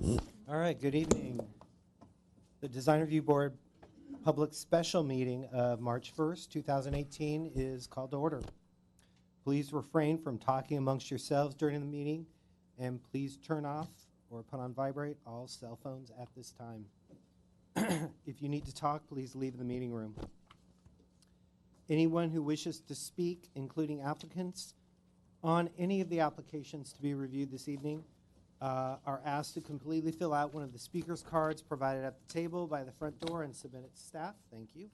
All right, good evening. The Design Review Board Public Special Meeting of March 1st, 2018 is called to order. Please refrain from talking amongst yourselves during the meeting, and please turn off or put on vibrate all cell phones at this time. If you need to talk, please leave the meeting room. Anyone who wishes to speak, including applicants, on any of the applications to be reviewed this evening, are asked to completely fill out one of the speaker's cards provided at the table by the front door and submit it to staff. Thank you.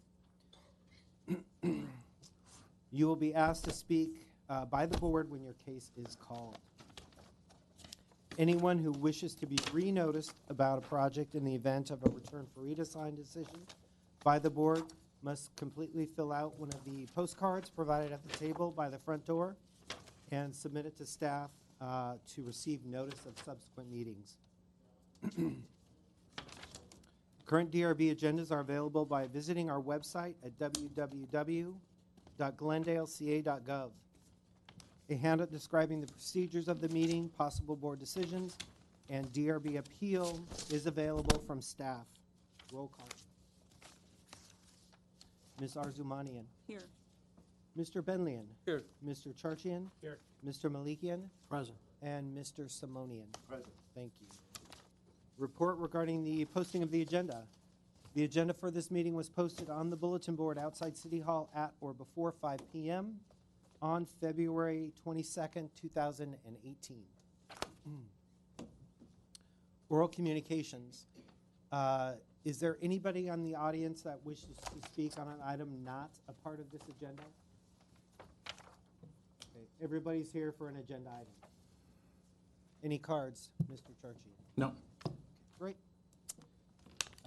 You will be asked to speak by the board when your case is called. Anyone who wishes to be re-noticed about a project in the event of a return for redesign decision by the board must completely fill out one of the postcards provided at the table by the front door and submit it to staff to receive notice of subsequent meetings. Current DRB agendas are available by visiting our website at www.glendaleca.gov. A handout describing the procedures of the meeting, possible board decisions, and DRB appeal is available from staff. Roll call. Ms. Arzumanian. Here. Mr. Benlian. Here. Mr. Charchian. Here. Mr. Malikian. Present. And Mr. Simonian. Present. Thank you. Report regarding the posting of the agenda. The agenda for this meeting was posted on the bulletin board outside City Hall at or before 5 p.m. on February 22nd, 2018. Oral communications. Is there anybody on the audience that wishes to speak on an item not a part of this agenda? Okay. Everybody's here for an agenda item. Any cards, Mr. Charchi? No. Great.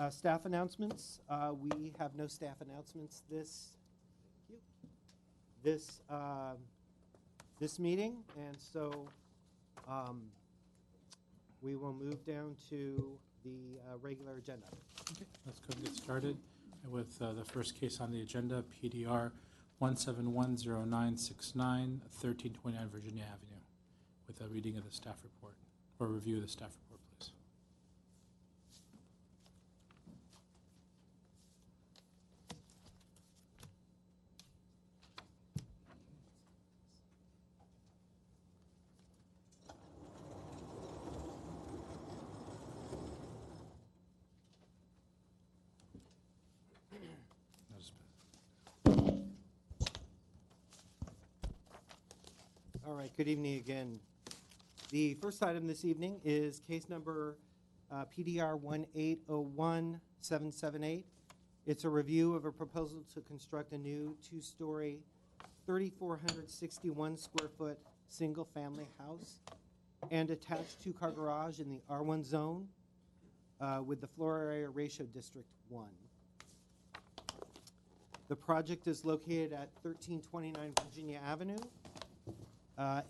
Staff announcements. We have no staff announcements this meeting, and so we will move down to the regular agenda. Okay, let's go get started with the first case on the agenda, PDR 1710969, 1329 Virginia Avenue, with a reading of the staff report, or review of the staff report, please. All right, good evening again. The first item this evening is case number PDR 1801778. It's a review of a proposal to construct a new two-story, 3,461 square foot single-family house and attached two-car garage in the R1 zone with the floor area ratio District 1. The project is located at 1329 Virginia Avenue.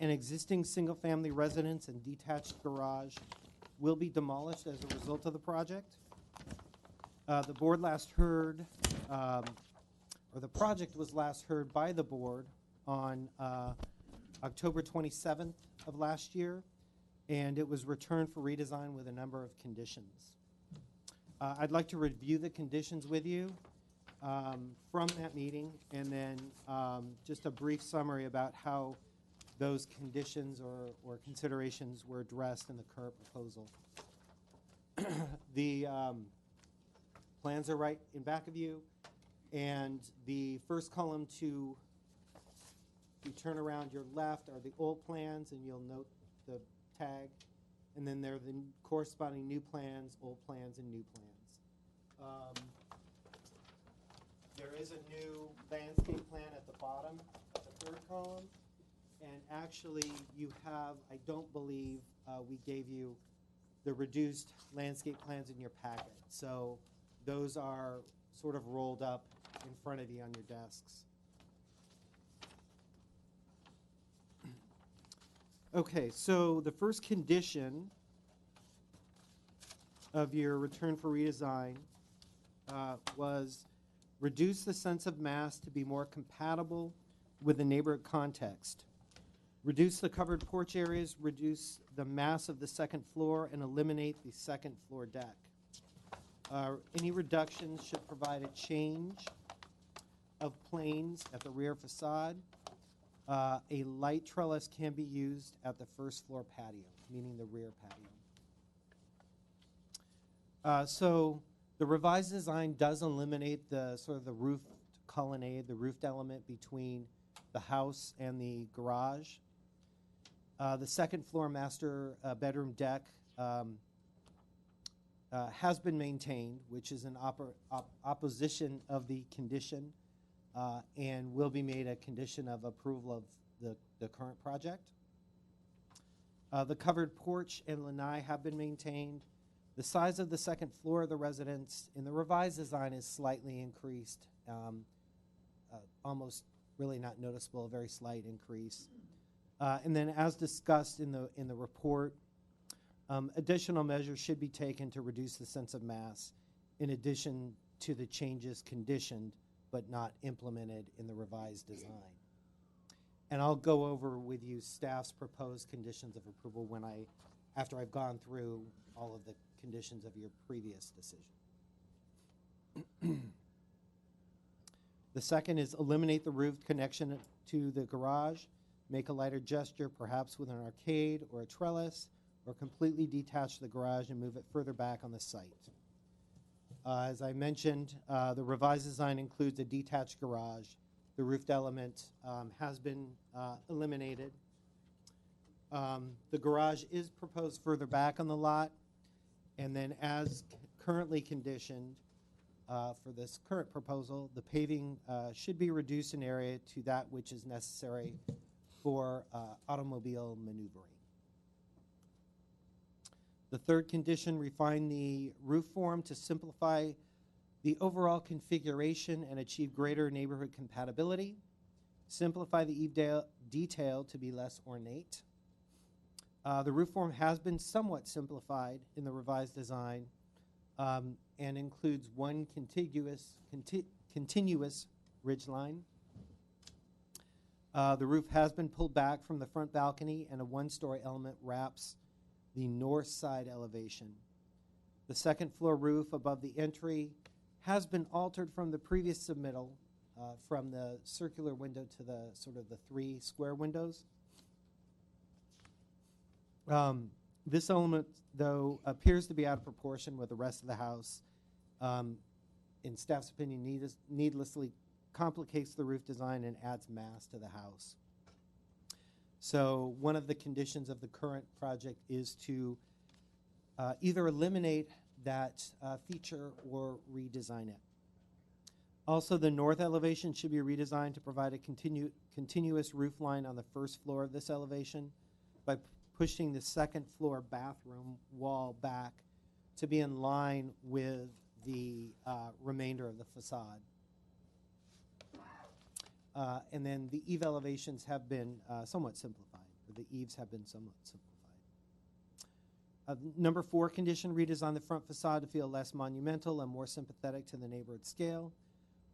An existing single-family residence and detached garage will be demolished as a result of the project. The board last heard, or the project was last heard by the board on October 27th of last year, and it was returned for redesign with a number of conditions. I'd like to review the conditions with you from that meeting, and then just a brief summary about how those conditions or considerations were addressed in the current proposal. The plans are right in back of you, and the first column to you turn around your left are the old plans, and you'll note the tag, and then there are the corresponding new plans, old plans, and new plans. There is a new landscape plan at the bottom, the third column. And actually, you have, I don't believe we gave you the reduced landscape plans in your packet. So those are sort of rolled up in front of you on your desks. Okay, so the first condition of your return for redesign was reduce the sense of mass to be more compatible with the neighborhood context. Reduce the covered porch areas, reduce the mass of the second floor, and eliminate the second floor deck. Any reductions should provide a change of planes at the rear facade. A light trellis can be used at the first floor patio, meaning the rear patio. So the revised design does eliminate the sort of the roof colonnade, the roofed element between the house and the garage. The second floor master bedroom deck has been maintained, which is an opposition of the condition and will be made a condition of approval of the current project. The covered porch and lanai have been maintained. The size of the second floor of the residence in the revised design is slightly increased, almost really not noticeable, a very slight increase. And then as discussed in the report, additional measures should be taken to reduce the sense of mass in addition to the changes conditioned but not implemented in the revised design. And I'll go over with you staff's proposed conditions of approval after I've gone through all of the conditions of your previous decision. The second is eliminate the roofed connection to the garage, make a lighter gesture, perhaps with an arcade or a trellis, or completely detach the garage and move it further back on the site. As I mentioned, the revised design includes a detached garage. The roofed element has been eliminated. The garage is proposed further back on the lot, and then as currently conditioned for this current proposal, the paving should be reduced in area to that which is necessary for automobile maneuvering. The third condition, refine the roof form to simplify the overall configuration and achieve greater neighborhood compatibility. Simplify the eave detail to be less ornate. The roof form has been somewhat simplified in the revised design and includes one continuous ridgeline. The roof has been pulled back from the front balcony, and a one-story element wraps the north side elevation. The second floor roof above the entry has been altered from the previous submittal, from the circular window to the sort of the 3 square windows. This element, though, appears to be out of proportion with the rest of the house. In staff's opinion, needlessly complicates the roof design and adds mass to the house. So one of the conditions of the current project is to either eliminate that feature or redesign it. Also, the north elevation should be redesigned to provide a continuous roof line on the first floor of this elevation by pushing the second floor bathroom wall back to be in line with the remainder of the facade. And then the eave elevations have been somewhat simplified, or the eaves have been somewhat simplified. Number 4 condition, redesign the front facade to feel less monumental and more sympathetic to the neighborhood scale.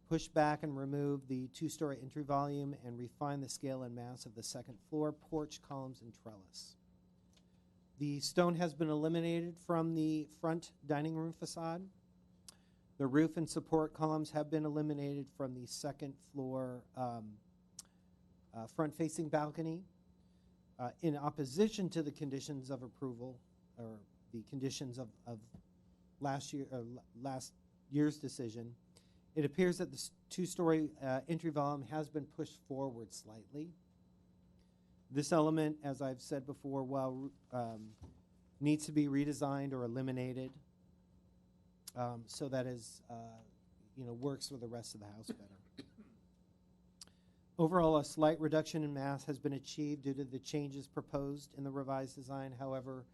Push back and remove the 2-story entry volume and refine the scale and mass of the second floor, porch, columns, and trellis. The stone has been eliminated from the front dining room facade. The roof and support columns have been eliminated from the second floor front-facing balcony. In opposition to the conditions of approval, or the conditions of last year's decision, it appears that the 2-story entry volume has been pushed forward slightly. This element, as I've said before, needs to be redesigned or eliminated. So that is, works with the rest of the house better. Overall, a slight reduction in mass has been achieved due to the changes proposed in the revised design. However,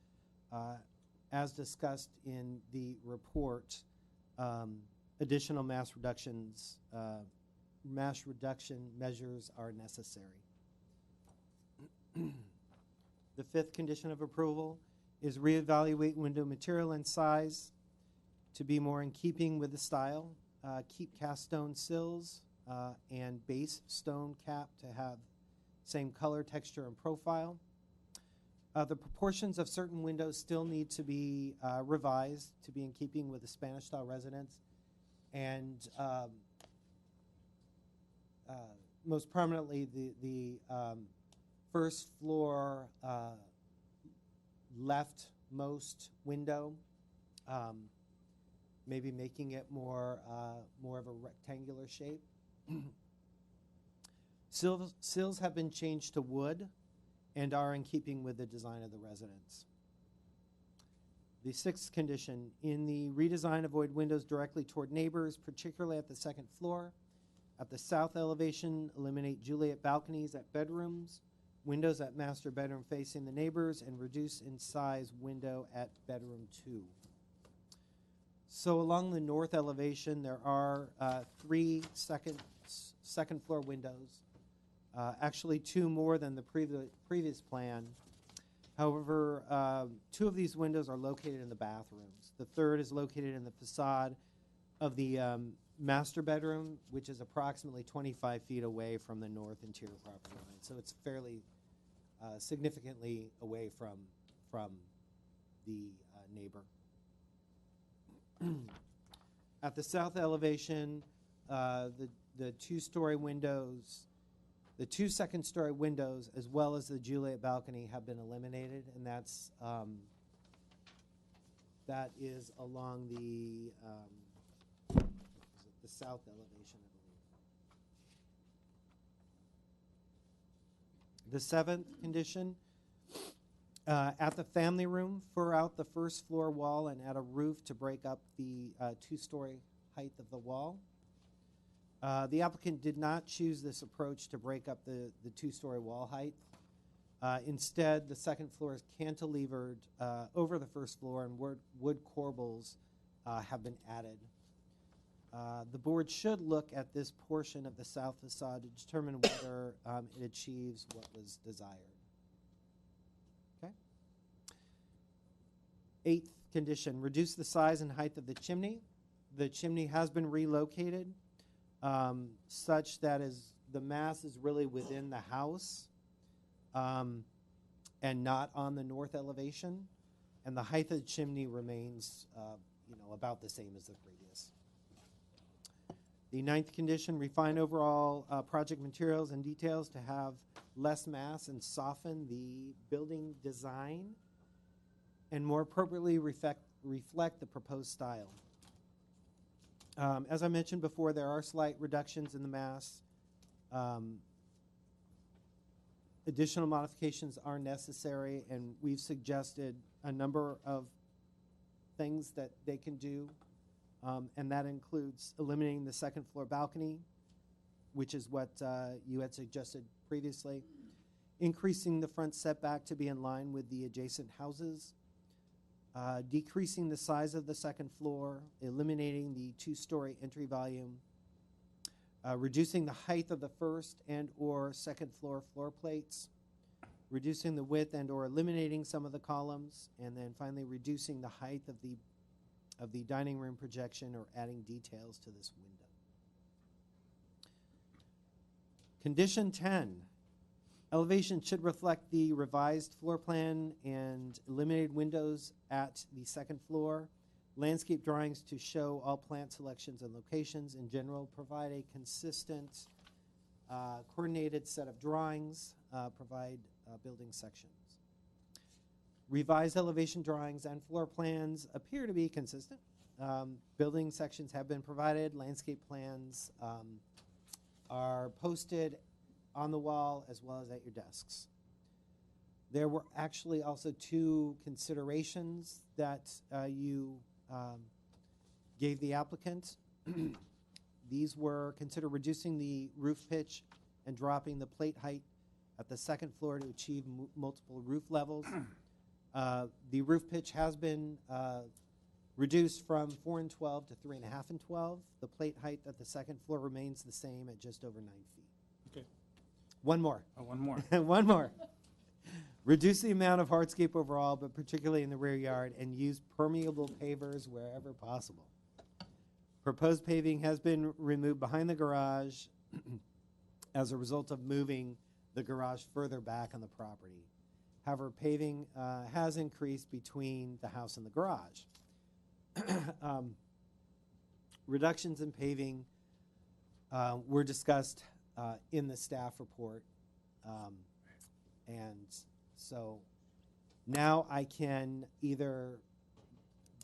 as discussed in the report, additional mass reduction measures are necessary. The 5th condition of approval is reevaluate window material and size to be more in keeping with the style. Keep cast stone sills and base stone cap to have same color, texture, and profile. The proportions of certain windows still need to be revised to be in keeping with the Spanish-style residence. And most prominently, the first floor leftmost window, maybe making it more of a rectangular shape. Sills have been changed to wood and are in keeping with the design of the residence. The sixth condition, in the redesign, avoid windows directly toward neighbors, particularly at the second floor. At the south elevation, eliminate Juliet balconies at bedrooms, windows at master bedroom facing the neighbors, and reduce in size window at bedroom 2. So along the north elevation, there are 3 second floor windows. Actually 2 more than the previous plan. However, 2 of these windows are located in the bathrooms. The third is located in the facade of the master bedroom, which is approximately 25 feet away from the north interior property line. So it's fairly significantly away from the neighbor. At the south elevation, the 2-story windows, the 2 second-story windows, as well as the Juliet balcony, have been eliminated, and that is along the south elevation, I believe. The 7th condition, at the family room, fur out the first floor wall and add a roof to break up the 2-story height of the wall. The applicant did not choose this approach to break up the 2-story wall height. Instead, the second floor is cantilevered over the first floor, and wood corbels have been added. The board should look at this portion of the south facade to determine whether it achieves what was desired. Okay. 8th condition, reduce the size and height of the chimney. The chimney has been relocated such that as the mass is really within the house and not on the north elevation, and the height of the chimney remains about the same as the previous. The 9th condition, refine overall project materials and details to have less mass and soften the building design and more appropriately reflect the proposed style. As I mentioned before, there are slight reductions in the mass. Additional modifications are necessary, and we've suggested a number of things that they can do, and that includes eliminating the second floor balcony, which is what you had suggested previously, increasing the front setback to be in line with the adjacent houses, decreasing the size of the second floor, eliminating the 2-story entry volume, reducing the height of the first and or second floor plates, reducing the width and or eliminating some of the columns, and then finally reducing the height of the dining room projection or adding details to this window. Condition 10. Elevation should reflect the revised floor plan and eliminated windows at the second floor. Landscape drawings to show all plant selections and locations. In general, provide a consistent, coordinated set of drawings. Provide building sections. Revised elevation drawings and floor plans appear to be consistent. Building sections have been provided. Landscape plans are posted on the wall as well as at your desks. There were actually also 2 considerations that you gave the applicant. These were consider reducing the roof pitch and dropping the plate height at the second floor to achieve multiple roof levels. The roof pitch has been reduced from 4 12 to 3.5 12. The plate height at the second floor remains the same at just over 9 feet. Okay. One more. Oh, one more. One more. Reduce the amount of hardscape overall, but particularly in the rear yard, and use permeable pavers wherever possible. Proposed paving has been removed behind the garage as a result of moving the garage further back on the property. However, paving has increased between the house and the garage. Reductions in paving were discussed in the staff report. And so now I can either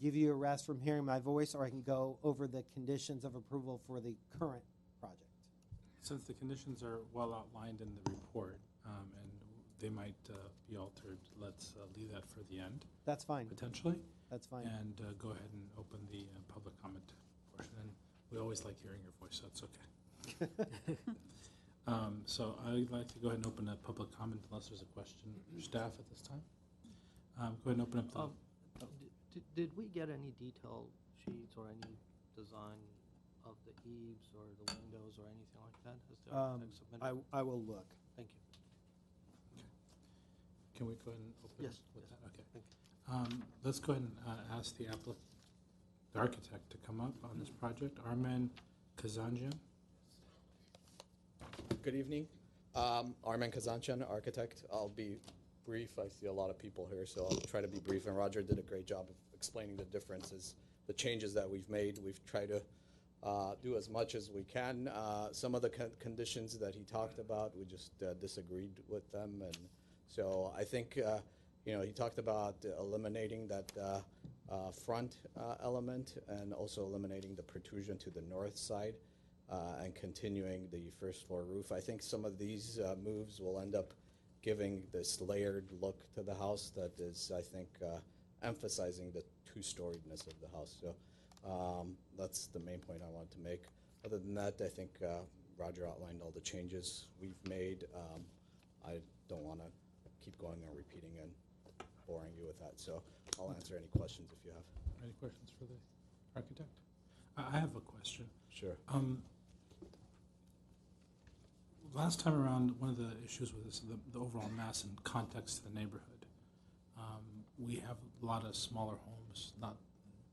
give you a rest from hearing my voice, or I can go over the conditions of approval for the current project. Since the conditions are well outlined in the report, and they might be altered, let's leave that for the end, That's fine. potentially, That's fine. and go ahead and open the public comment portion. And we always like hearing your voice, so it's okay. So I'd like to go ahead and open a public comment unless there's a question for staff at this time. Go ahead and open up the... Did we get any detail sheets or any design of the eaves or the windows or anything like that? Has the architect submitted? I will look. Thank you. Can we go ahead and open Yes, with yes. that? Okay. Thank you. Let's go ahead and ask the architect to come up on this project. Arman Kazanjian. Good evening. Arman Kazanjian, architect. I'll be brief. I see a lot of people here, so I'll try to be brief. And Roger did a great job of explaining the differences, the changes that we've made. We've tried to do as much as we can. Some of the conditions that he talked about, we just disagreed with them. And so I think, he talked about eliminating that front element and also eliminating the protrusion to the north side. And continuing the first floor roof. I think some of these moves will end up giving this layered look to the house that is, I think, emphasizing the two-storiedness of the house. So that's the main point I wanted to make. Other than that, I think Roger outlined all the changes we've made. I don't want to keep going and repeating and boring you with that. So I'll answer any questions if you have. Any questions for the architect? I have a question. Sure. Last time around, one of the issues with this, the overall mass and context of the neighborhood. We have a lot of smaller homes.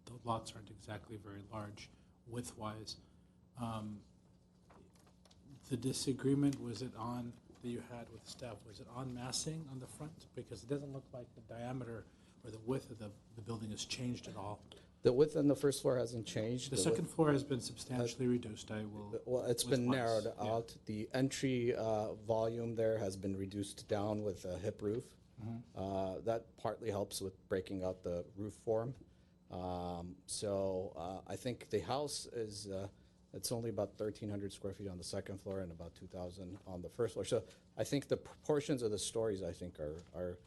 The lots aren't exactly very large width-wise. The disagreement, was it on, that you had with staff, was it on massing on the front? Because it doesn't look like the diameter or the width of the building has changed at all. The width on the first floor hasn't changed. The second floor has been substantially reduced, I will. Well, it's been width-wise, narrowed yeah. out. The entry volume there has been reduced down with a hip roof. That partly helps with breaking out the roof form. So I think the house is, it's only about 1,300 square feet on the second floor and about 2,000 on the first floor. So I think the proportions of the stories, I think, are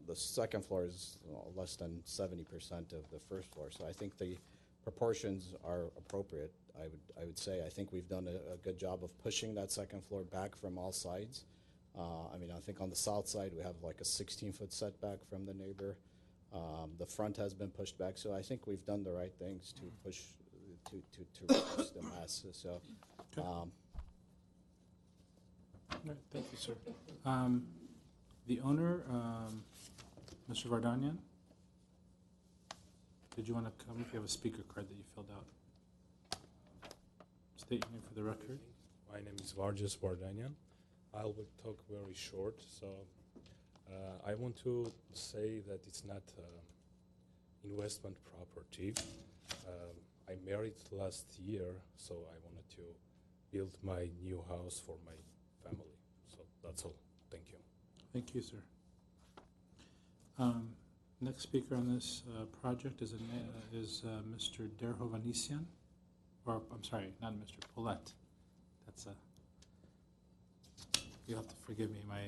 the second floor is less than 70% of the first floor. So I think the proportions are appropriate, I would say. I think we've done a good job of pushing that second floor back from all sides. I think on the south side, we have like a 16-foot setback from the neighbor. The front has been pushed back. So I think we've done the right things to push, to reduce the mass. So, All right, thank you, sir. The owner, Mr. Vardanyan, did you want to come? If you have a speaker card that you filled out. State your name for the record. My name is Vargas Vardanyan. I will talk very short. So I want to say that it's not investment property. I married last year, so I wanted to build my new house for my family. So that's all. Thank you. Thank you, sir. Next speaker on this project is Mr. Derhovanesyan, or I'm sorry, not Mr. Paulette. That's you'll have to forgive me. My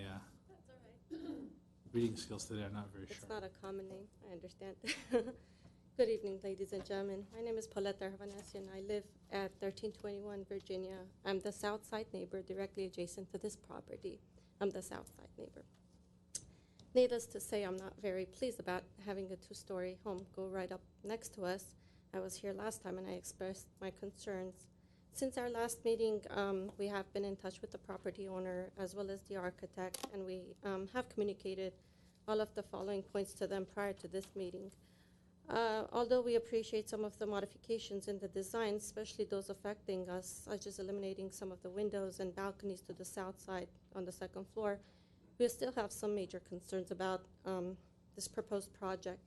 That's all right. reading skills today are not very It's sharp. not a common name, I understand. Good evening, ladies and gentlemen. My name is Paulette Derhovanesyan. I live at 1321 Virginia. I'm the south side neighbor directly adjacent to this property. I'm the south side neighbor. Needless to say, I'm not very pleased about having a two-story home go right up next to us. I was here last time and I expressed my concerns. Since our last meeting, we have been in touch with the property owner as well as the architect, and we have communicated all of the following points to them prior to this meeting. Although we appreciate some of the modifications in the design, especially those affecting us, such as eliminating some of the windows and balconies to the south side on the second floor, we still have some major concerns about this proposed project.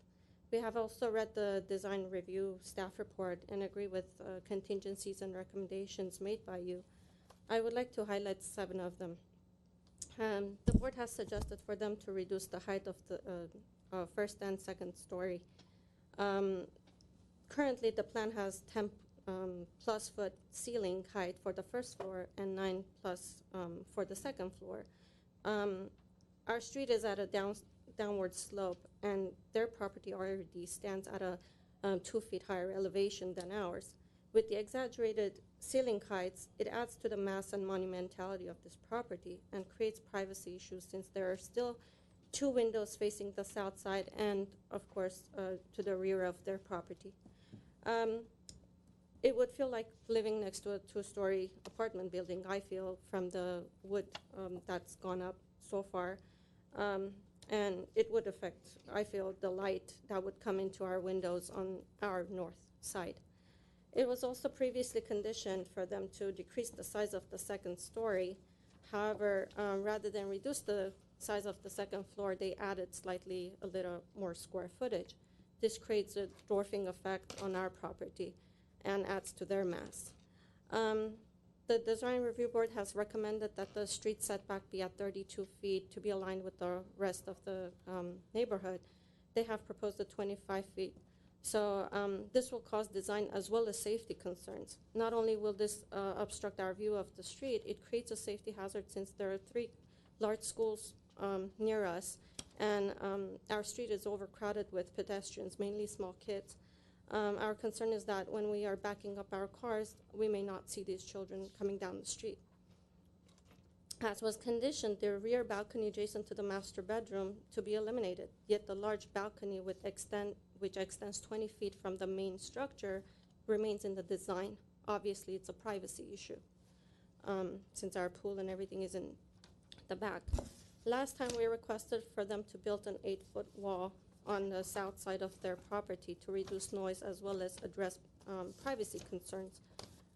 We have also read the design review staff report and agree with contingencies and recommendations made by you. I would like to highlight 7 of them. The board has suggested for them to reduce the height of the first and second story. Currently, the plan has 10 plus foot ceiling height for the first floor and 9 plus for the second floor. Our street is at a downward slope, and their property already stands at a 2 feet higher elevation than ours. With the exaggerated ceiling heights, it adds to the mass and monumentality of this property and creates privacy issues, since there are still 2 windows facing the south side and, of course, to the rear of their property. It would feel like living next to a 2-story apartment building, I feel, from the wood that's gone up so far. And it would affect, I feel, the light that would come into our windows on our north side. It was also previously conditioned for them to decrease the size of the second story. However, rather than reduce the size of the second floor, they added slightly a little more square footage. This creates a dwarfing effect on our property and adds to their mass. The design review board has recommended that the street setback be at 32 feet to be aligned with the rest of the neighborhood. They have proposed a 25 feet. So this will cause design as well as safety concerns. Not only will this obstruct our view of the street, it creates a safety hazard, since there are 3 large schools near us, and our street is overcrowded with pedestrians, mainly small kids. Our concern is that when we are backing up our cars, we may not see these children coming down the street. As was conditioned, the rear balcony adjacent to the master bedroom to be eliminated, yet the large balcony which extends 20 feet from the main structure remains in the design. Obviously, it's a privacy issue, since our pool and everything is in the back. Last time we requested for them to build an 8-foot wall on the south side of their property to reduce noise as well as address privacy concerns.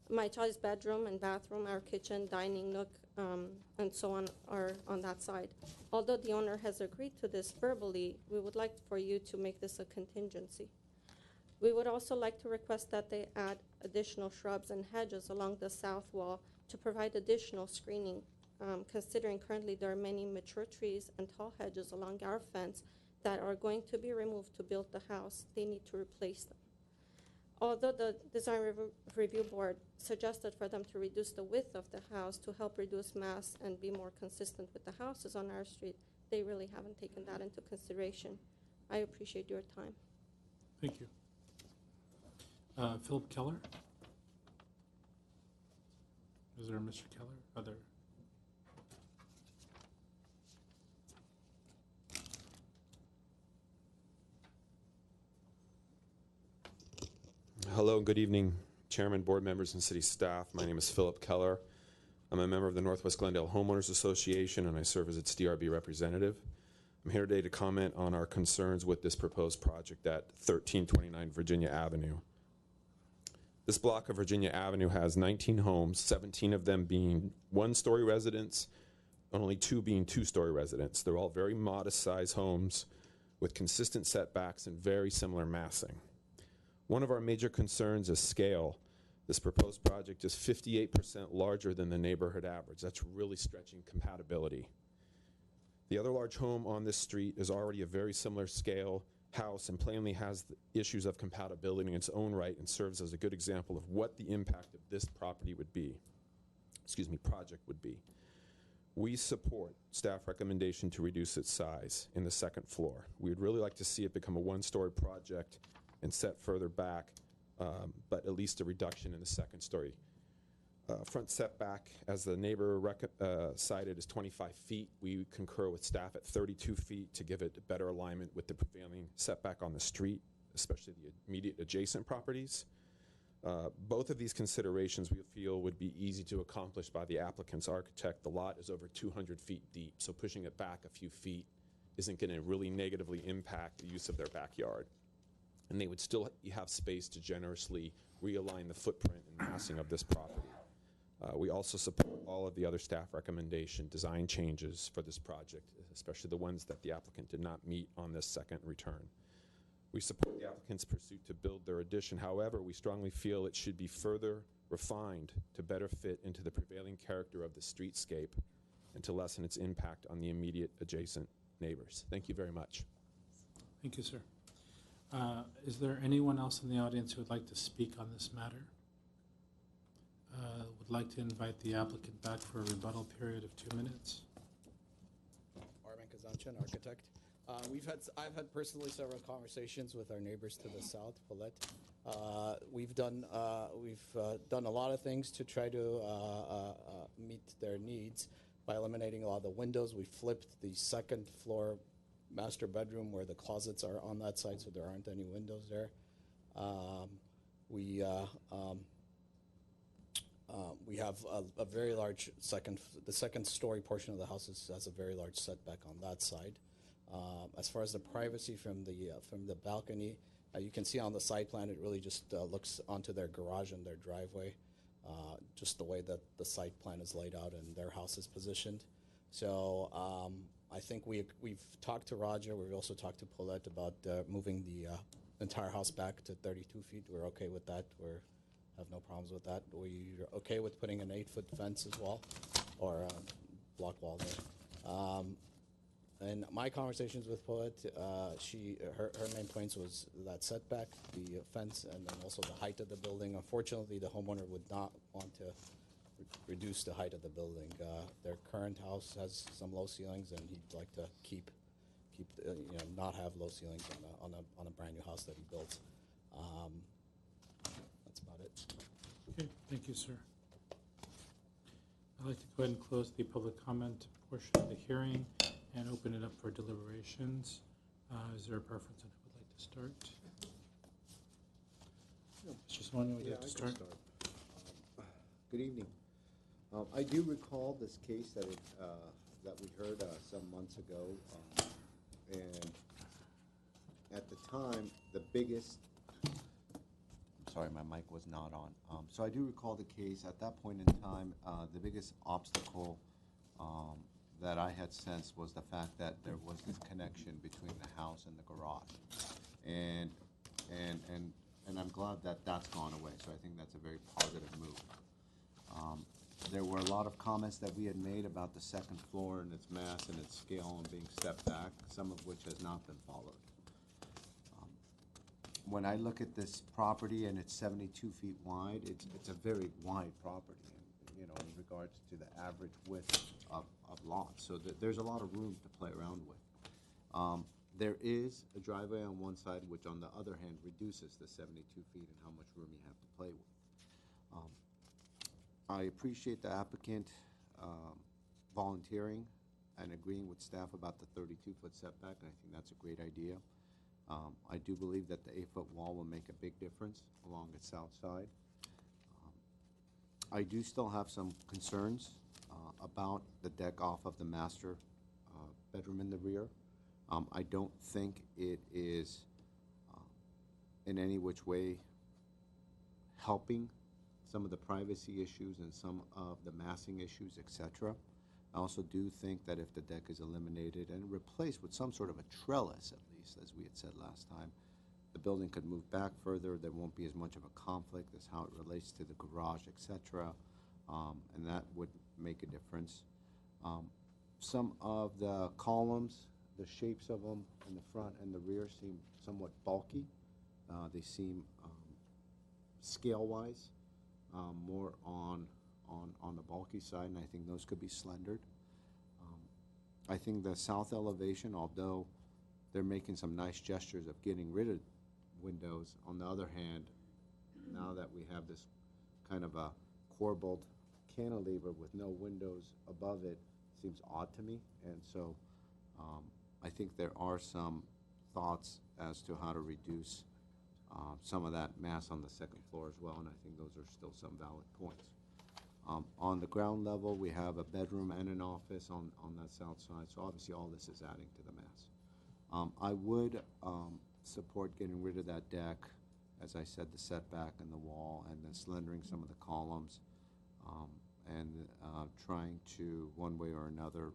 My child's bedroom and bathroom, our kitchen, dining nook, and so on are on that side. Although the owner has agreed to this verbally, we would like for you to make this a contingency. We would also like to request that they add additional shrubs and hedges along the south wall to provide additional screening, considering currently there are many mature trees and tall hedges along our fence that are going to be removed to build the house. They need to replace them. Although the design review board suggested for them to reduce the width of the house to help reduce mass and be more consistent with the houses on our street, they really haven't taken that into consideration. I appreciate your time. Thank you. Philip Keller? Is there a Mr. Keller? Other? Hello and good evening, Chairman, board members, and city staff. My name is Philip Keller. I'm a member of the Northwest Glendale Homeowners Association, and I serve as its DRB representative. I'm here today to comment on our concerns with this proposed project at 1329 Virginia Avenue. This block of Virginia Avenue has 19 homes, 17 of them being 1-story residents, and only 2 being 2-story residents. They're all very modest-sized homes with consistent setbacks and very similar massing. One of our major concerns is scale. This proposed project is 58% larger than the neighborhood average. That's really stretching compatibility. The other large home on this street is already a very similar scale house and plainly has the issues of compatibility in its own right and serves as a good example of what the impact of this property would be, project would be. We support staff recommendation to reduce its size in the second floor. We would really like to see it become a 1-story project and set further back, but at least a reduction in the second story. Front setback, as the neighbor cited, is 25 feet. We concur with staff at 32 feet to give it better alignment with the prevailing setback on the street, especially the immediate adjacent properties. Both of these considerations we feel would be easy to accomplish by the applicant's architect. The lot is over 200 feet deep, so pushing it back a few feet isn't going to really negatively impact the use of their backyard. and they would still have space to generously realign the footprint and massing of this property. We also support all of the other staff recommendation design changes for this project, especially the ones that the applicant did not meet on this second return. We support the applicant's pursuit to build their addition. However, we strongly feel it should be further refined to better fit into the prevailing character of the streetscape and to lessen its impact on the immediate adjacent neighbors. Thank you very much. Thank you, sir. Is there anyone else in the audience who would like to speak on this matter? Would like to invite the applicant back for a rebuttal period of 2 minutes. Arman Kazanchian, architect. I've had personally several conversations with our neighbors to the south, Paulette. We've done a lot of things to try to meet their needs by eliminating a lot of the windows. We flipped the second floor master bedroom where the closets are on that side, so there aren't any windows there. We have a very large the second story portion of the house has a very large setback on that side. As far as the privacy from the balcony, you can see on the site plan, it really just looks onto their garage and their driveway, just the way that the site plan is laid out and their house is positioned. So I think we've talked to Roger. We've also talked to Paulette about moving the entire house back to 32 feet. We're okay with that. We have no problems with that. We're okay with putting an 8-foot fence as well, or block wall there. And my conversations with Paulette, her main points was that setback, the fence, and then also the height of the building. Unfortunately, the homeowner would not want to reduce the height of the building. Their current house has some low ceilings, and he'd like to keep not have low ceilings on a brand new house that he built. That's about it. Okay, thank you, sir. I'd like to go ahead and close the public comment portion of the hearing and open it up for deliberations. Is there a preference on who would like to start? Mr. Simone, would you like to start? Good evening. I do recall this case that we heard some months ago, and at the time, the biggest. Sorry, my mic was not on. So I do recall the case. At that point in time, the biggest obstacle that I had sensed was the fact that there was this connection between the house and the garage, and I'm glad that that's gone away. So I think that's a very positive move. There were a lot of comments that we had made about the second floor and its mass and its scale and being stepped back, some of which has not been followed. When I look at this property and it's 72 feet wide, it's a very wide property, in regards to the average width of lots. So there's a lot of room to play around with. There is a driveway on one side, which on the other hand reduces the 72 feet and how much room you have to play with. I appreciate the applicant volunteering and agreeing with staff about the 32-foot setback, and I think that's a great idea. I do believe that the 8-foot wall will make a big difference along its south side. I do still have some concerns about the deck off of the master bedroom in the rear. I don't think it is in any which way helping some of the privacy issues and some of the massing issues, etc. I also do think that if the deck is eliminated and replaced with some sort of a trellis, at least, as we had said last time, the building could move back further. There won't be as much of a conflict as how it relates to the garage, etc., and that would make a difference. Some of the columns, the shapes of them in the front and the rear seem somewhat bulky. They seem scale-wise more on the bulky side, and I think those could be slendered. I think the south elevation, although they're making some nice gestures of getting rid of windows, on the other hand, now that we have this kind of a corbelled cantilever with no windows above it, seems odd to me, and so I think there are some thoughts as to how to reduce some of that mass on the second floor as well, and I think those are still some valid points. On the ground level, we have a bedroom and an office on that south side, so obviously all this is adding to the mass. I would support getting rid of that deck, as I said, the setback and the wall, and then slendering some of the columns, and trying to, one way or another,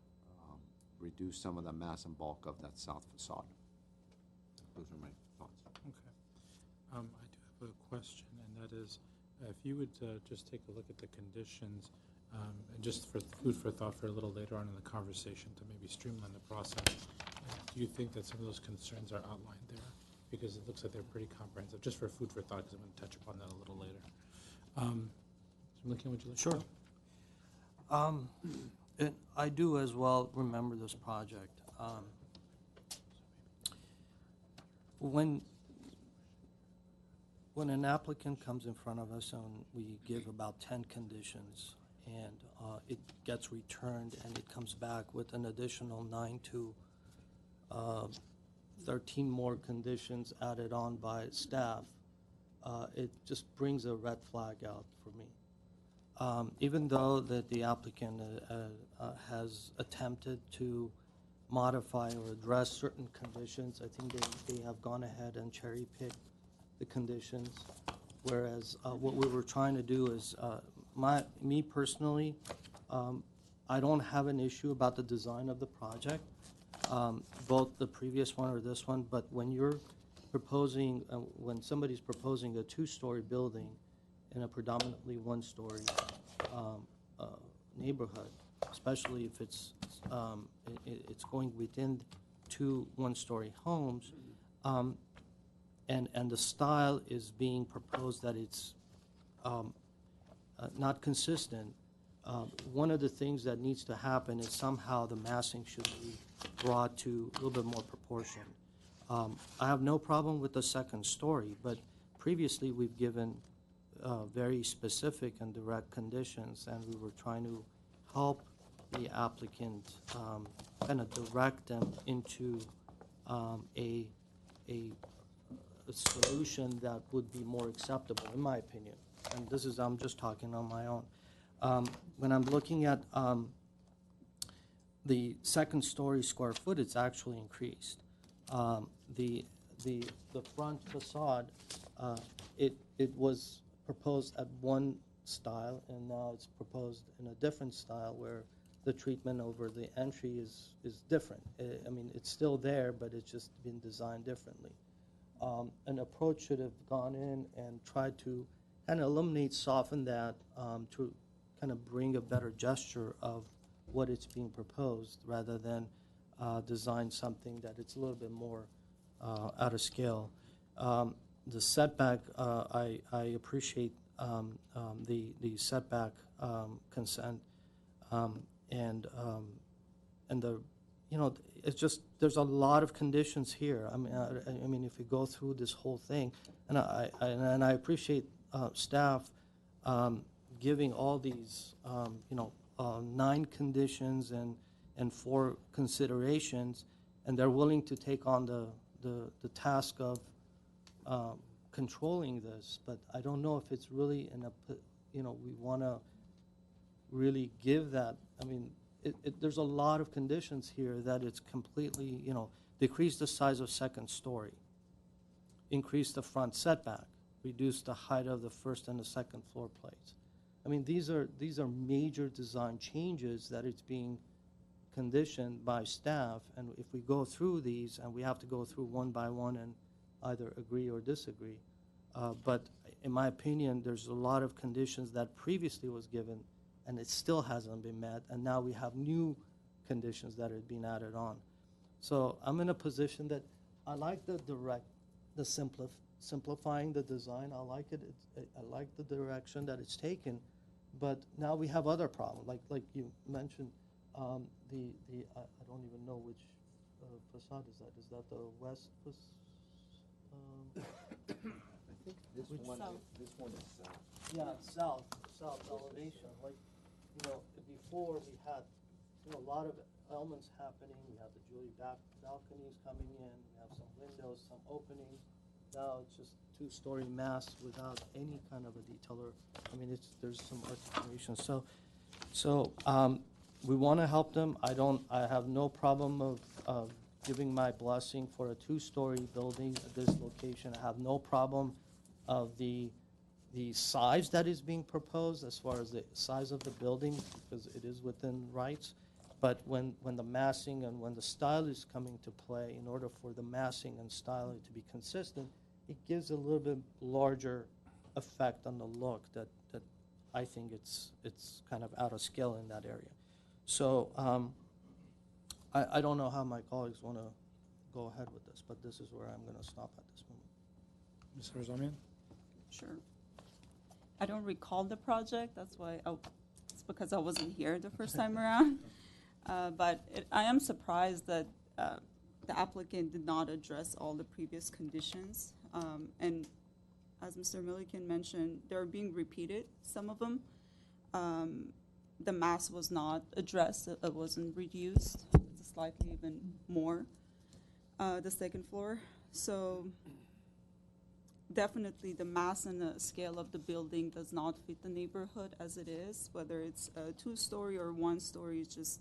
reduce some of the mass and bulk of that south facade. Those are my thoughts. Okay. I do have a question, and that is, if you would just take a look at the conditions, and just for food for thought for a little later on in the conversation to maybe streamline the process, do you think that some of those concerns are outlined there? Because it looks like they're pretty comprehensive, just for food for thought, because I'm going to touch upon that a little later. Mr. Malikian, would you like to Sure. go? And I do as well remember this project. When an applicant comes in front of us and we give about 10 conditions, and it gets returned and it comes back with an additional 9 to 13 more conditions added on by staff, it just brings a red flag out for me. Even though that the applicant has attempted to modify or address certain conditions, I think they have gone ahead and cherry-picked the conditions, whereas what we were trying to do is, me personally, I don't have an issue about the design of the project, both the previous one or this one, but when you're proposing, when somebody's proposing a two-story building in a predominantly one-story neighborhood, especially if it's going within two one-story homes, and the style is being proposed that it's not consistent. One of the things that needs to happen is somehow the massing should be brought to a little bit more proportion. I have no problem with the second story, but previously we've given very specific and direct conditions, and we were trying to help the applicant kind of direct them into a solution that would be more acceptable, in my opinion. And this is, I'm just talking on my own. When I'm looking at the second story square foot, it's actually increased. The front facade, it was proposed at one style, and now it's proposed in a different style where the treatment over the entry is different. I mean, it's still there, but it's just been designed differently. An approach should have gone in and tried to kind of eliminate, soften that, to kind of bring a better gesture of what it's being proposed, rather than design something that it's a little bit more out of scale. The setback, I appreciate the setback consent, and the, you know, it's just, there's a lot of conditions here. I mean, if you go through this whole thing, and I appreciate staff giving all these, 9 conditions and 4 considerations, and they're willing to take on the task of controlling this. But I don't know if it's really we want to really give that. I mean, there's a lot of conditions here that it's completely, decrease the size of second story, increase the front setback, reduce the height of the first and the second floor plates. I mean, these are major design changes that it's being conditioned by staff, and if we go through these, and we have to go through one by one and either agree or disagree, but in my opinion, there's a lot of conditions that previously was given, and it still hasn't been met, and now we have new conditions that are being added on. So I'm in a position that I like simplifying the design. I like it. I like the direction that it's taken, but now we have other problems, like you mentioned. I don't even know which facade is that. Is that the west facade? I think this one is south. Yeah, south elevation. Like, before we had, a lot of elements happening. We have the Julie balconies coming in. We have some windows, some openings. Now it's just two-story mass without any kind of a detailer. I mean, there's some articulation. So we want to help them. I have no problem of giving my blessing for a two-story building at this location. I have no problem of the size that is being proposed as far as the size of the building, because it is within rights. But when the massing and when the style is coming to play, in order for the massing and styling to be consistent, it gives a little bit larger effect on the look that I think it's kind of out of scale in that area. So I don't know how my colleagues want to go ahead with this, but this is where I'm going to stop at this moment. Ms. Arzamian? Sure. I don't recall the project, that's why, it's because I wasn't here the first time around. But I am surprised that the applicant did not address all the previous conditions. And as Mr. Milliken mentioned, they're being repeated, some of them. The mass was not addressed, it wasn't reduced, it's slightly even more, the second floor. So definitely the mass and the scale of the building does not fit the neighborhood as it is, whether it's a two-story or one-story, it's just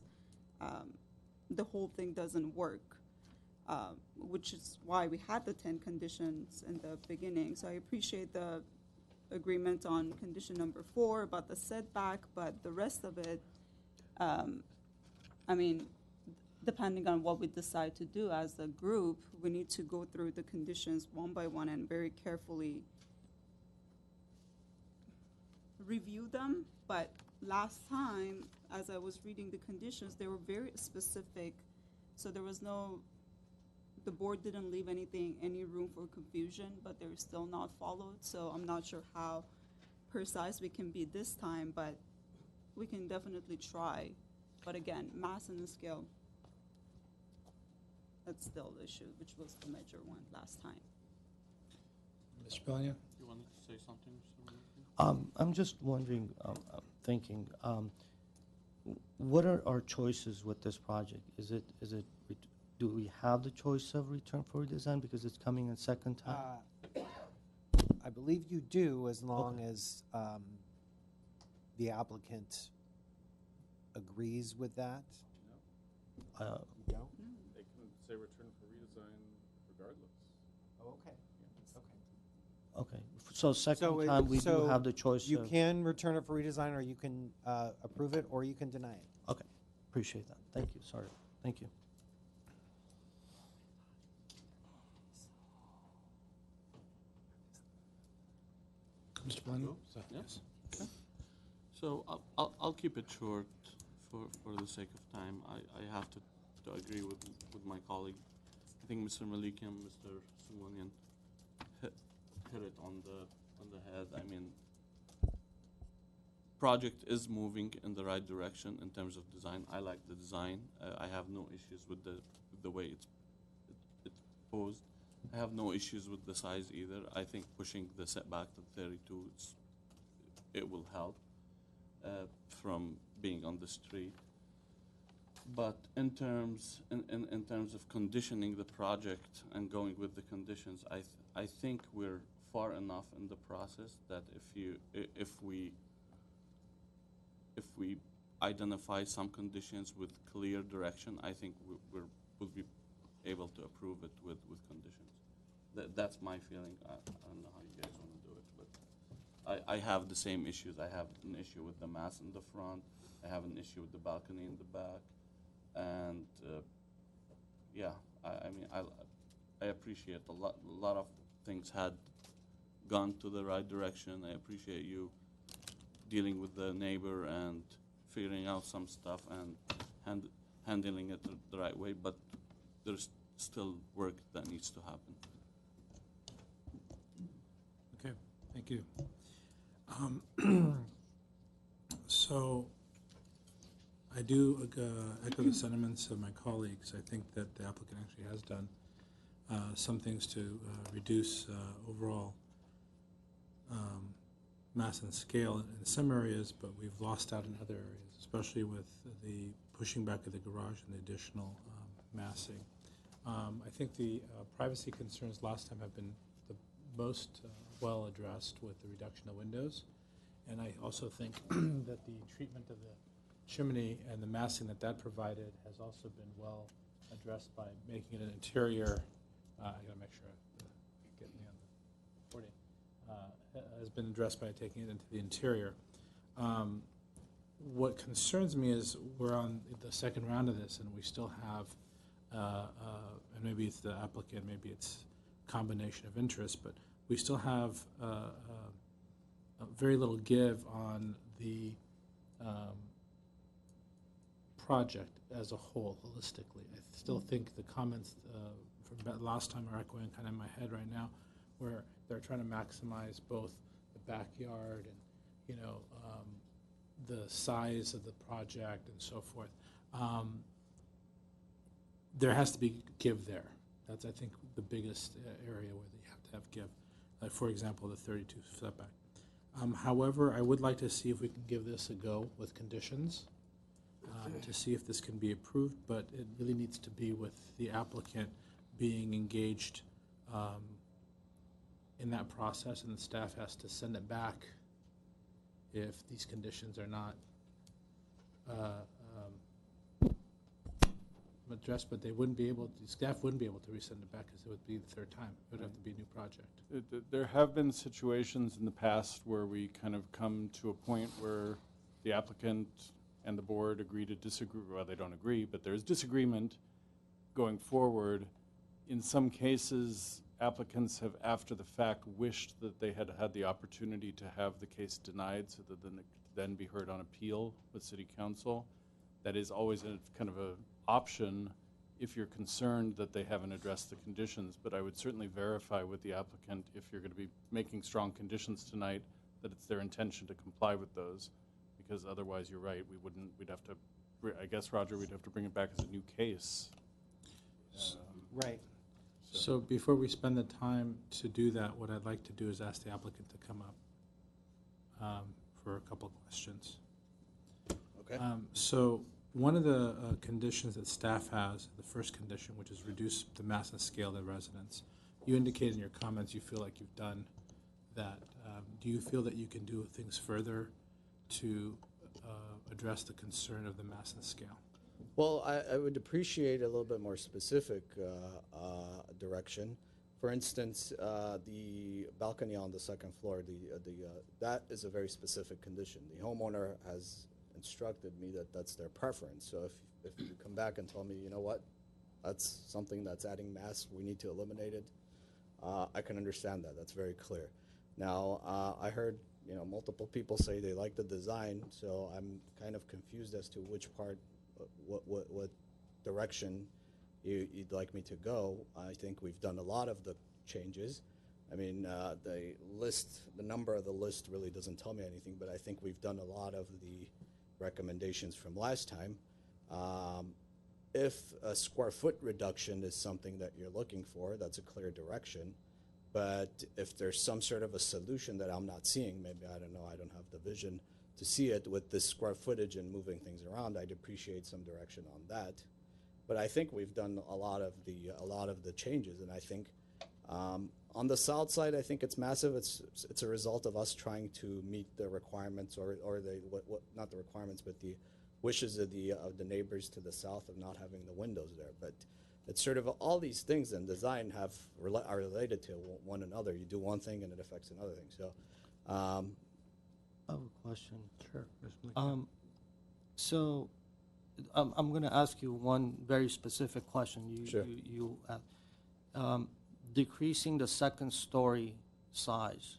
the whole thing doesn't work, which is why we had the 10 conditions in the beginning. So I appreciate the agreement on condition number 4 about the setback, but the rest of it, I mean, depending on what we decide to do as a group, we need to go through the conditions one by one and very carefully review them. But last time, as I was reading the conditions, they were very specific, so there was no, the board didn't leave any room for confusion, but they're still not followed, so I'm not sure how precise we can be this time, but we can definitely try. But again, mass and the scale, that's still the issue, which was the major one last time. Mr. Bellion? You wanted to say something, Mr. Milliken? I'm just wondering, thinking, what are our choices with this project? Do we have the choice of return for redesign because it's coming a second time? I believe you do, as long as the applicant agrees with that. You don't? They can say return for redesign regardless. Oh, okay. Okay, so second time we do have the choice You of. can return it for redesign, or you can approve it, or you can deny it. Okay, appreciate that. Thank you, sorry. Thank you. Mr. Bellion? Yeah. Yes. So I'll keep it short for the sake of time. I have to agree with my colleague. I think Mr. Malikian, Mr. Sumonian hit it on the head. I mean, project is moving in the right direction in terms of design. I like the design. I have no issues with the way it's posed. I have no issues with the size either. I think pushing the setback to 32, it will help from being on the street. But in terms of conditioning the project and going with the conditions, I think we're far enough in the process that if we identify some conditions with clear direction, I think we'll be able to approve it with conditions. That's my feeling. I don't know how you guys want to do it, but I have the same issues. I have an issue with the mass in the front. I have an issue with the balcony in the back. And yeah, I mean, I appreciate a lot of things had gone to the right direction. I appreciate you dealing with the neighbor and figuring out some stuff and handling it the right way, but there's still work that needs to happen. Okay, thank you. So I do echo the sentiments of my colleagues. I think that the applicant actually has done some things to reduce overall mass and scale in some areas, but we've lost out in other areas, especially with the pushing back of the garage and the additional massing. I think the privacy concerns last time have been the most well addressed with the reduction of windows. And I also think that the treatment of the chimney and the massing that provided has also been well addressed by making it an interior, I gotta make sure I get me on the recording, has been addressed by taking it into the interior. What concerns me is we're on the second round of this, and we still have, and maybe it's the applicant, maybe it's a combination of interests, but we still have very little give on the project as a whole, holistically. I still think the comments from last time are echoing kind of in my head right now, where they're trying to maximize both the backyard and, you know, the size of the project and so forth. There has to be give there. That's, I think, the biggest area where you have to have give. For example, the 32 setback. However, I would like to see if we can give this a go with conditions to see if this can be approved, but it really needs to be with the applicant being engaged in that process, and the staff has to send it back if these conditions are not addressed, but they wouldn't be able, the staff wouldn't be able to resend it back because it would be the third time. It would have to be a new project. There have been situations in the past where we kind of come to a point where the applicant and the board agree to disagree. Well, they don't agree, but there's disagreement going forward. In some cases, applicants have, after the fact, wished that they had had the opportunity to have the case denied so that then it could then be heard on appeal with City Council. That is always a kind of a option if you're concerned that they haven't addressed the conditions, but I would certainly verify with the applicant if you're going to be making strong conditions tonight that it's their intention to comply with those, because otherwise you're right, we'd have to, I guess, Roger, we'd have to bring it back as a new case. Right. So before we spend the time to do that, what I'd like to do is ask the applicant to come up for a couple of questions. Okay. So one of the conditions that staff has, the first condition, which is reduce the mass and scale of the residence, you indicated in your comments you feel like you've done that. Do you feel that you can do things further to address the concern of the mass and scale? Well, I would appreciate a little bit more specific direction. For instance, the balcony on the second floor, that is a very specific condition. The homeowner has instructed me that that's their preference. So if you come back and tell me, you know what, that's something that's adding mass, we need to eliminate it, I can understand that. That's very clear. Now, I heard multiple people say they like the design, so I'm kind of confused as to which part, what direction you'd like me to go. I think we've done a lot of the changes. I mean, the number of the list really doesn't tell me anything, but I think we've done a lot of the recommendations from last time. If a square foot reduction is something that you're looking for, that's a clear direction. But if there's some sort of a solution that I'm not seeing, maybe, I don't know, I don't have the vision to see it with this square footage and moving things around, I'd appreciate some direction on that. But I think we've done a lot of the changes, and I think on the south side, I think it's massive. It's a result of us trying to meet the requirements, or not the requirements, but the wishes of the neighbors to the south of not having the windows there. But it's sort of all these things in design are related to one another. You do one thing and it affects another thing. So. I have a question. Sure. So I'm going to ask you one very specific question. Sure. You decreasing the second story size,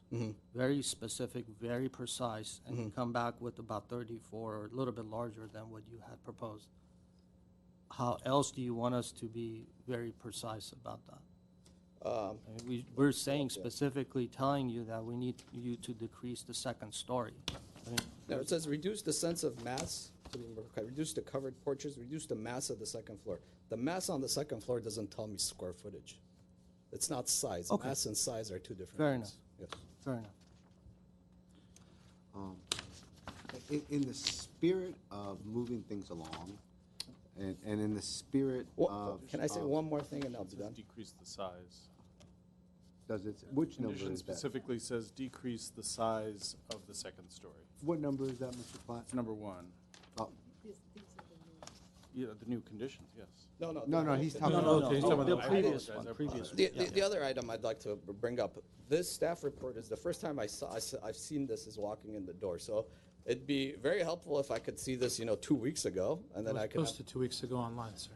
very specific, very precise, and you come back with about 34 or a little bit larger than what you had proposed. How else do you want us to be very precise about that? We're saying specifically telling you that we need you to decrease the second story. No, it says reduce the sense of mass, reduce the covered porches, reduce the mass of the second floor. The mass on the second floor doesn't tell me square footage. It's not size. Okay. Mass and size are two different Fair things. enough. Yes. Fair enough. In the spirit of moving things along, and in the spirit of... Can I say one more thing and I'll be done? Decrease the size. Does it, which number Condition is that? specifically says decrease the size of the second story. What number is that, Mr. Platt? Number one. Oh, Yeah, the new conditions, yes. No, no. No, no, he's talking No, about. no, okay, he's talking about The the previous apologize, one, I previous. The other item I'd like to bring up, this staff report is the first time I've seen this as walking in the door. So it'd be very helpful if I could see this, 2 weeks ago, and It then was I could. posted 2 weeks ago online, sir.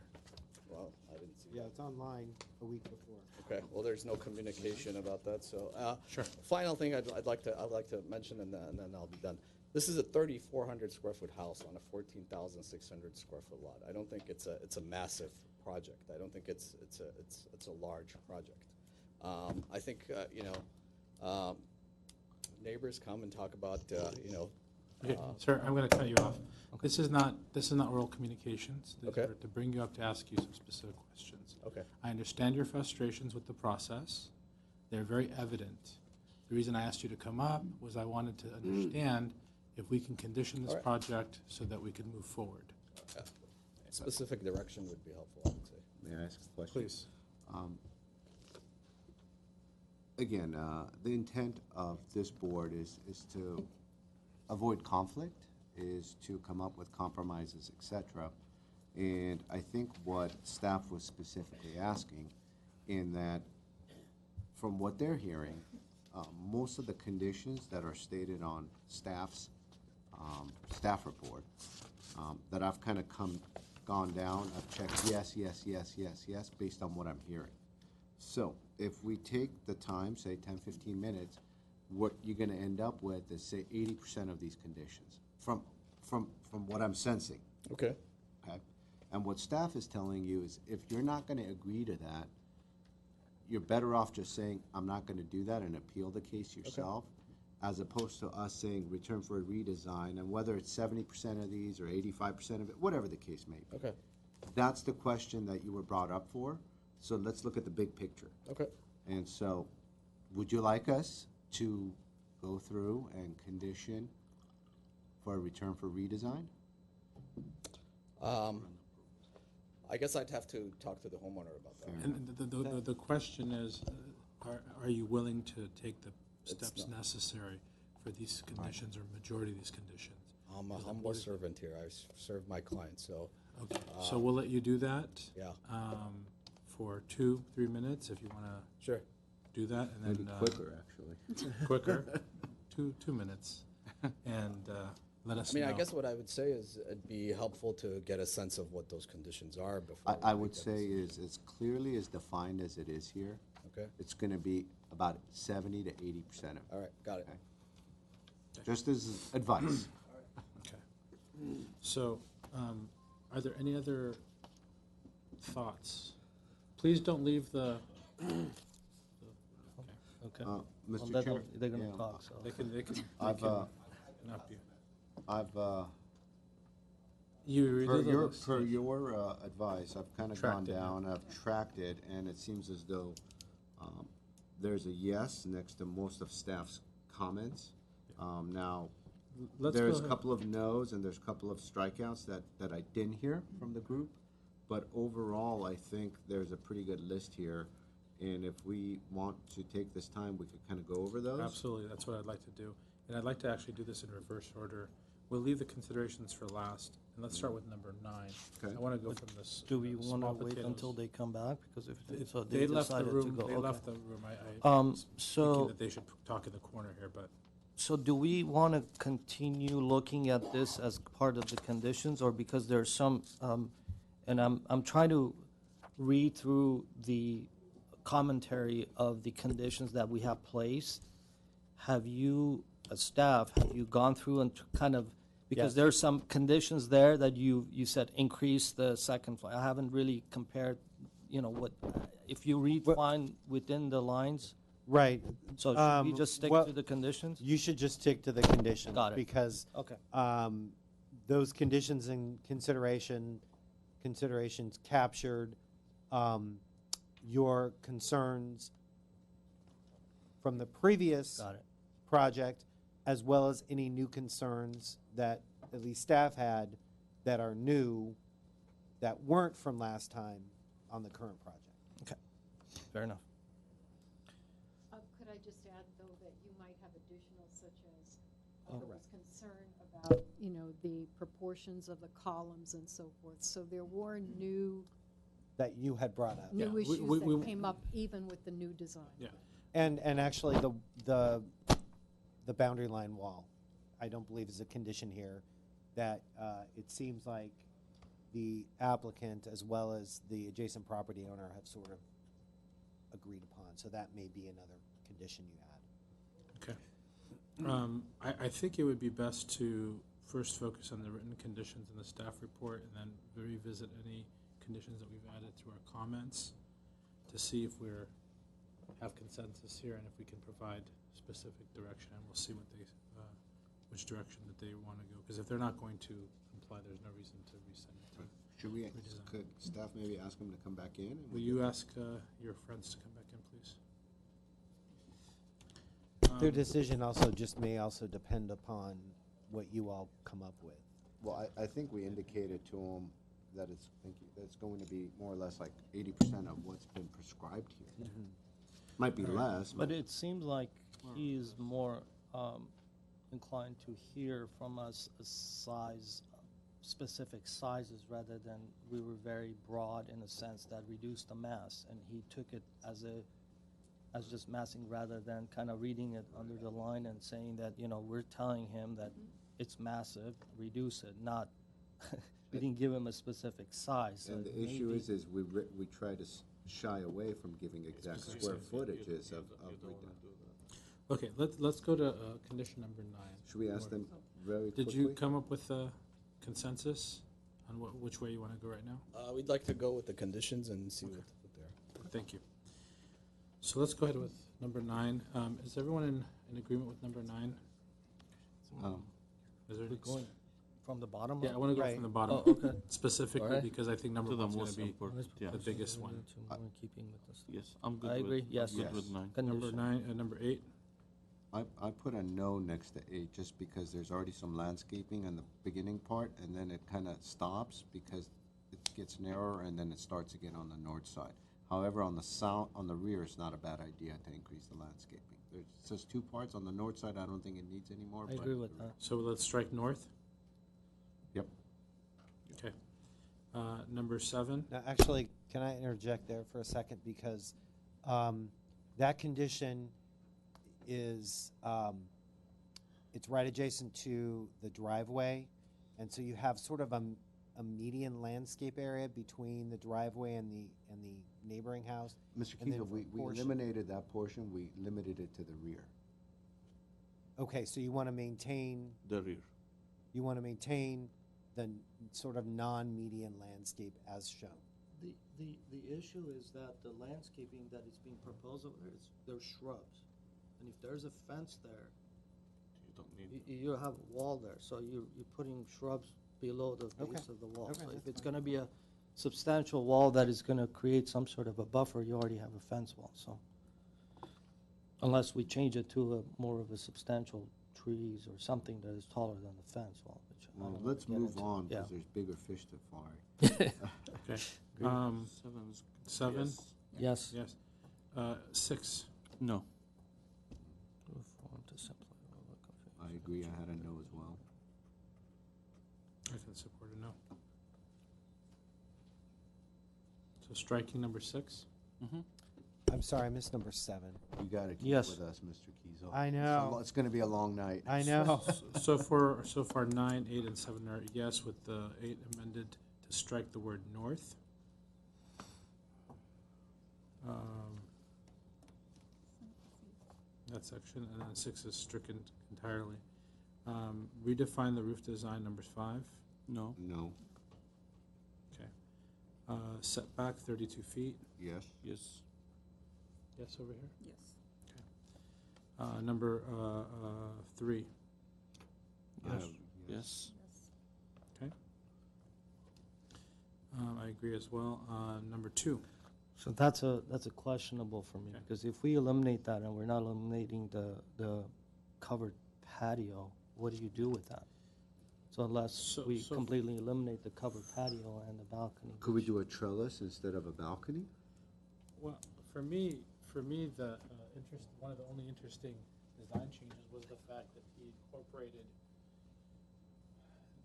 Well, I didn't see. Yeah, it's online a week before. Okay, well, there's no communication about that, so. Sure. Final thing I'd like to mention, and then I'll be done. This is a 3,400 square foot house on a 14,600 square foot lot. I don't think it's a massive project. I don't think it's a large project. I think, neighbors come and talk about, Okay, sir, I'm going to cut you off. This is not oral communications. These Okay. are to bring you up to ask you some specific questions. Okay. I understand your frustrations with the process. They're very evident. The reason I asked you to come up was I wanted to understand if we can condition this All right. project so that we can move forward. Specific direction would be helpful, I would say. May I ask a question? Please. Again, the intent of this board is to avoid conflict, is to come up with compromises, et cetera. And I think what staff was specifically asking, in that, from what they're hearing, most of the conditions that are stated on staff report, that I've kind of gone down, I've checked yes, yes, yes, yes, yes, based on what I'm hearing. So if we take the time, say 10, 15 minutes, what you're gonna end up with is, say, 80% of these conditions, from what I'm sensing, Okay. okay? And what staff is telling you is, if you're not gonna agree to that, you're better off just saying, I'm not gonna do that, and appeal the case yourself, as opposed to us saying, return for a redesign, and whether it's 70% of these or 85% of it, whatever the case may be. Okay. That's the question that you were brought up for, so let's look at the big picture. Okay. And so, would you like us to go through and condition for a return for redesign? I guess I'd have to talk to the homeowner about that. And the question is, are you willing to take the steps not. necessary for these conditions or majority of these conditions? I'm a humble servant here. I serve my clients, so. Okay, so we'll let you do that. Yeah. For 2-3 minutes, if you want to Sure. do that, and Maybe then quicker, actually. quicker, 2 minutes, and let us I mean, know. I guess what I would say is it'd be helpful to get a sense of what those conditions are before. I we would make that say decision. is, as clearly as defined as it is here, Okay, it's gonna be about 70 to 80% of it, all right, got it. Okay. just as advice. Okay. So, are there any other thoughts? Please don't leave the. Okay. Okay. Mr. Well, they're Chair? gonna yeah, talk, so. They can I've, help you. I've, You review the list. per your advice, I've kind of gone Tracked it, yeah. down, I've tracked it, and it seems as though there's a yes next to most of staff's comments. Now, Let's there's go a ahead. couple of no's and there's a couple of strikeouts that I didn't hear from the group. But overall, I think there's a pretty good list here. And if we want to take this time, we could kind of go over those. Absolutely, that's what I'd like to do. And I'd like to actually do this in reverse order. We'll leave the considerations for last, and let's start with number 9. Okay. I want to go from this. Do we want to small wait potatoes. until they come back? Because if so They they left the decided to room, go. they okay. left the room. I was so- thinking that they should talk in the corner here, but So do we want to continue looking at this as part of the conditions, or because there's some, and I'm trying to read through the commentary of the conditions that we have placed. Have you, as staff, have you gone through and kind of, because Yes. there's some conditions there that you said increase the second floor. I haven't really compared, what, if you read fine within the lines, Right. so should we just stick well, to the conditions? You should just stick to the conditions. Got it. Because Okay. those conditions and considerations captured your concerns from the previous Got it. project, as well as any new concerns that at least staff had that are new, that weren't from last time on the current project. Okay, fair enough. Could I just add, though, that you might have additional, such as there was concern about, the proportions of the columns and so forth. So there were new That you had brought up. Yeah, issues we- that came up even with the new design. Yeah. And actually, the boundary line wall, I don't believe is a condition here, that it seems like the applicant as well as the adjacent property owner have sort of agreed upon. So that may be another condition you add. Okay. I think it would be best to first focus on the written conditions in the staff report and then revisit any conditions that we've added through our comments to see if have consensus here and if we can provide specific direction, and we'll see what they, which direction that they want to go. Because if they're not going to comply, there's no reason to resend it. Should we, Redesign. could staff maybe ask them to come back in? and Will we you get- ask your friends to come back in, please? Their decision also may also depend upon what you all come up with. Well, I think we indicated to them that it's, thank you, that it's going to be more or less like 80% of what's been prescribed here. Might be less, But it seems like he is more inclined to hear from us a size, specific sizes, rather than we were very broad in a sense that reduced the mass, and he took it as just massing rather than kind of reading it under the line and saying that, we're telling him that it's massive, reduce it, not, we didn't give him a specific size. so and the it may issue be- is we try to shy away from giving exact square footages of breakdown. Okay, let's go to condition number 9. Should we ask them very quickly? Did you come up with a consensus on which way you want to go right now? We'd like to go with the conditions and see what they're. Thank you. So let's go ahead with number 9. Is everyone in agreement with number 9? Is there We're going from the bottom? Yeah, I want to go Right. from the bottom. Oh, okay. Specifically Alright. because I think number To the 1's going most to be important, yeah. the biggest one. More in keeping with this. Yes, I'm good I with. agree, I'm yes. good Yes. with 9. Number Condition. 9, number 8. I put a no next to 8 just because there's already some landscaping in the beginning part, and then it kind of stops because it gets narrower and then it starts again on the north side. However, on the rear, it's not a bad idea to increase the landscaping. There's just 2 parts. On the north side, I don't think it needs any more. I but agree with that. So let's strike north. Yep. Okay. Number 7. Now, actually, can I interject there for a second? Because that condition is, it's right adjacent to the driveway. And so you have sort of a median landscape area between the driveway and the neighboring house. Mr. And then Keefe, for we portion- eliminated that portion. We limited it to the rear. Okay, so you want to maintain, The rear. the sort of non-median landscape as shown. The issue is that the landscaping that is being proposed over there, there's shrubs. And if there's a fence there, You don't need. you have a wall there, so you're putting shrubs below the Okay. base of the wall. Okay, So if that's it's fine. gonna be a substantial wall that is gonna create some sort of a buffer, you already have a fence wall, so. Unless we change it to more of a substantial trees or something that is taller than the fence wall, which I Well, don't wanna let's get move into. on Yeah. because there's bigger fish to fry. Okay. 7's. 7? Yes. Yes. Yes. 6. No. Reform to simplify the configuration. I agree. I had a no as well. I can support a no. So striking number 6. Mm-hmm. I'm sorry, I missed number 7. You got to keep Yes. with us, Mr. Kiesel. I know. It's going to be a long night. I know. So far 9, 8, and 7 are yes, with the 8 amended to strike the word north. That section, and then 6 is stricken entirely. Redefine the roof design, number 5. No. No. Okay. Setback 32 feet. Yes. Yes. Yes, over here. Yes. Number 3. Yes. Yes. Okay. I agree as well. Number 2. So that's a questionable for me, Okay. because if we eliminate that and we're not eliminating the covered patio, what do you do with that? So unless So- we so- completely eliminate the covered patio and the balcony. Could we do a trellis instead of a balcony? Well, for me, the one of the only interesting design changes was the fact that he incorporated incorporated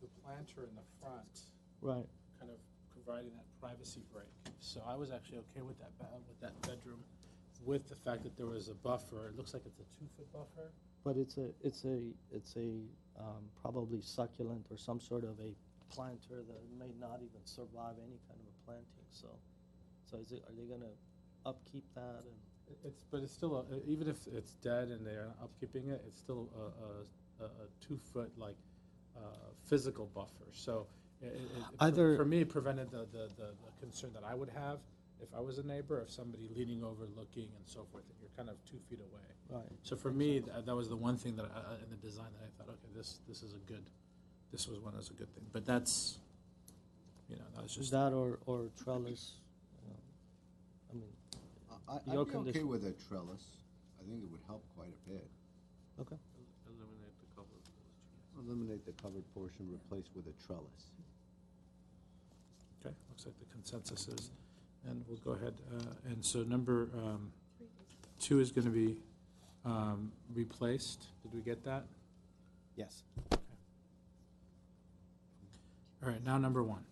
the planter in the front, Right. kind of providing that privacy break. So I was actually okay with that, with that bedroom, with the fact that there was a buffer. It looks like it's a 2-foot buffer. But it's a probably succulent or some sort of a planter that may not even survive any kind of a planting, so are they gonna upkeep that and? But it's still, even if it's dead and they're upkeeping it, it's still a 2-foot like physical buffer. So Either- for me, it prevented the concern that I would have if I was a neighbor, of somebody leaning over, looking, and so forth. And you're kind of 2 feet away. Right. So for me, that was the one thing that in the design that I thought, okay, this was a good thing. But that's, that was just That or trellis, I mean, I'd Your be okay condition. with a trellis. I think it would help quite a bit. okay. Eliminate the cover. Eliminate the covered portion, replace with a trellis. okay. Looks like the consensus is, and we'll go ahead. And so number 2 is going to be replaced. Did we get that? Yes. All right, now number 1.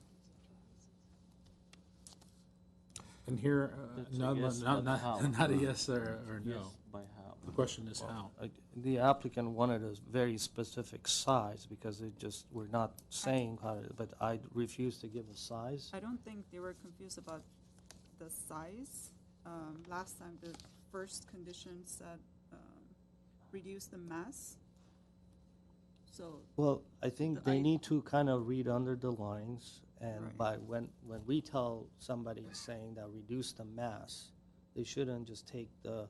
And here, That's a not, yes, not, but how? not a yes or no. Yes, by how? The question is how. The applicant wanted a very specific size because we're not saying how, but I refuse to give a size. I don't think they were confused about the size. Last time, the first condition said reduce the mass. So, Well, I think The they I- need to kind of read under the lines, and Right. by when we tell somebody saying that reduce the mass, they shouldn't just take the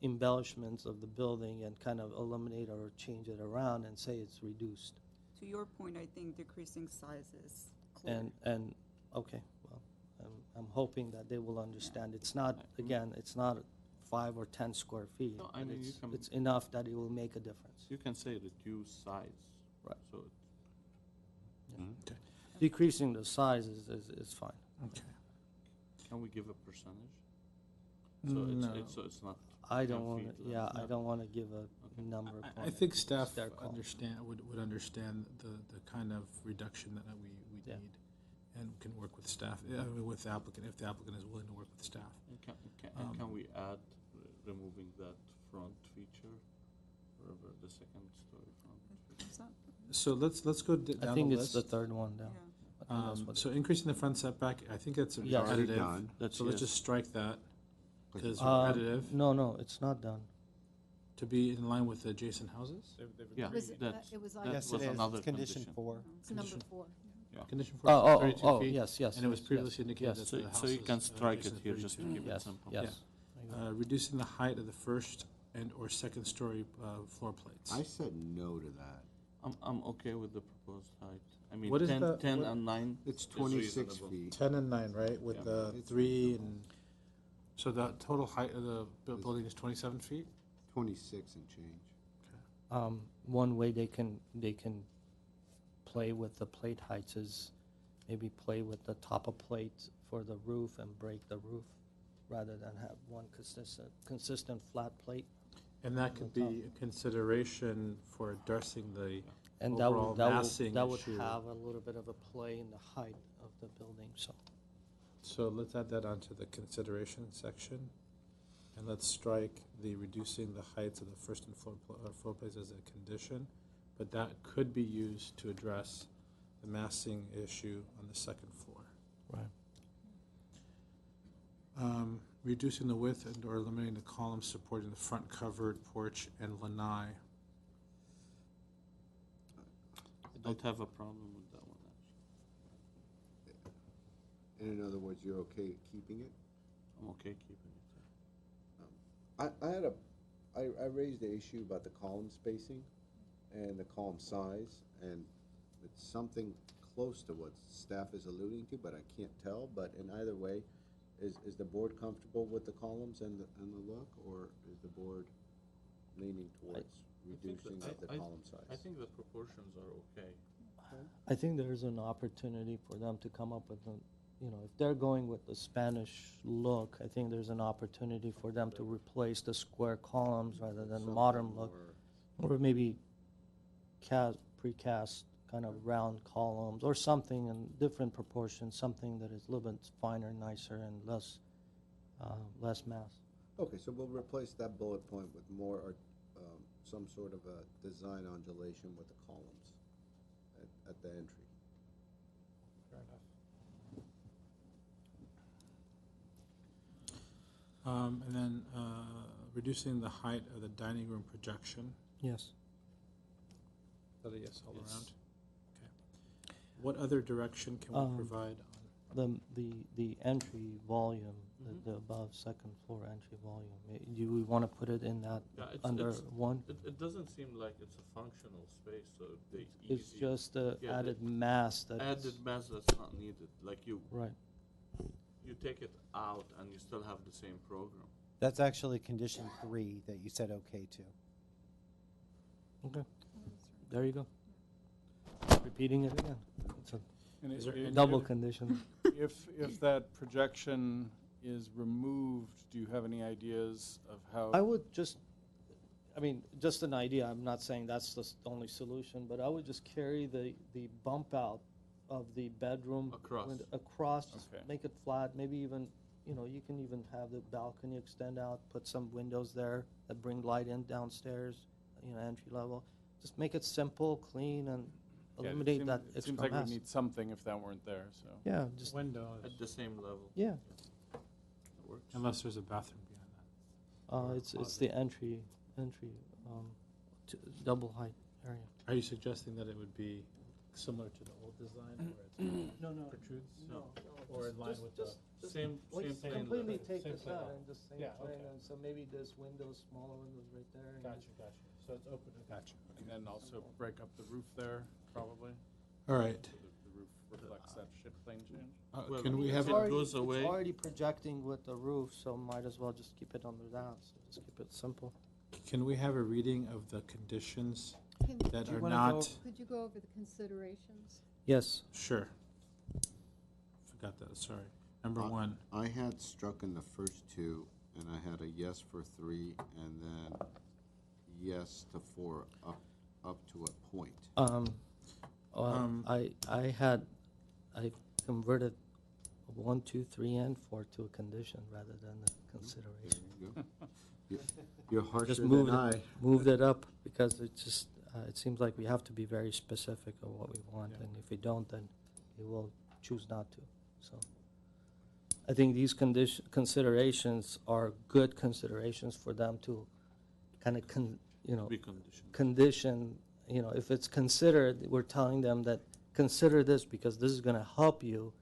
embellishments of the building and kind of eliminate or change it around and say it's reduced. to your point, I think decreasing size is clear. And okay, well, I'm hoping that they will understand. It's not, again, it's not 5 or 10 square feet. No, I but mean, you it's can- enough that it will make a difference. You can say reduce size. Right. So Okay. Decreasing the size is fine. Okay. can we give a percentage? No. So it's not. I 10 don't want feet to, less. yeah, I don't want to give a number. I point. think staff It's their call. would understand the kind of reduction that we Yeah. need, and can work with staff, with the applicant, if the applicant is willing to work with staff. And Um, can we add removing that front feature, wherever the second story front feature? Is that- So let's go down the I think it's list. the third one down. Yeah. I think that's what- So increasing the front setback, I think that's Yes. Already repetitive. done. That's So let's yes. just strike that, because Uh, repetitive, No, it's not done. to be in line with the adjacent houses? Yeah, Was it- that's, it was that like- Yes, was it is. another It's condition condition. 4. It's number Condition- 4. Condition 4 is 32 feet. Yes. And it was yes, previously yes, indicated yes, that the house So you can is, strike it adjacent here just to 32. keep it Yes, simple. yes. Reducing the height of the first and or second story floor plates. I said no to that. I'm okay with the proposed height. I mean, What is 10, the- 10 what- and 9. It's is 26 reasonable. feet. 10 and 9, right, with Yeah. the It's 3 reasonable. and, so the total height of the building is 27 feet? 26 and change. One way they can play with the plate heights is maybe play with the top of plate for the roof and break the roof, rather than have one consistent flat plate. And that could be a consideration for addressing the And that overall would, that massing would issue. have a little bit of a play in the height of the building, so. So let's add that onto the consideration section. And let's strike the reducing the heights of the first and floor plates as a condition. But that could be used to address the massing issue on the second floor. Right. Reducing the width and or eliminating the columns supporting the front covered porch and lanai. I don't have a problem with that one, actually. And in other words, you're okay keeping it? I'm okay keeping it. I raised the issue about the column spacing and the column size, and it's something close to what staff is alluding to, but I can't tell. But in either way, is the board comfortable with the columns and the look, or is the board leaning towards reducing of the column size? I think the proportions are okay. I think there's an opportunity for them to come up with if they're going with the Spanish look, I think there's an opportunity for them to replace the square columns rather than Something modern look. more- Or maybe precast kind of round columns or something in different proportions, something that is a little bit finer, nicer, and less mass. Okay, so we'll replace that bullet point with more, or some sort of a design undulation with the columns at the entry. Fair enough. And then reducing the height of the dining room projection. Yes. Is that a yes all Yes. around? Okay. What other direction can we provide on? The entry volume, the above second floor entry volume, do we want to put it in that Yeah, under one? It doesn't seem like it's a functional space, so the It's easy. just the Yeah, added mass that Added is, mass that's not needed, like you right. take it out and you still have the same program. That's actually condition 3 that you said okay to. Okay, there you go. Repeating it again. It's a And Is there it- any double other- condition. If that projection is removed, do you have any ideas of how? I would just, I mean, just an idea, I'm not saying that's the only solution, but I would just carry the bump out of the bedroom. Across. Across, just Okay. make it flat, maybe even, you can even have the balcony extend out, put some windows there that bring light in downstairs, entry level. Just make it simple, clean, and Yeah, eliminate that It extra seems like mass. we need something if that weren't there, so. Yeah, just, Windows, At the same level. yeah, That works. unless there's a bathroom behind that. Or it's closet. the entry, double height area. Are you suggesting that it would be similar to the old design where it No, protrudes? no, Or in line with the? Same plane completely level. take Same this plane out level. and just same Yeah, plane, okay. and so maybe there's windows, smaller windows right there. and Gotcha. So it's open, gotcha. And then also break up the roof there, probably, All right. so that the roof reflects that plane change. Well, Can we if have, it goes away- It's already projecting with the roof, so might as well just keep it under that, so just keep it simple. can we have a reading of the conditions Can- that Do you are wanna not? go- Could you go over the considerations? Yes, Sure. Forgot that, sorry. Number one, I had struck in the first two, and I had a yes for 3, and then yes to 4, up to a point. I converted 1, 2, 3, and 4 to a condition rather than a consideration. There you go. You're harsher Just than I. moved it up because it just, it seems like we have to be very specific of what we want, Yeah. and if we don't, then we will choose not to, so. I think these considerations are good considerations for them to kind of, Be conditioned. condition, if it's considered, we're telling them that consider this because this is going to help you,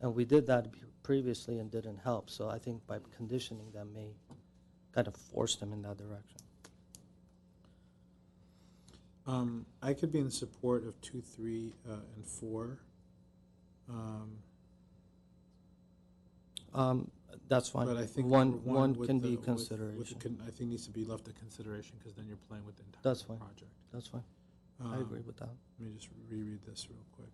and we did that previously and didn't help, so I think by conditioning them may kind of force them in that direction. I could be in support of 2, 3, and 4. That's fine. But I think One number one with can the- be with- consideration. I think needs to be left to consideration because then you're playing with the entire That's fine. project. That's fine. I agree with that. Let me just reread this real quick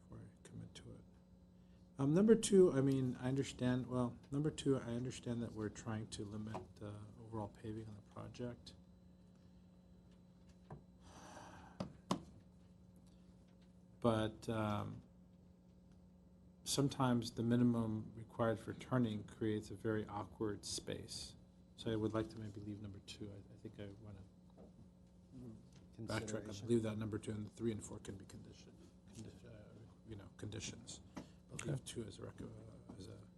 before I commit to it. Number 2, I mean, I understand, number 2, I understand that we're trying to limit overall paving on the project. But sometimes the minimum required for turning creates a very awkward space. So I would like to maybe leave number 2. I think I want to backtrack and leave that number 2, and 3 and 4 can be conditions. But Okay. leave 2 as a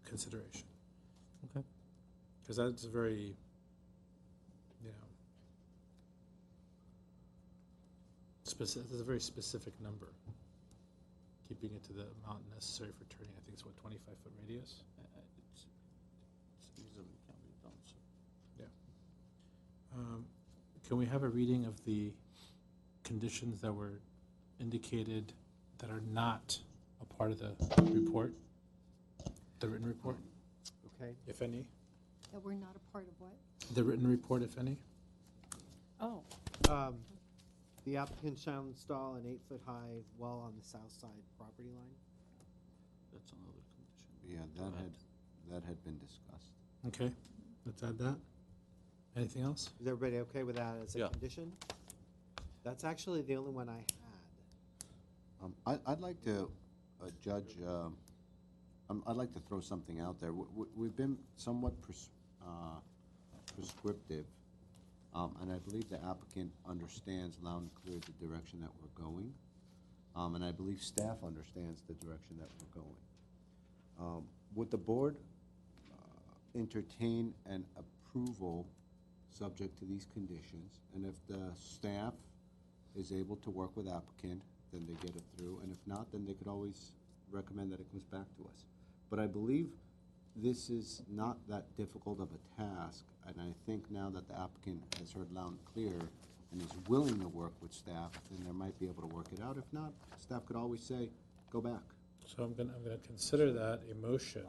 consideration. Okay. Because that's a very, that's a very specific number. Keeping it to the amount necessary for turning, I think it's 25-foot radius? It's easily can be done, so. Can we have a reading of the conditions that were indicated that are not a part of the report? The written report, Okay. if any? That we're not a part of what? The written report, if any? Oh, The applicant shall install an 8-foot-high well on the south side property line. That's another condition. Yeah, that had been discussed. Okay, let's add that. Anything else? Is everybody okay with that as a Yeah. condition? That's actually the only one I had. I'd like to, Judge, I'd like to throw something out there. We've been somewhat prescriptive, and I believe the applicant understands loud and clear the direction that we're going, and I believe staff understands the direction that we're going. Would the board entertain an approval subject to these conditions? And if the staff is able to work with applicant, then they get it through, and if not, then they could always recommend that it comes back to us. But I believe this is not that difficult of a task, and I think now that the applicant has heard loud and clear and is willing to work with staff, then they might be able to work it out. If not, staff could always say, go back. So I'm gonna consider that a motion.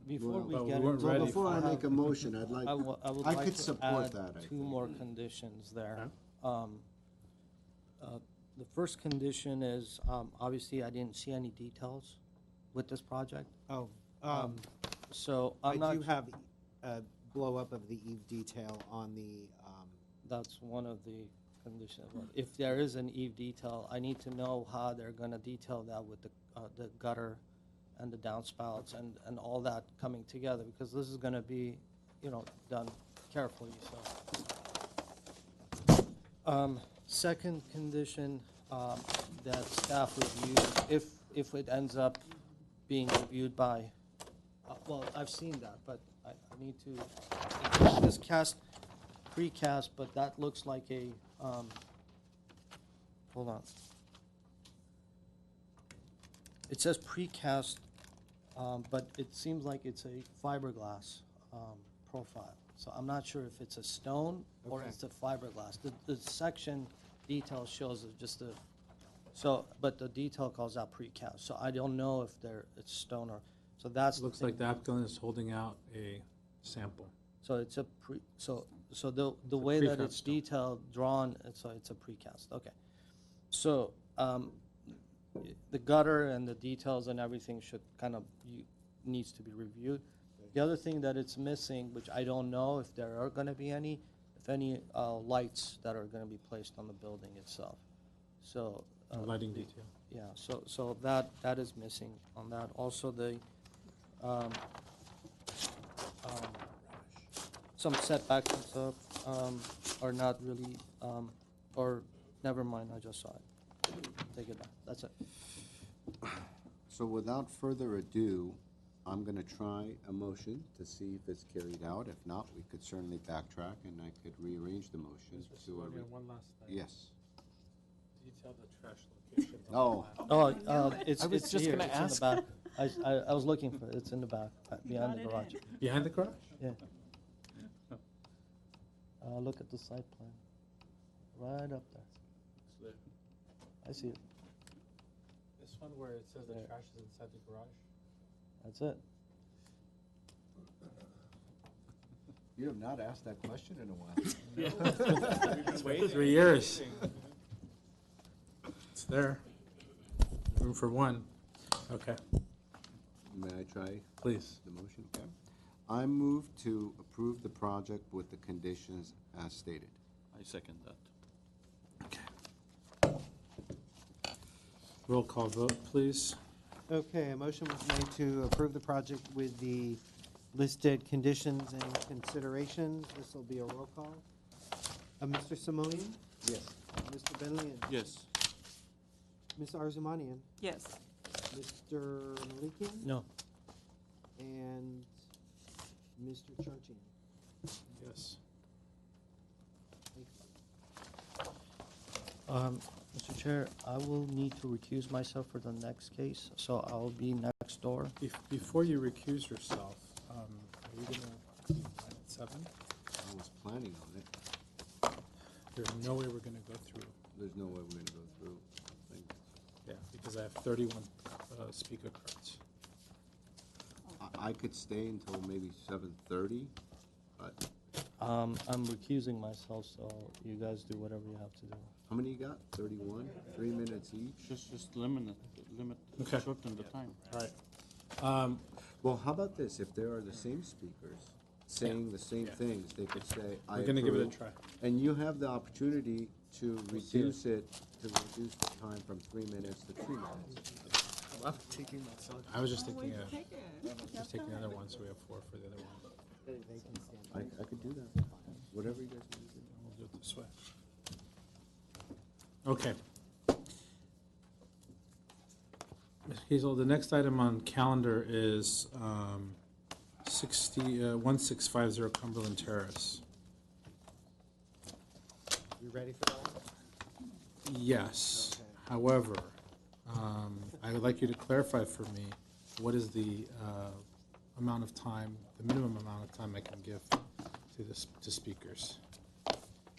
Before But we we get weren't into ready it, Before I make a motion, I'd like, I would I like could to support add that, I two think. more conditions there. The first condition is, obviously, I didn't see any details with this project. Oh, So I I'm not, do have a blow-up of the eave detail on the, that's one of the conditions. If there is an eave detail, I need to know how they're gonna detail that with the gutter and the downspouts and all that coming together, because this is gonna be, done carefully, so. Second condition, that staff review, if it ends up being reviewed by, well, I've seen that, but I need to, this precast, but that looks like a, hold on. It says precast, but it seems like it's a fiberglass profile. So I'm not sure if it's a stone or Okay. it's a fiberglass. The section detail shows it just but the detail calls out precast. So I don't know if it's stone or, so that's. the Looks thing. like the applicant is holding out a sample. So it's so the way that precast it's stone. detailed, drawn, it's a precast, okay. So, the gutter and the details and everything should needs to be reviewed. The other thing that it's missing, which I don't know if there are gonna be any, lights that are gonna be placed on the building itself. So. Lighting detail. Yeah, so that is missing on that. Also, some setbacks and stuff are not really, or never mind, I just saw it. Take it back, that's it. So without further ado, I'm gonna try a motion to see if it's carried out. If not, we could certainly backtrack and I could rearrange the motion to a. One last thing. Yes. Detail the trash locations on the Oh. plan. Oh, it's I was it's just here, gonna it's in the ask. back. I was looking for it, it's in the back, behind the garage. Behind the garage? Yeah. Look at the site plan, right up there. I see it, This one where it says the There. trash is inside the garage? that's it. You have not asked that question in a while. Wait 3 years. It's there. Room for one. Okay, May I try please. the motion? Okay. I move to approve the project with the conditions as stated. I second that. Roll call vote, please. okay, a motion was made to approve the project with the listed conditions and considerations. This will be a roll call. Mr. Simonian? Yes. Mr. Benlian? Yes. Ms. Arzumanian? Yes. Mr. Malikian? No. And Mr. Charchian? Yes. Mr. Chair, I will need to recuse myself for the next case, so I'll be next door. Before you recuse yourself, are you gonna be fine at 7? I was planning on it. There's no way we're gonna go through. There's no way we're gonna go through. Thank you. Yeah, because I have 31 speaker cards. I could stay until maybe 7:30, but I'm recusing myself, so you guys do whatever you have to do. how many you got? 31? 3 minutes each? Just limit, Okay. shorten the time. All right. Well, how about this? If there are the same speakers saying the same Yeah. things, they could say, I We're gonna give it a approve," try. And you have the opportunity to reduce the time from 3 minutes to 2 minutes. I was just thinking just take the other one, so we have 4 for the other one. I could do that, whatever you guys want to do. We'll do it this way. Okay. Ms. Hazel, the next item on calendar is 1650 Cumberland Terrace. You ready for that one? Yes. Okay. However, I would like you to clarify for me what is the amount of time, the minimum amount of time I can give to speakers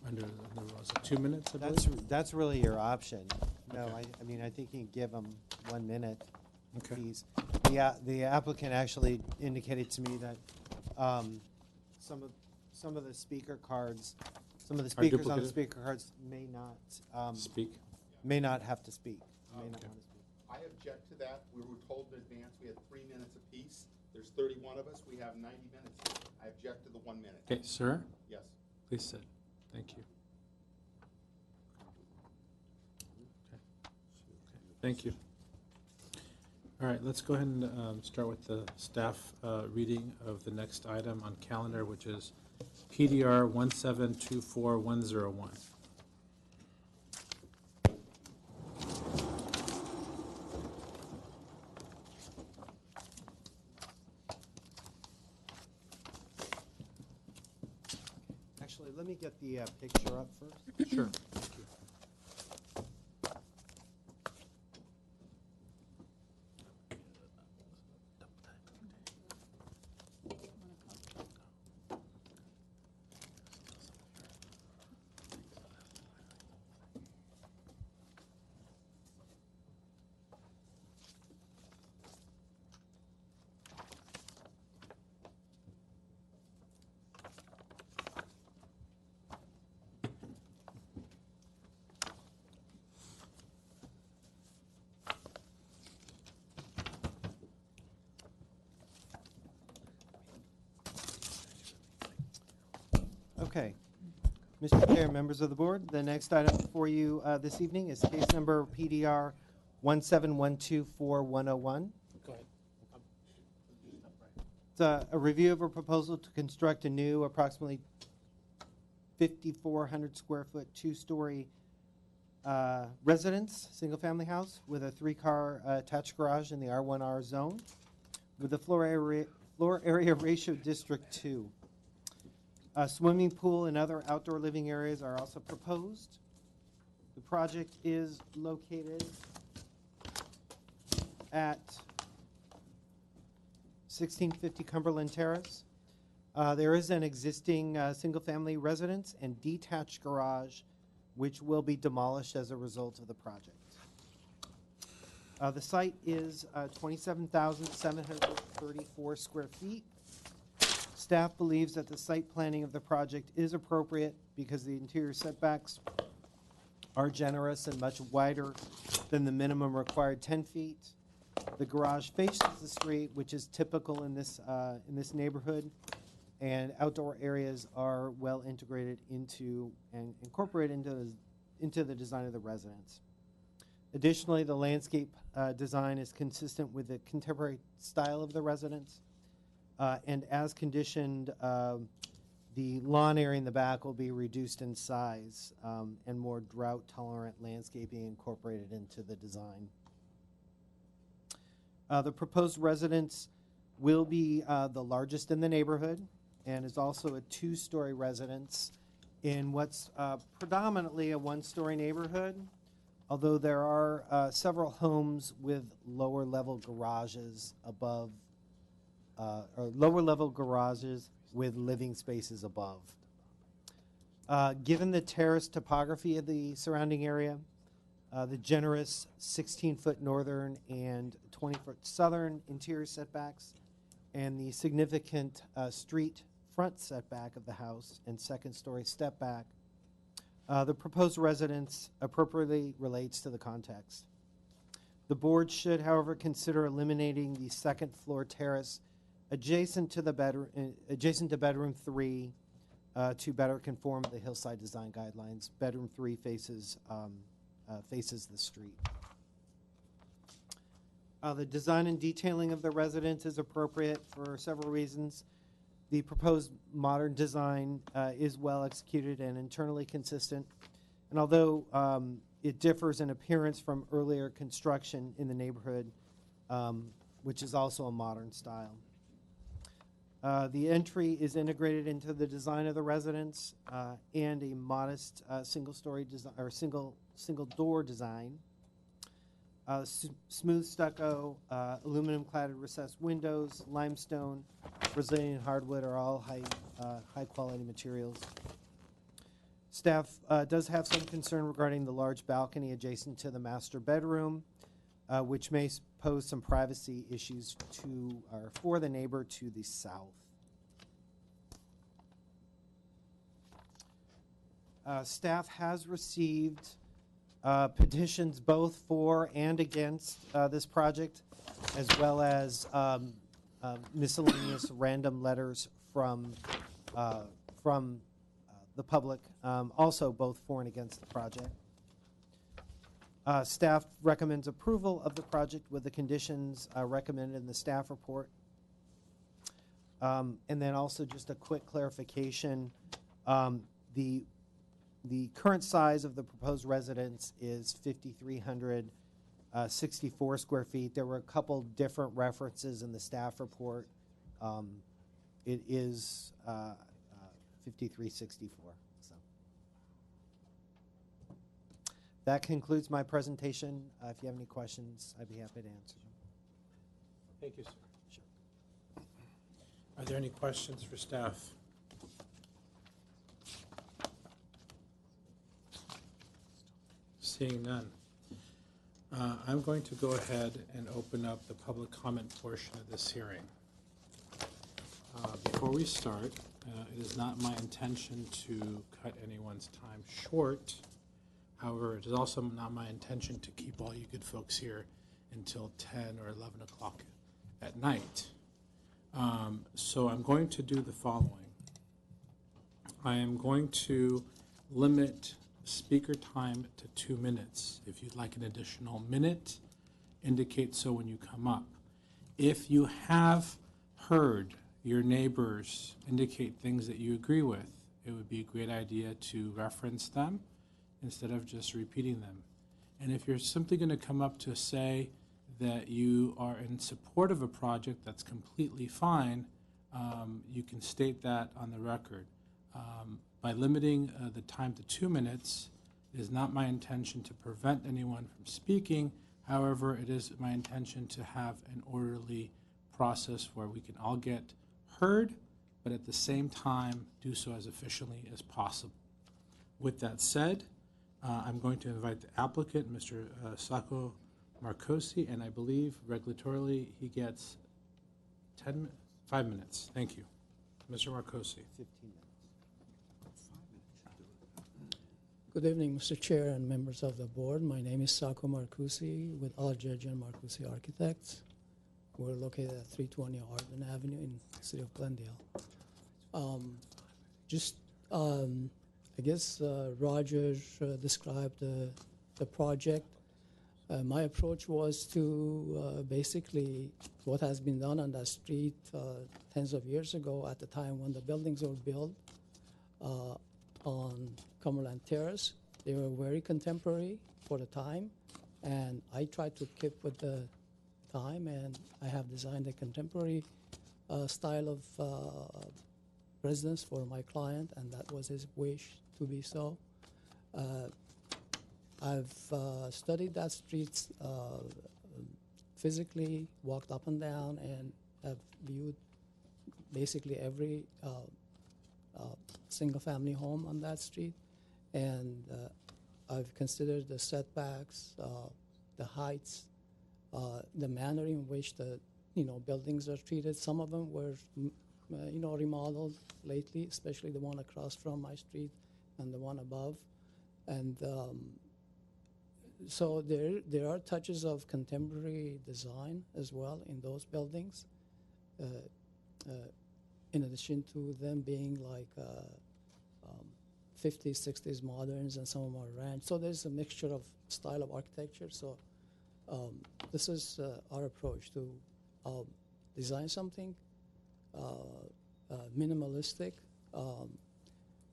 under the rules. 2 minutes, I believe? That's really your option. No, Okay. I mean, I think you can give them 1 minute Okay. piece. The applicant actually indicated to me that some of the speaker cards, some of the speakers on the duplicative? speaker cards may not Speak. may not have to speak. May not Okay. want to speak. I object to that. We were told in advance we had 3 minutes apiece. There's 31 of us. We have 90 minutes here. I object to the 1 minute. Okay, sir, Yes. please sit. Thank you. Okay. Thank you. All right, let's go ahead and start with the staff reading of the next item on calendar, which is PDR 1724101. Actually, let me get the picture up first. Sure. Thank you. Okay. Mr. Chair, members of the board, the next item for you this evening is case number PDR 17124-101. Go ahead. It's a review of a proposal to construct a new approximately 5,400 square foot, 2-story residence, single-family house with a 3-car attached garage in the R1R zone with a floor area ratio District 2. A swimming pool and other outdoor living areas are also proposed. The project is located at 1650 Cumberland Terrace. There is an existing single-family residence and detached garage, which will be demolished as a result of the project. The site is 27,734 square feet. Staff believes that the site planning of the project is appropriate because the interior setbacks are generous and much wider than the minimum required 10 feet. The garage faces the street, which is typical in this neighborhood, and outdoor areas are well integrated into and incorporated into the design of the residence. Additionally, the landscape design is consistent with the contemporary style of the residence. And as conditioned, the lawn area in the back will be reduced in size and more drought-tolerant landscaping incorporated into the design. The proposed residence will be the largest in the neighborhood and is also a 2-story residence in what's predominantly a 1-story neighborhood, although there are several homes with lower-level garages above or lower-level garages with living spaces above. Given the terrace topography of the surrounding area, the generous 16-foot northern and 20-foot southern interior setbacks, and the significant street front setback of the house and second-story step back, the proposed residence appropriately relates to the context. The board should, however, consider eliminating the second-floor terrace adjacent to bedroom 3 to better conform to the hillside design guidelines. Bedroom 3 faces the street. The design and detailing of the residence is appropriate for several reasons. The proposed modern design is well executed and internally consistent. And although it differs in appearance from earlier construction in the neighborhood, which is also a modern style. The entry is integrated into the design of the residence and a modest single-story design or single door design. Smooth stucco, aluminum-cladded recessed windows, limestone, Brazilian hardwood are all high-quality materials. Staff does have some concern regarding the large balcony adjacent to the master bedroom, which may pose some privacy issues for the neighbor to the south. Staff has received petitions both for and against this project, as well as miscellaneous random letters from the public, also both for and against the project. Staff recommends approval of the project with the conditions recommended in the staff report. And then also just a quick clarification. The current size of the proposed residence is 5,364 square feet. There were a couple different references in the staff report. It is 5,364. So that concludes my presentation. If you have any questions, I'd be happy to answer them. Thank you, sir. Sure. Are there any questions for staff? Seeing none. I'm going to go ahead and open up the public comment portion of this hearing. Before we start, it is not my intention to cut anyone's time short. However, it is also not my intention to keep all you good folks here until 10 or 11 o'clock at night. So I'm going to do the following. I am going to limit speaker time to 2 minutes. If you'd like an additional minute, indicate so when you come up. If you have heard your neighbors indicate things that you agree with, it would be a great idea to reference them instead of just repeating them. And if you're simply going to come up to say that you are in support of a project, that's completely fine. You can state that on the record. By limiting the time to 2 minutes, it is not my intention to prevent anyone from speaking. However, it is my intention to have an orderly process where we can all get heard, but at the same time do so as efficiently as possible. With that said, I'm going to invite the applicant, Mr. Sacco Marcosi, and I believe regulatorily he gets 5 minutes. Thank you. Mr. Marcosi. 15 minutes. Good evening, Mr. Chair and members of the board. My name is Sacco Marcusi with Al-Judge and Marcusi Architects. We're located at 320 Arden Avenue in the city of Glendale. I guess Roger described the project. My approach was to basically what has been done on that street tens of years ago at the time when the buildings were built on Cumberland Terrace. They were very contemporary for the time, and I tried to keep with the time, and I have designed a contemporary style of residence for my client, and that was his wish to be so. I've studied that street physically, walked up and down, and have viewed basically every single-family home on that street. And I've considered the setbacks, the heights, the manner in which the buildings are treated. Some of them were remodeled lately, especially the one across from my street and the one above. And so there are touches of contemporary design as well in those buildings, in addition to them being like 50s, 60s moderns, and some of them are ranch. So there's a mixture of style of architecture. So this is our approach to design something minimalistic.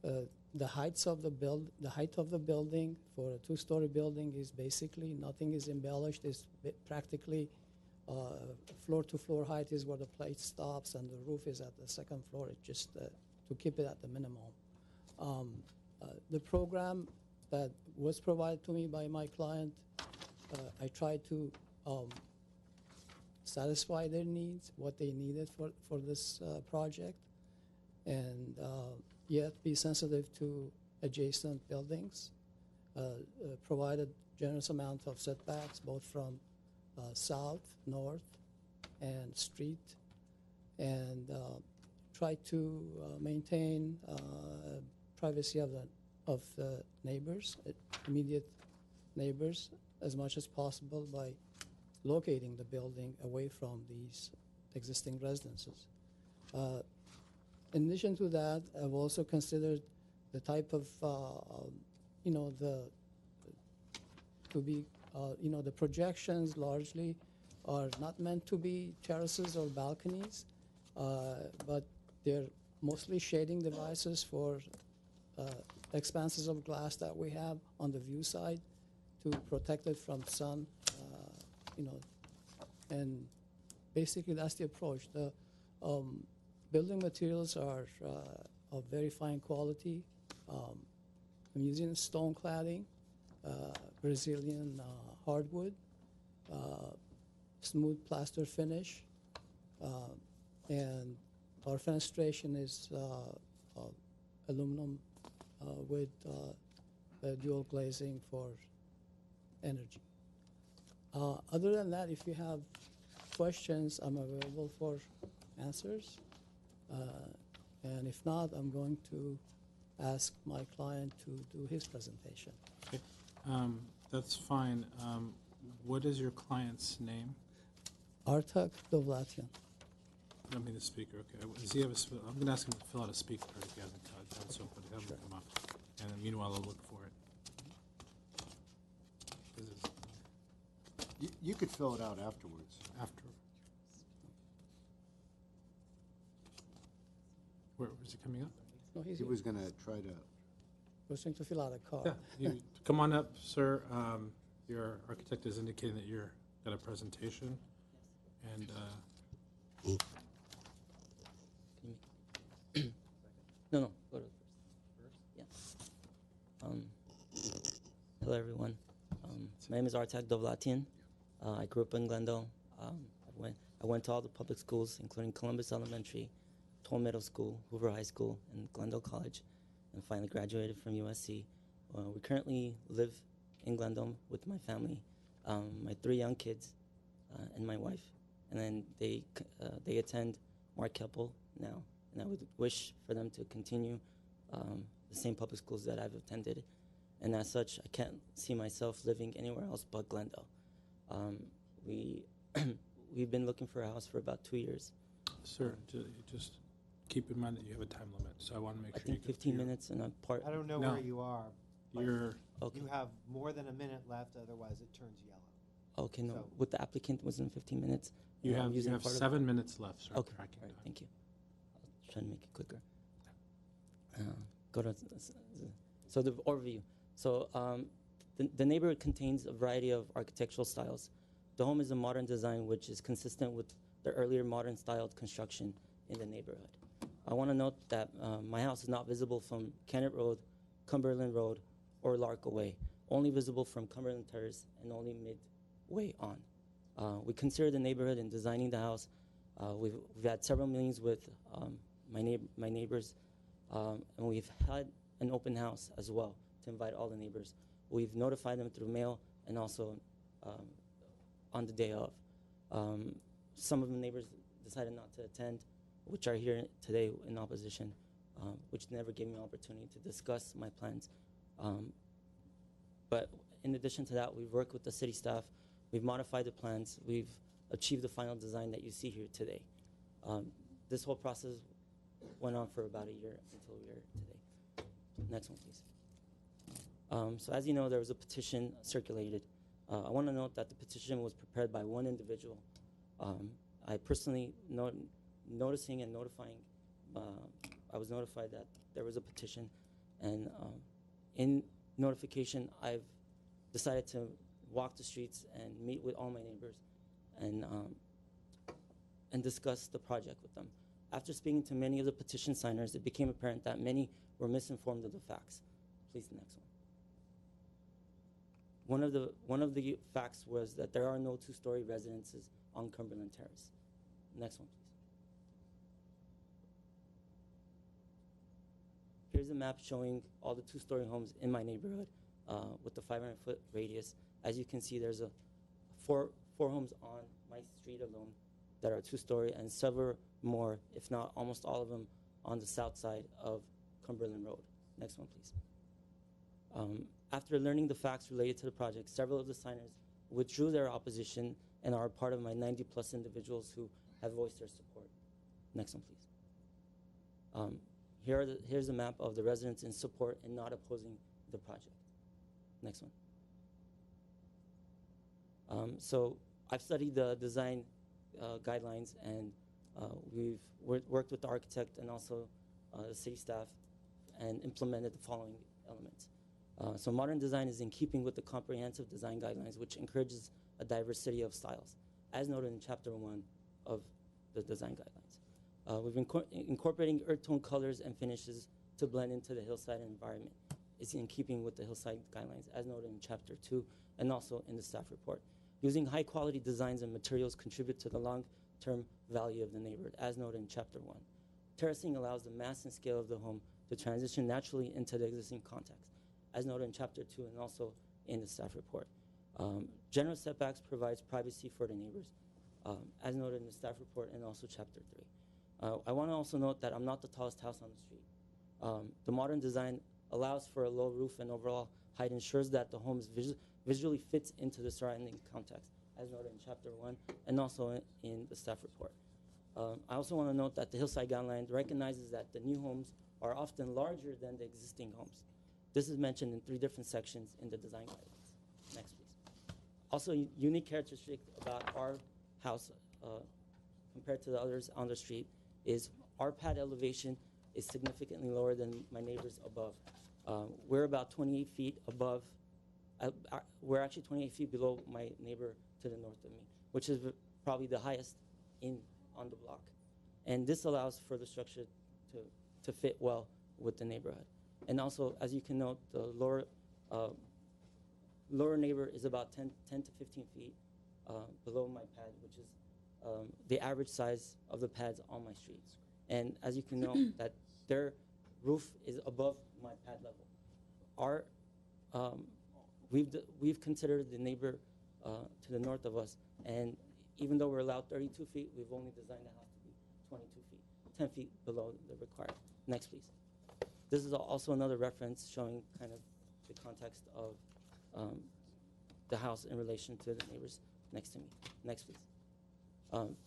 The height of the building for a two-story building is basically nothing is embellished. It's practically floor-to-floor height is where the plate stops, and the roof is at the second floor. It's just to keep it at the minimum. The program that was provided to me by my client, I tried to satisfy their needs, what they needed for this project, and yet be sensitive to adjacent buildings, provided generous amount of setbacks both from south, north, and street, and try to maintain privacy of the neighbors, immediate neighbors, as much as possible by locating the building away from these existing residences. In addition to that, I've also considered the type of, the projections largely are not meant to be terraces or balconies, but they're mostly shading devices for expanses of glass that we have on the view side to protect it from sun, and basically that's the approach. The building materials are of very fine quality. I'm using stone cladding, Brazilian hardwood, smooth plaster finish, and our fenestration is aluminum with dual glazing for energy. Other than that, if you have questions, I'm available for answers. And if not, I'm going to ask my client to do his presentation. Okay, that's fine. What is your client's name? Artak Dovlatian. I mean the speaker, okay. Does he have I'm going to ask him to fill out a speaker card if he hasn't done so, but have him come up. And then meanwhile, I'll look for it. You could fill it out afterwards. After. Where is he coming up? No, He was going to try to. Was trying to fill out a card. Yeah, come on up, sir. Your architect is indicating that you're got a presentation, and No, go to first. Yeah. Hello, everyone. My name is Artak Dovlatian. I grew up in Glendale. I went to all the public schools, including Columbus Elementary, Toll Middle School, Hoover High School, and Glendale College, and finally graduated from USC. We currently live in Glendale with my family, my 3 young kids, and my wife. And then they attend Mark Keppel now, and I would wish for them to continue the same public schools that I've attended. And as such, I can't see myself living anywhere else but Glendale. We've been looking for a house for about 2 years. sir, just keep in mind that you have a time limit. So I want to make I sure you think get 15 to your- minutes and I'm part. I don't know No. where you are. but You're Okay. You have more than a minute left, otherwise it turns yellow. Okay, no. So- With the applicant was in 15 minutes. you and I'm have using part of- 7 minutes left, sir. Okay, Tracking all right, time. thank you. I'll try to make it quicker. Go to so the overview. So the neighborhood contains a variety of architectural styles. The home is a modern design which is consistent with the earlier modern styled construction in the neighborhood. I want to note that my house is not visible from Kennett Road, Cumberland Road, or Lark Way. Only visible from Cumberland Terrace and only midway on. We consider the neighborhood in designing the house. We've had several meetings with my neighbors, and we've had an open house as well to invite all the neighbors. We've notified them through mail and also on the day of. Some of the neighbors decided not to attend, which are here today in opposition, which never gave me an opportunity to discuss my plans. But in addition to that, we've worked with the city staff. We've modified the plans. We've achieved the final design that you see here today. This whole process went on for about a year until we are today. Next one, please. So as you know, there was a petition circulated. I want to note that the petition was prepared by one individual. I personally noticing and notifying, I was notified that there was a petition, and in notification, I've decided to walk the streets and meet with all my neighbors and discuss the project with them. After speaking to many of the petition signers, it became apparent that many were misinformed of the facts. Please, the next one. One of the facts was that there are no two-story residences on Cumberland Terrace. Next one, please. Here's a map showing all the two-story homes in my neighborhood with the 500-foot radius. As you can see, there's four homes on my street alone that are two-story, and several more, if not almost all of them, on the south side of Cumberland Road. Next one, please. After learning the facts related to the project, several of the signers withdrew their opposition and are part of my 90-plus individuals who have voiced their support. Next one, please. Here's a map of the residents in support and not opposing the project. Next one. So I've studied the design guidelines, and we've worked with the architect and also the city staff and implemented the following elements. So modern design is in keeping with the comprehensive design guidelines, which encourages a diversity of styles, as noted in Chapter 1 of the design guidelines. We've been incorporating earth tone colors and finishes to blend into the hillside environment. It's in keeping with the hillside guidelines, as noted in Chapter 2 and also in the staff report. Using high-quality designs and materials contribute to the long-term value of the neighborhood, as noted in Chapter 1. Terracing allows the mass and scale of the home to transition naturally into the existing context, as noted in Chapter 2 and also in the staff report. General setbacks provides privacy for the neighbors, as noted in the staff report and also Chapter 3. I want to also note that I'm not the tallest house on the street. The modern design allows for a low roof, and overall height ensures that the home visually fits into the surrounding context, as noted in Chapter 1 and also in the staff report. I also want to note that the hillside guideline recognizes that the new homes are often larger than the existing homes. This is mentioned in 3 different sections in the design guidelines. Next, please. Also, unique characteristic about our house compared to the others on the street is our pad elevation is significantly lower than my neighbors above. We're about 28 feet above, we're actually 28 feet below my neighbor to the north of me, which is probably the highest on the block. And this allows for the structure to fit well with the neighborhood. And also, as you can note, the lower neighbor is about 10 to 15 feet below my pad, which is the average size of the pads on my street. And as you can note, that their roof is above my pad level. We've considered the neighbor to the north of us, and even though we're allowed 32 feet, we've only designed the house to be 22 feet, 10 feet below the required. Next, please. This is also another reference showing kind of the context of the house in relation to the neighbors next to me. Next, please.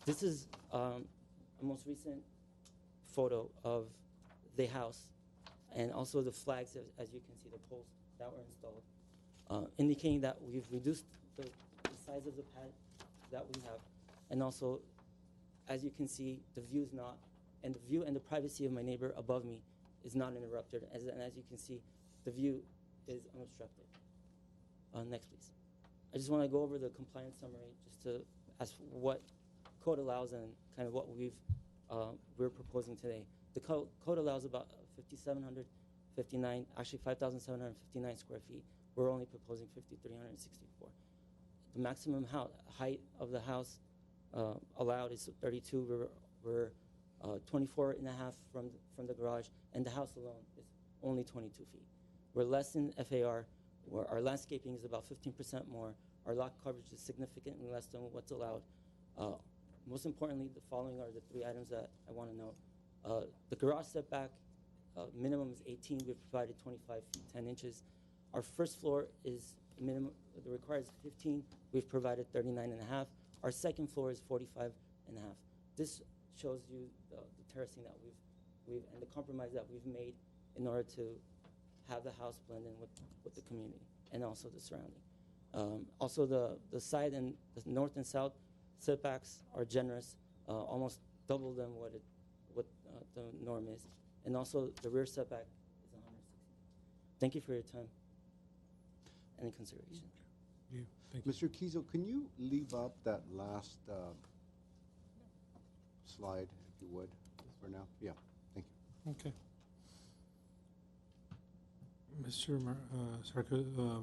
This is a most recent photo of the house and also the flags, as you can see, the poles that were installed, indicating that we've reduced the size of the pad that we have. And also, as you can see, the view is not, and the view and the privacy of my neighbor above me is not interrupted. And as you can see, the view is unobstructed. Next, please. I just want to go over the compliance summary just to ask what code allows and kind of what we're proposing today. The code allows about 5,759, actually 5,759 square feet. We're only proposing 5,364. The maximum height of the house allowed is 32. We're 24 and a half from the garage, and the house alone is only 22 feet. We're less than FAR, where our landscaping is about 15% more. Our lot coverage is significantly less than what's allowed. Most importantly, the following are the 3 items that I want to note. The garage setback minimum is 18. We've provided 25 feet 10 inches. Our first floor is minimum, the required is 15. We've provided 39 and a half. Our second floor is 45 and a half. This shows you the terracing that we've and the compromise that we've made in order to have the house blend in with the community and also the surrounding. Also, the side and the north and south setbacks are generous, almost double than what the norm is. And also, the rear setback is 160. Thank you for your time and consideration. You, thank you. Mr. Kiesel, can you leave up that last slide, if you would, for now? Yeah, thank you. Okay. Mr.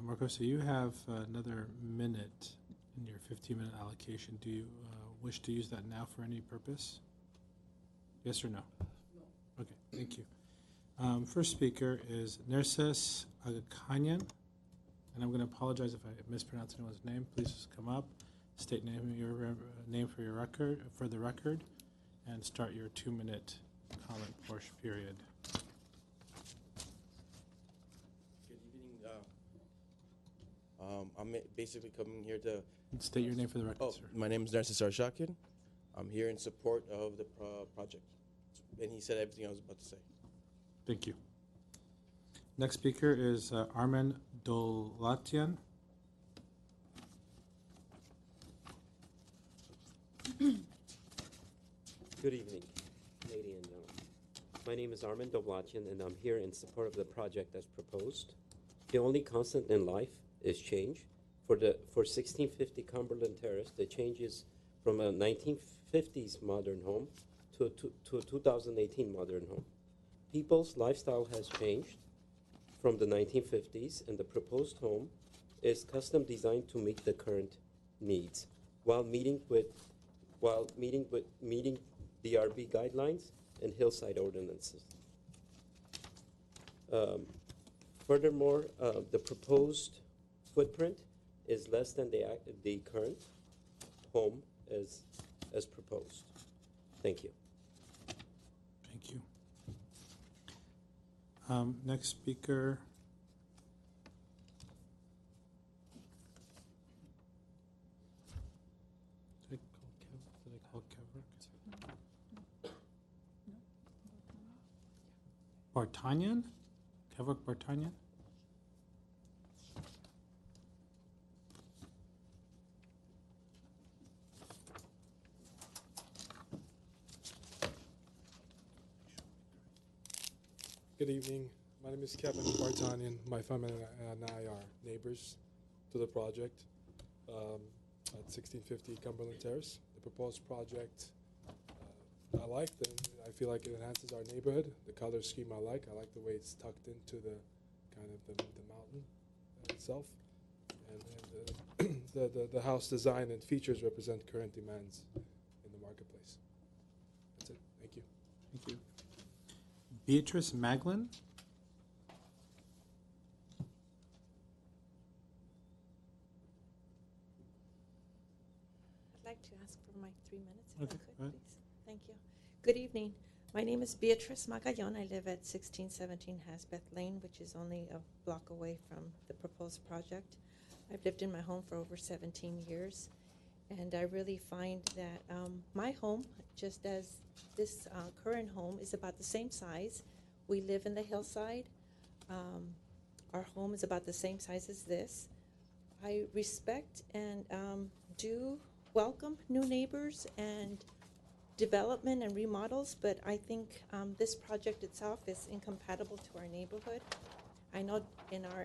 Marcosa, you have another minute in your 15-minute allocation. Do you wish to use that now for any purpose? Yes or no? No. Okay, thank you. First speaker is Nerses Agakanyan, and I'm going to apologize if I mispronounce anyone's name. Please just come up, state name for your record, for the record, and start your 2-minute comment portion period. Good evening. I'm basically coming here to state your name for the record, sir. My name is Narcis Arshakian. I'm here in support of the project. And he said everything I was about to say. Thank you. Next speaker is Armen Dolatian. Good evening, ladies and gentlemen. My name is Armen Dolatian, and I'm here in support of the project as proposed. The only constant in life is change. For 1650 Cumberland Terrace, the change is from a 1950s modern home to a 2018 modern home. People's lifestyle has changed from the 1950s, and the proposed home is custom designed to meet the current needs while meeting DRB guidelines and hillside ordinances. Furthermore, the proposed footprint is less than the current home as proposed. Thank you. Thank you. Next speaker. Did I call Kevrick? Bartanyan? Kevrick Bartanyan? Good evening. My name is Kevin Bartanian. My family and I are neighbors to the project at 1650 Cumberland Terrace. The proposed project I like. I feel like it enhances our neighborhood. The color scheme I like. I like the way it's tucked into the kind of the mountain itself. And the house design and features represent current demands in the marketplace. That's it. Thank you. Thank you. Beatrice Maglin. I'd like to ask for my 3 minutes, if Okay, I could, go ahead. please. Thank you. Good evening. My name is Beatrice Magallon. I live at 1617 Hasbeth Lane, which is only a block away from the proposed project. I've lived in my home for over 17 years, and I really find that my home, just as this current home, is about the same size. We live in the hillside. Our home is about the same size as this. I respect and do welcome new neighbors and development and remodels, but I think this project itself is incompatible to our neighborhood. I know in our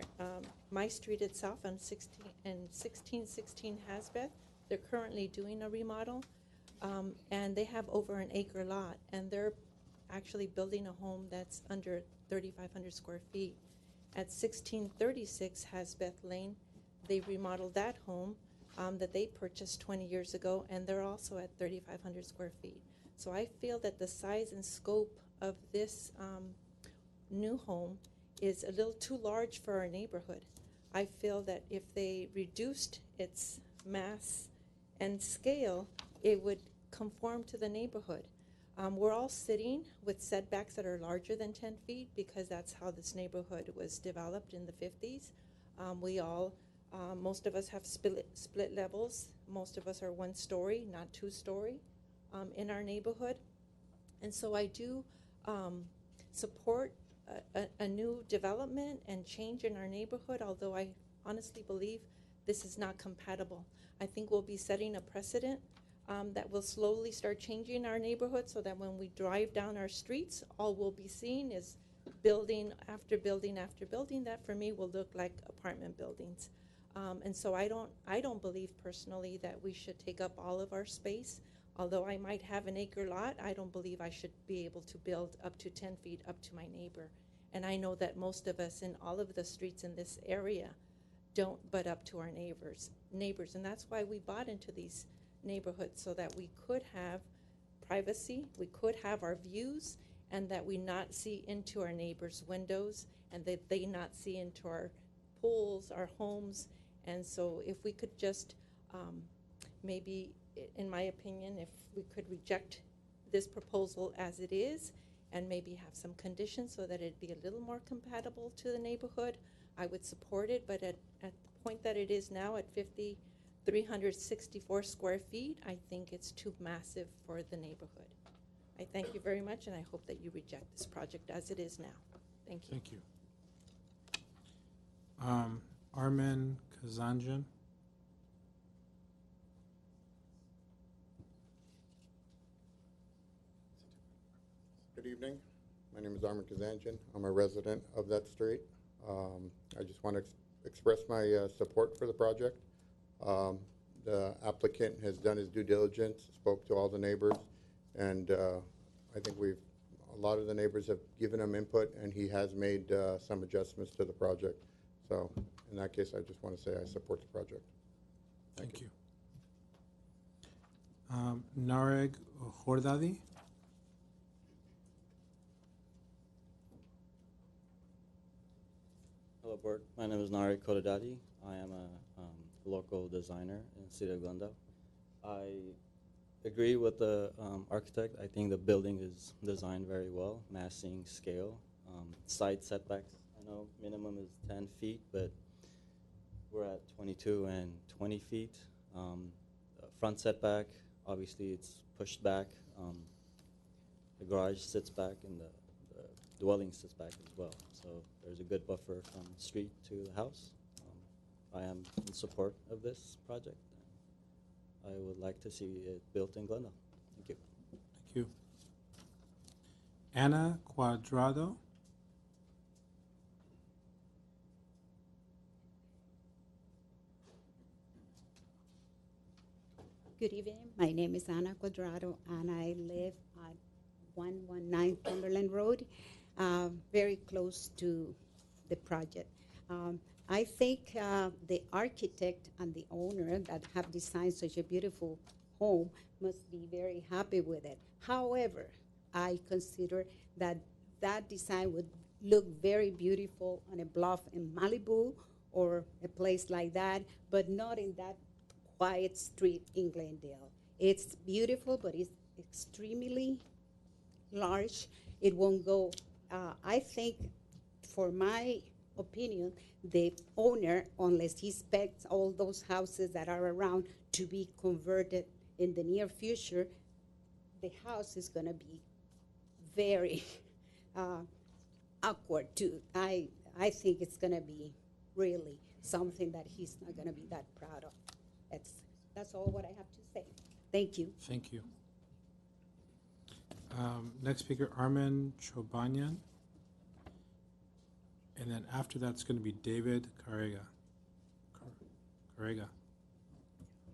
my street itself on 1616 Hasbeth, they're currently doing a remodel, and they have over an acre lot, and they're actually building a home that's under 3,500 square feet. At 1636 Hasbeth Lane, they remodeled that home that they purchased 20 years ago, and they're also at 3,500 square feet. So I feel that the size and scope of this new home is a little too large for our neighborhood. I feel that if they reduced its mass and scale, it would conform to the neighborhood. We're all sitting with setbacks that are larger than 10 feet because that's how this neighborhood was developed in the 50s. Most of us have split levels. Most of us are 1 story, not 2 story in our neighborhood. And so I do support a new development and change in our neighborhood, although I honestly believe this is not compatible. I think we'll be setting a precedent that will slowly start changing our neighborhood so that when we drive down our streets, all we'll be seeing is building after building after building that for me will look like apartment buildings. And so I don't believe personally that we should take up all of our space. Although I might have an acre lot, I don't believe I should be able to build up to 10 feet up to my neighbor. And I know that most of us in all of the streets in this area don't butt up to our neighbors. And that's why we bought into these neighborhoods, so that we could have privacy, we could have our views, and that we not see into our neighbors' windows, and that they not see into our pools, our homes. And so if we could just maybe, in my opinion, if we could reject this proposal as it is and maybe have some conditions so that it'd be a little more compatible to the neighborhood, I would support it. But at the point that it is now at 364 square feet, I think it's too massive for the neighborhood. I thank you very much, and I hope that you reject this project as it is now. Thank you. Thank you. Armen Kazanjian. Good evening. My name is Armin Kazanjian. I'm a resident of that street. I just want to express my support for the project. The applicant has done his due diligence, spoke to all the neighbors, and I think a lot of the neighbors have given him input, and he has made some adjustments to the project. So in that case, I just want to say I support the project. Thank you. Nareg Hordadi. Hello, board. My name is Nareg Kodadadi. I am a local designer in the city of Glendale. I agree with the architect. I think the building is designed very well, massing, scale, side setbacks. I know minimum is 10 feet, but we're at 22 and 20 feet. Front setback, obviously it's pushed back. The garage sits back and the dwelling sits back as well. So there's a good buffer from the street to the house. I am in support of this project. I would like to see it built in Glendale. Thank you. Thank you. Ana Cuadrado. Good evening. My name is Ana Cuadrado, and I live at 119 Cumberland Road, very close to the project. I think the architect and the owner that have designed such a beautiful home must be very happy with it. However, I consider that that design would look very beautiful on a bluff in Malibu or a place like that, but not in that quiet street in Glendale. It's beautiful, but it's extremely large. It won't go. I think, for my opinion, the owner, unless he expects all those houses that are around to be converted in the near future, the house is going to be very awkward too. I think it's going to be really something that he's not going to be that proud of. That's all what I have to say. Thank you. Thank you. Next speaker, Armen Chobanyan. And then after that's going to be David Carrega.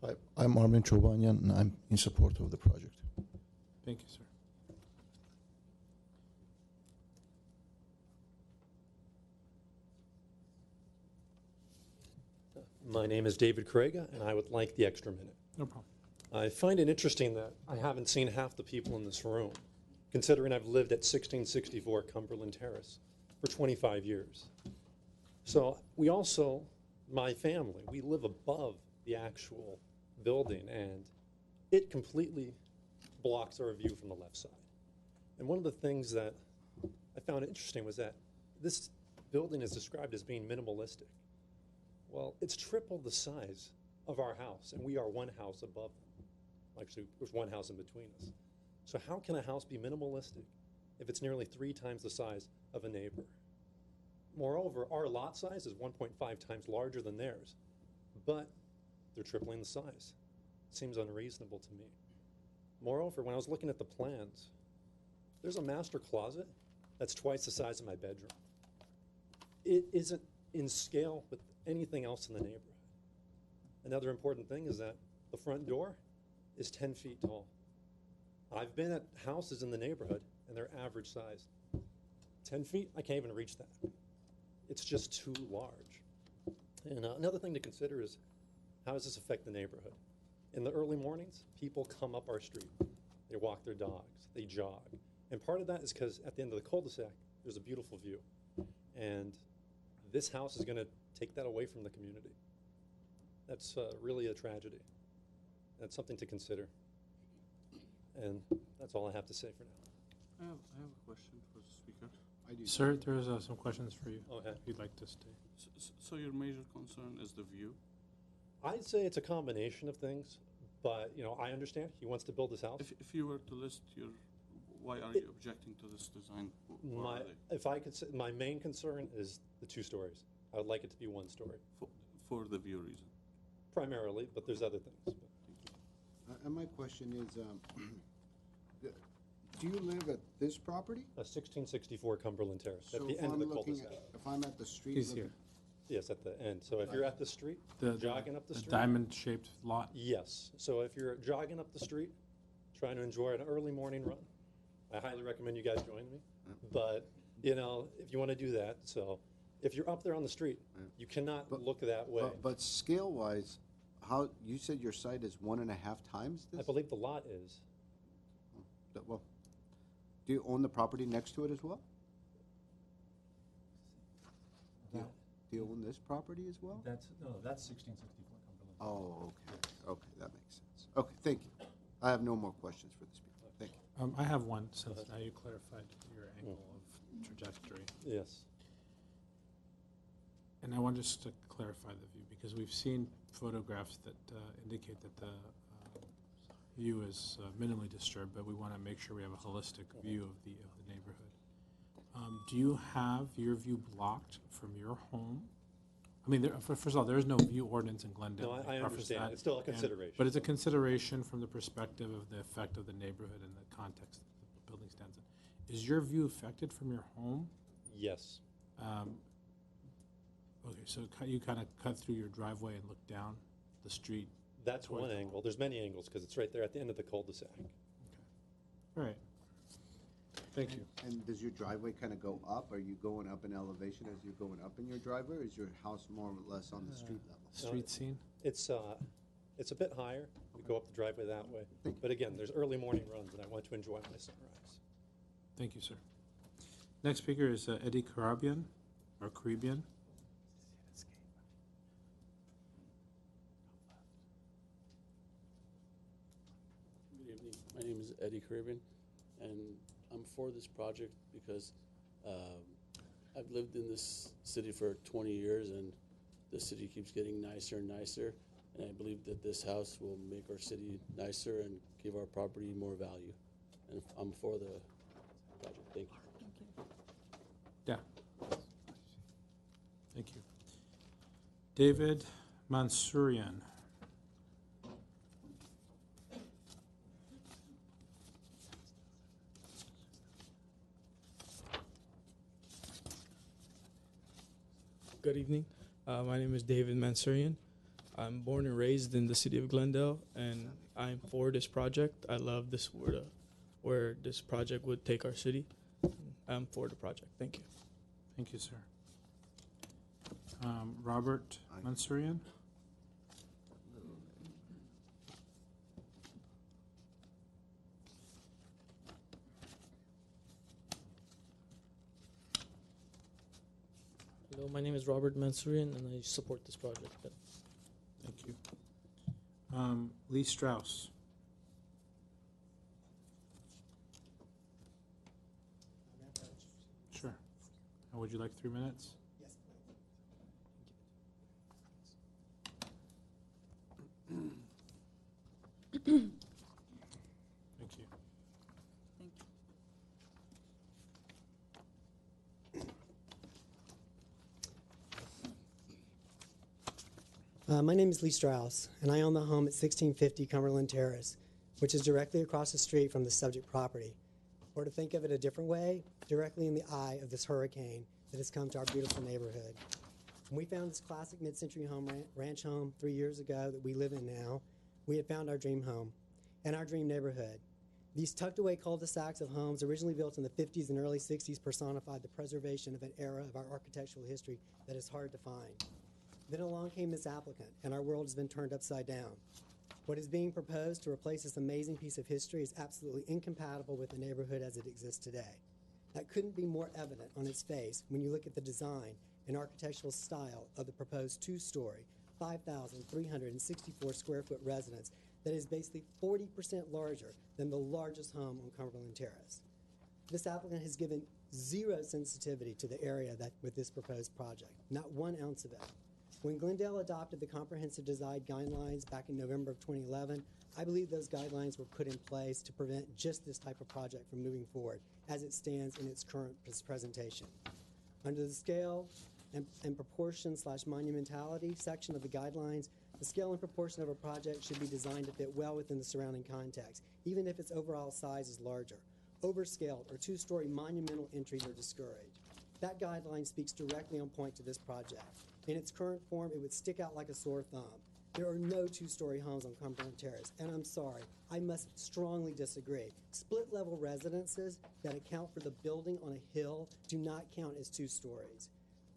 Hi, I'm Armin Chobanyan, and I'm in support of the project. Thank you, sir. My name is David Carrega, and I would like the extra minute. No problem. I find it interesting that I haven't seen half the people in this room, considering I've lived at 1664 Cumberland Terrace for 25 years. So we also, my family, we live above the actual building, and it completely blocks our view from the left side. And one of the things that I found interesting was that this building is described as being minimalistic. Well, it's triple the size of our house, and we are one house above them. Actually, there's one house in between us. So how can a house be minimalistic if it's nearly 3 times the size of a neighbor? Moreover, our lot size is 1.5 times larger than theirs, but they're tripling the size. Seems unreasonable to me. Moreover, when I was looking at the plans, there's a master closet that's twice the size of my bedroom. It isn't in scale with anything else in the neighborhood. Another important thing is that the front door is 10 feet tall. I've been at houses in the neighborhood, and they're average size. 10 feet, I can't even reach that. It's just too large. And another thing to consider is, how does this affect the neighborhood? In the early mornings, people come up our street. They walk their dogs, they jog. And part of that is because at the end of the cul-de-sac, there's a beautiful view. And this house is going to take that away from the community. That's really a tragedy. That's something to consider. And that's all I have to say for now. I have a question for the speaker. Sir, there's some questions for you. Okay. If you'd like to stay. So your major concern is the view? I'd say it's a combination of things, but I understand he wants to build his house. If you were to list why are you objecting to this design? If I could say, my main concern is the 2 stories. I would like it to be 1 story. For the view reason? Primarily, but there's other things. And my question is, do you live at this property? 1664 Cumberland Terrace, at So the if end of I'm the looking cul-de-sac. if I'm at the street. He's looking- here. Yes, at the end. So if you're at the street, jogging up the street. diamond-shaped lot? Yes. So if you're jogging up the street, trying to enjoy an early morning run, I highly recommend you guys join me. But, if you want to do that, so if you're up there on the street, you cannot look that way. But scale-wise, how, you said your site is 1.5 times this? I believe the lot is. Well, do you own the property next to it as well? Do you own this property as well? That's 1664 Cumberland. Oh, okay, that makes sense. Okay, thank you. I have no more questions for the speaker. Thank you. I have one, since now you clarified your angle of trajectory. Yes. And I want just to clarify the view, because we've seen photographs that indicate that the view is minimally disturbed, but we want to make sure we have a holistic view of the neighborhood. Do you have your view blocked from your home? I mean, first of all, there is no view ordinance in Glendale. No, Let me I preface understand. that. It's still a And- consideration. But it's a consideration from the perspective of the effect of the neighborhood and the context that the building stands in. Is your view affected from your home? Yes. Okay, so you kind of cut through your driveway and look down the street? That's toward one the angle. There's many angles because it's right there at the end of the cul-de-sac. All right. Thank you. And does your driveway kind of go up? Are you going up in elevation as you're going up in your driveway, or is your house more or less on the street level? Street scene? It's a bit higher. We go up the driveway that way. But again, there's early morning runs, and I want to enjoy my sunrise. Thank you, sir. Next speaker is Eddie Karabian, or Caribbean. Good evening. My name is Eddie Caribbean, and I'm for this project because I've lived in this city for 20 years, and the city keeps getting nicer and nicer, and I believe that this house will make our city nicer and give our property more value. And I'm for the project. Thank you. Yeah. Thank you. David Mansourian. Good evening. My name is David Mansourian. I'm born and raised in the city of Glendale, and I'm for this project. I love this where this project would take our city. I'm for the project. Thank you. Thank you, sir. Robert Mansourian. Hello, my name is Robert Mansourian, and I support this project. Thank you. Lee Strauss. Sure. Would you like 3 minutes? Yes, Thank you. Thank you. My name is Lee Strauss, and I own the home at 1650 Cumberland Terrace, which is directly across the street from the subject property. Or to think of it a different way, directly in the eye of this hurricane that has come to our beautiful neighborhood. When we found this classic mid-century ranch home 3 years ago that we live in now, we had found our dream home and our dream neighborhood. These tucked away cul-de-sacs of homes originally built in the 50s and early 60s personified the preservation of an era of our architectural history that is hard to find. Then along came this applicant, and our world has been turned upside down. What is being proposed to replace this amazing piece of history is absolutely incompatible with the neighborhood as it exists today. That couldn't be more evident on its face when you look at the design and architectural style of the proposed two-story, 5,364 square foot residence that is basically 40% larger than the largest home on Cumberland Terrace. This applicant has given zero sensitivity to the area with this proposed project, not 1 ounce of it. When Glendale adopted the comprehensive design guidelines back in November of 2011, I believe those guidelines were put in place to prevent just this type of project from moving forward as it stands in its current presentation. Under the scale and proportion / monumentality section of the guidelines, the scale and proportion of a project should be designed to fit well within the surrounding context, even if its overall size is larger. Overscaled or two-story monumental entries are discouraged. That guideline speaks directly on point to this project. In its current form, it would stick out like a sore thumb. There are no two-story homes on Cumberland Terrace, and I'm sorry, I must strongly disagree. Split-level residences that account for the building on a hill do not count as 2 stories.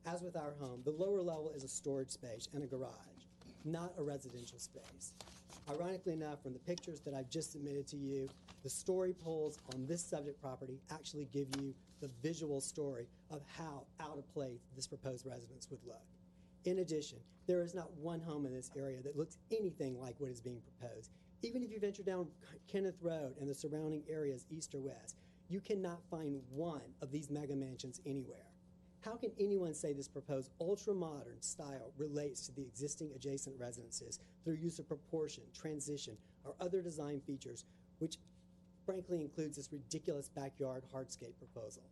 As with our home, the lower level is a storage space and a garage, not a residential space. Ironically enough, from the pictures that I've just submitted to you, the story poles on this subject property actually give you the visual story of how out of place this proposed residence would look. In addition, there is not one home in this area that looks anything like what is being proposed. Even if you venture down Kenneth Road and the surrounding areas east or west, you cannot find one of these mega mansions anywhere. How can anyone say this proposed ultra-modern style relates to the existing adjacent residences through use of proportion, transition, or other design features, which frankly includes this ridiculous backyard hardscape proposal?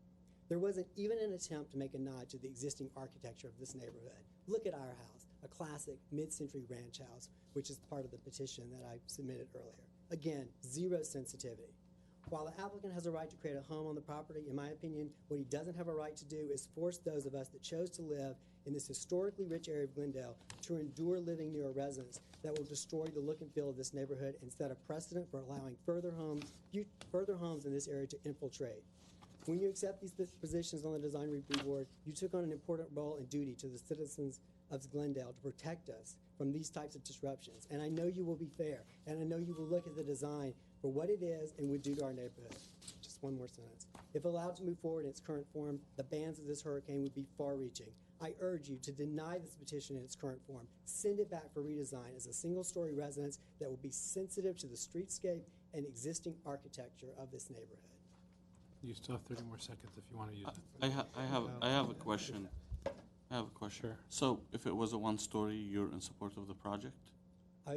There wasn't even an attempt to make a nod to the existing architecture of this neighborhood. Look at our house, a classic mid-century ranch house, which is part of the petition that I submitted earlier. Again, zero sensitivity. While the applicant has a right to create a home on the property, in my opinion, what he doesn't have a right to do is force those of us that chose to live in this historically rich area of Glendale to endure living near a residence that will destroy the look and feel of this neighborhood and set a precedent for allowing further homes in this area to infiltrate. When you accept these positions on the Design Review Board, you took on an important role and duty to the citizens of Glendale to protect us from these types of disruptions. And I know you will be fair, and I know you will look at the design for what it is and would do to our neighborhood. Just one more sentence. If allowed to move forward in its current form, the bans of this hurricane would be far-reaching. I urge you to deny this petition in its current form. Send it back for redesign as a single-story residence that will be sensitive to the streetscape and existing architecture of this neighborhood. You still have 30 more seconds if you want to use it. I have a question. I have a question. Sure. So if it was a 1-story, you're in support of the project? I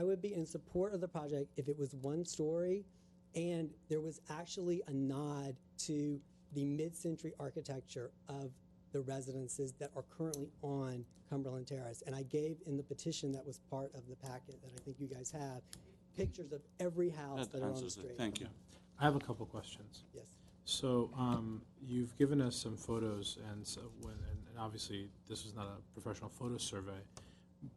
would be in support of the project if it was 1 story and there was actually a nod to the mid-century architecture of the residences that are currently on Cumberland Terrace. And I gave in the petition that was part of the packet that I think you guys have pictures of every house that are on the street. Thank you. I have a couple questions. Yes. So you've given us some photos, and obviously this is not a professional photo survey,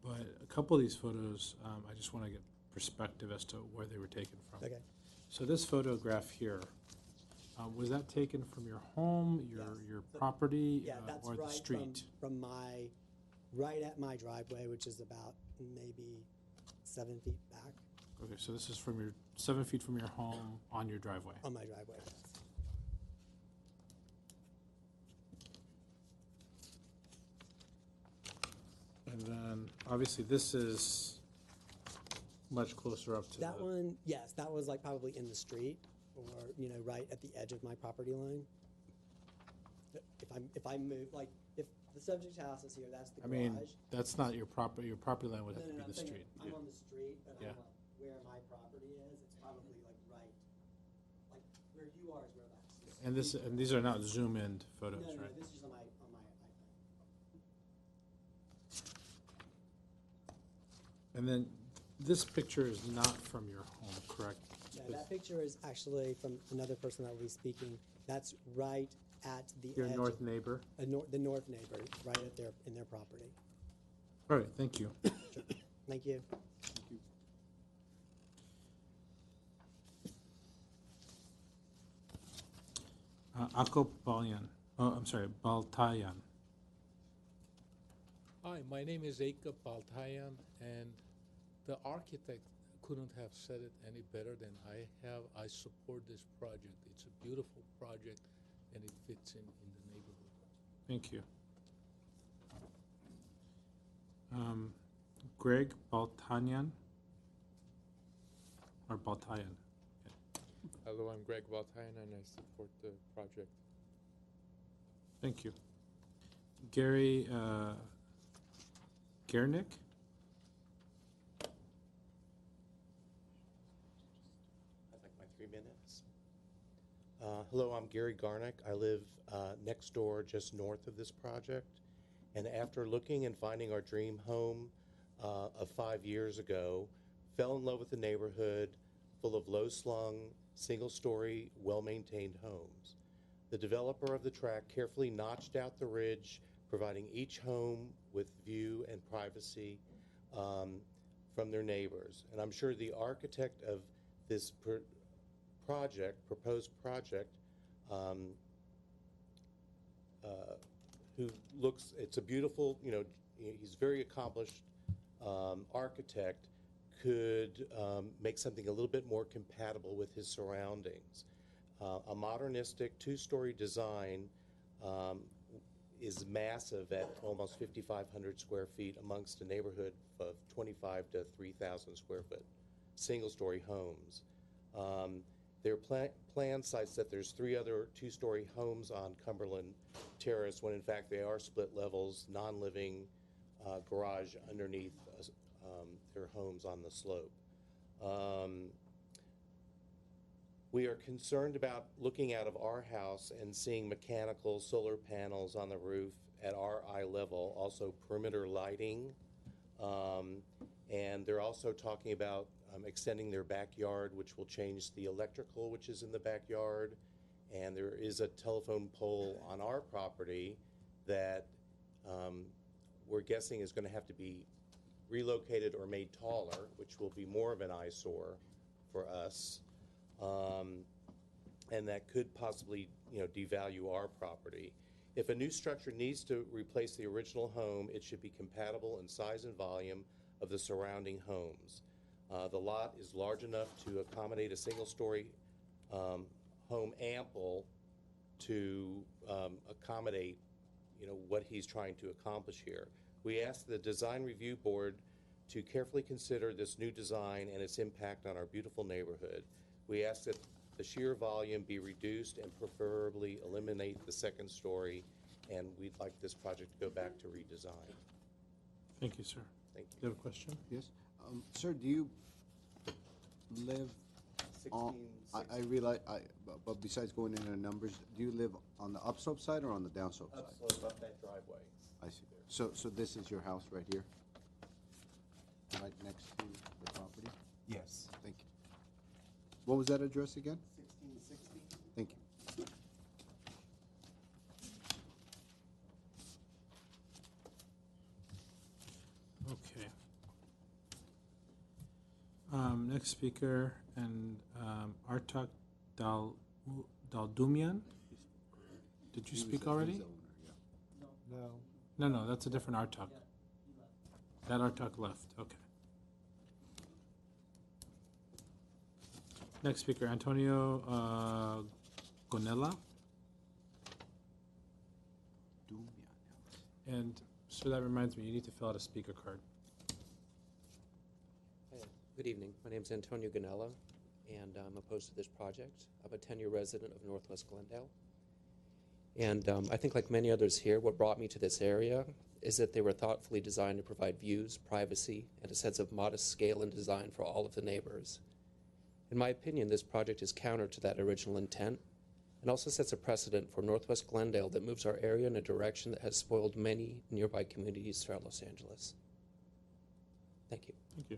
but a couple of these photos, I just want to get perspective as to where they were taken from. Okay. So this photograph here, was that taken from your home, your property, that's or the right street? From right at my driveway, which is about maybe 7 feet back. Okay, so this is from 7 feet from your home on your driveway. On my driveway. And then obviously this is much closer up to That one, yes, that was like probably in the street or, right at the edge of my property line. If I move, like, if the subject house is here, that's the garage. I mean, that's not your property. Your property line would have to be I'm the saying street. I'm on the street, but Yeah. I'm like where my property is, it's probably like right, like where you are is where that's. And these are not zoom-in photos, No, right? this is on my iPhone. And then this picture is not from your home, correct? Yeah, that picture is actually from another person that will be speaking. That's right at the Your edge north of- neighbor? the north neighbor, right at in their property. All right, thank you. Sure. Thank you. Ako Balyan. Oh, I'm sorry, Baltayan. Hi, my name is Eika Baltayan, and the architect couldn't have said it any better than I have. I support this project. It's a beautiful project, and it fits in the neighborhood. Thank you. Greg Baltanyan? Or Baltayan? Hello, I'm Greg Baltayan, and I support the project. Thank you. Gary Gernick? I'd like my 3 minutes. Hello, I'm Gary Garnick. I live next door, just north of this project. And after looking and finding our dream home of 5 years ago, fell in love with the neighborhood full of low-slung, single-story, well-maintained homes. The developer of the tract carefully notched out the ridge, providing each home with view and privacy from their neighbors. And I'm sure the architect of this proposed project, who looks, it's a beautiful, he's very accomplished architect, could make something a little bit more compatible with his surroundings. A modernistic two-story design is massive at almost 5,500 square feet amongst a neighborhood of 25 to 3,000 square foot single-story homes. Their plan cites that there's 3 other two-story homes on Cumberland Terrace, when in fact they are split levels, non-living garage underneath their homes on the slope. We are concerned about looking out of our house and seeing mechanical solar panels on the roof at our eye level, also perimeter lighting. And they're also talking about extending their backyard, which will change the electrical which is in the backyard. And there is a telephone pole on our property that we're guessing is going to have to be relocated or made taller, which will be more of an eyesore for us. And that could possibly, devalue our property. If a new structure needs to replace the original home, it should be compatible in size and volume of the surrounding homes. The lot is large enough to accommodate a single-story home, ample to accommodate, what he's trying to accomplish here. We asked the Design Review Board to carefully consider this new design and its impact on our beautiful neighborhood. We ask that the sheer volume be reduced and preferably eliminate the second story, and we'd like this project to go back to redesign. Thank you, sir. Thank you. Do you have a question? Yes. Sir, do you live on, I realize, but besides going into the numbers, do you live on the upslope side or on the downslope side? Upslope, up that driveway. I see. So this is your house right here? Right next to the property? Yes. Thank you. What was that address again? 1660. Thank you. Okay. Next speaker, and Artak Daldumian. Did you speak already? No. No, that's a different Artak. That Artak left, okay. Next speaker, Antonio Gonella. And so that reminds me, you need to fill out a speaker card. Good evening. My name is Antonio Ganella, and I'm opposed to this project. I'm a 10-year resident of Northwest Glendale. And I think like many others here, what brought me to this area is that they were thoughtfully designed to provide views, privacy, and a sense of modest scale and design for all of the neighbors. In my opinion, this project is counter to that original intent and also sets a precedent for Northwest Glendale that moves our area in a direction that has spoiled many nearby communities throughout Los Angeles. Thank you. Thank you.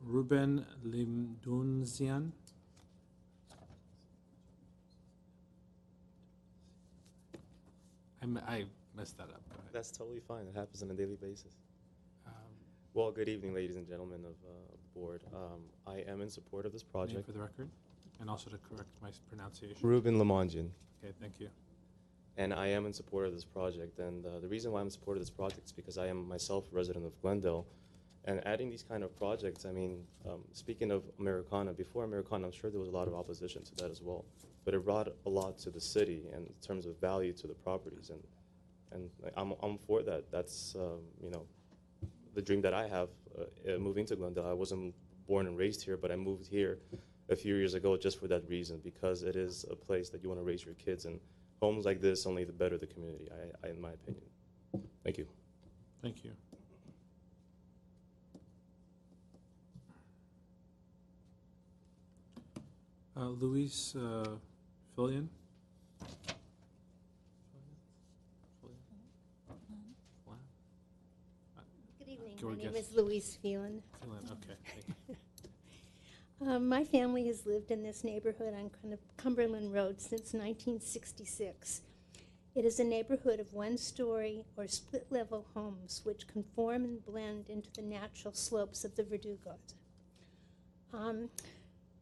Ruben Limdunzian. I messed that up. Go ahead. That's totally fine. It happens on a daily basis. Um, Well, good evening, ladies and gentlemen of the board. I am in support of this Name project. for the record, and also to correct my pronunciation. Ruben Lamonjian. Okay, thank you. And I am in support of this project. And the reason why I'm in support of this project is because I am myself a resident of Glendale. And adding these kind of projects, I mean, speaking of Americana, before Americana, I'm sure there was a lot of opposition to that as well. But it brought a lot to the city and in terms of value to the properties. And I'm for that. That's, you know, the dream that I have moving to Glendale. I wasn't born and raised here, but I moved here a few years ago just for that reason, because it is a place that you want to raise your kids. And homes like this, only the better the community, in my opinion. Thank you. Thank you. Luis Fillion. Good evening. Go My again. name is Louise Phelan. Phelan, okay, thank you. My family has lived in this neighborhood on Cumberland Road since 1966. It is a neighborhood of one-story or split-level homes which conform and blend into the natural slopes of the Verdugos.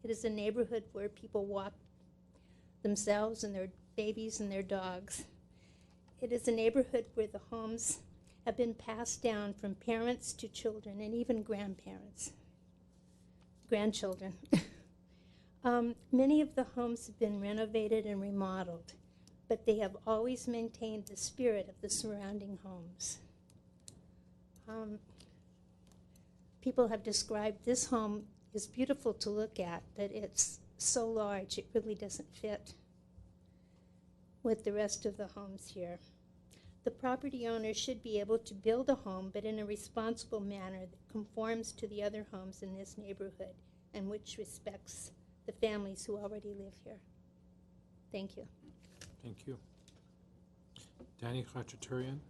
It is a neighborhood where people walk themselves and their babies and their dogs. It is a neighborhood where the homes have been passed down from parents to children and even grandchildren. Many of the homes have been renovated and remodeled, but they have always maintained the spirit of the surrounding homes. People have described this home as beautiful to look at, but it's so large it really doesn't fit with the rest of the homes here. The property owner should be able to build a home, but in a responsible manner that conforms to the other homes in this neighborhood and which respects the families who already live here. Thank you. Thank you. Danny Khachaturian.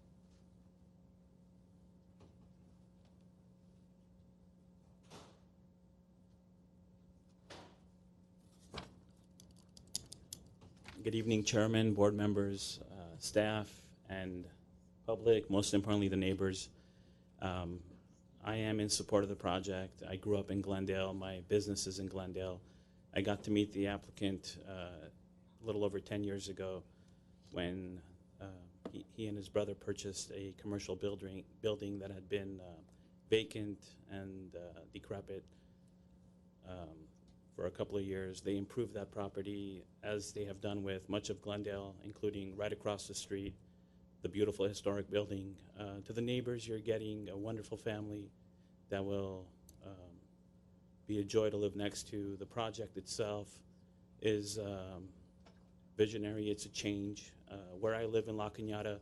Good evening, Chairman, board members, staff, and public, most importantly, the neighbors. I am in support of the project. I grew up in Glendale. My business is in Glendale. I got to meet the applicant a little over 10 years ago when he and his brother purchased a commercial building that had been vacant and decrepit for a couple of years. They improved that property, as they have done with much of Glendale, including right across the street, the beautiful historic building. To the neighbors, you're getting a wonderful family that will be a joy to live next to. The project itself is visionary. It's a change. Where I live in La Cañada,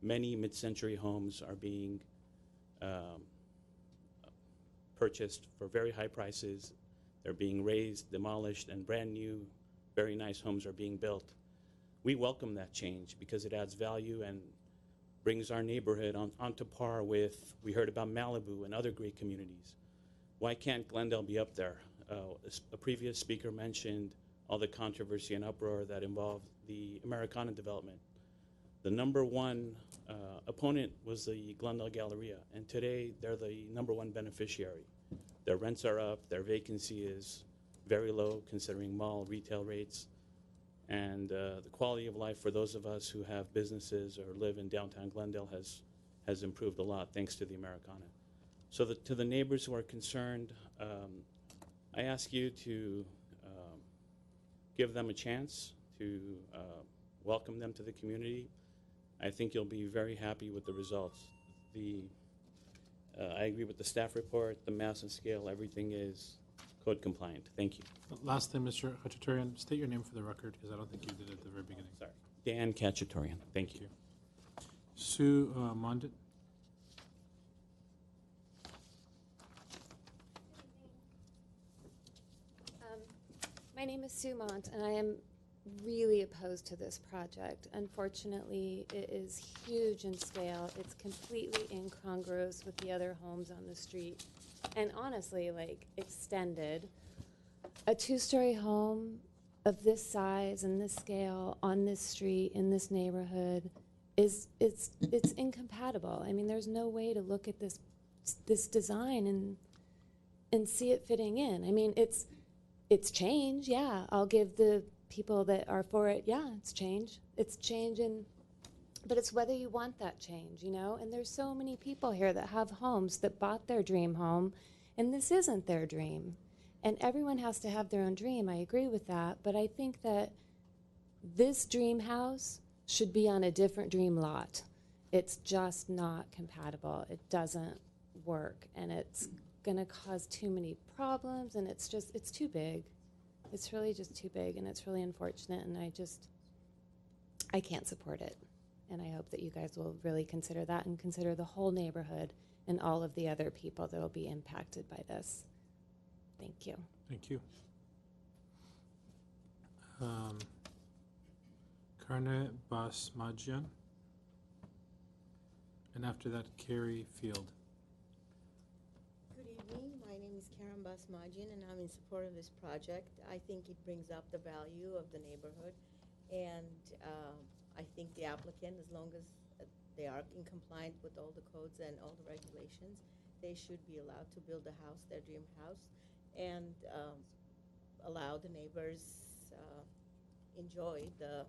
many mid-century homes are being purchased for very high prices. They're being raised, demolished, and brand new, very nice homes are being built. We welcome that change because it adds value and brings our neighborhood onto par with, we heard about Malibu and other great communities. Why can't Glendale be up there? A previous speaker mentioned all the controversy and uproar that involved the Americana development. The number one opponent was the Glendale Galleria, and today they're the number one beneficiary. Their rents are up, their vacancy is very low considering mall retail rates, and the quality of life for those of us who have businesses or live in downtown Glendale has improved a lot thanks to the Americana. So to the neighbors who are concerned, I ask you to give them a chance to welcome them to the community. I think you'll be very happy with the results. I agree with the staff report, the mass and scale, everything is code compliant. Thank you. Last time, Mr. Khachaturian, state your name for the record because I don't think you did it at the very beginning. Sorry. Dan Khachaturian. Thank you. Sue Mondit. My name is Sue Mont, and I am really opposed to this project. Unfortunately, it is huge in scale. It's completely incongruous with the other homes on the street. And honestly, like, extended. A two-story home of this size and this scale on this street in this neighborhood it's incompatible. I mean, there's no way to look at this design and see it fitting in. I mean, it's change, yeah. I'll give the people that are for it, yeah, it's change. It's change, but it's whether you want that change, you know? And there's so many people here that have homes that bought their dream home, and this isn't their dream. And everyone has to have their own dream. I agree with that. But I think that this dream house should be on a different dream lot. It's just not compatible. It doesn't work. And it's going to cause too many problems. And it's too big. It's really just too big. And it's really unfortunate. And I can't support it. And I hope that you guys will really consider that and consider the whole neighborhood and all of the other people that will be impacted by this. Thank you. Thank you. Karna Basmajian. And after that, Carrie Field. Good evening. My name is Karen Basmajian, and I'm in support of this project. I think it brings up the value of the neighborhood, and I think the applicant, as long as they are in compliance with all the codes and all the regulations, they should be allowed to build a house, their dream house, and allow the neighbors enjoy the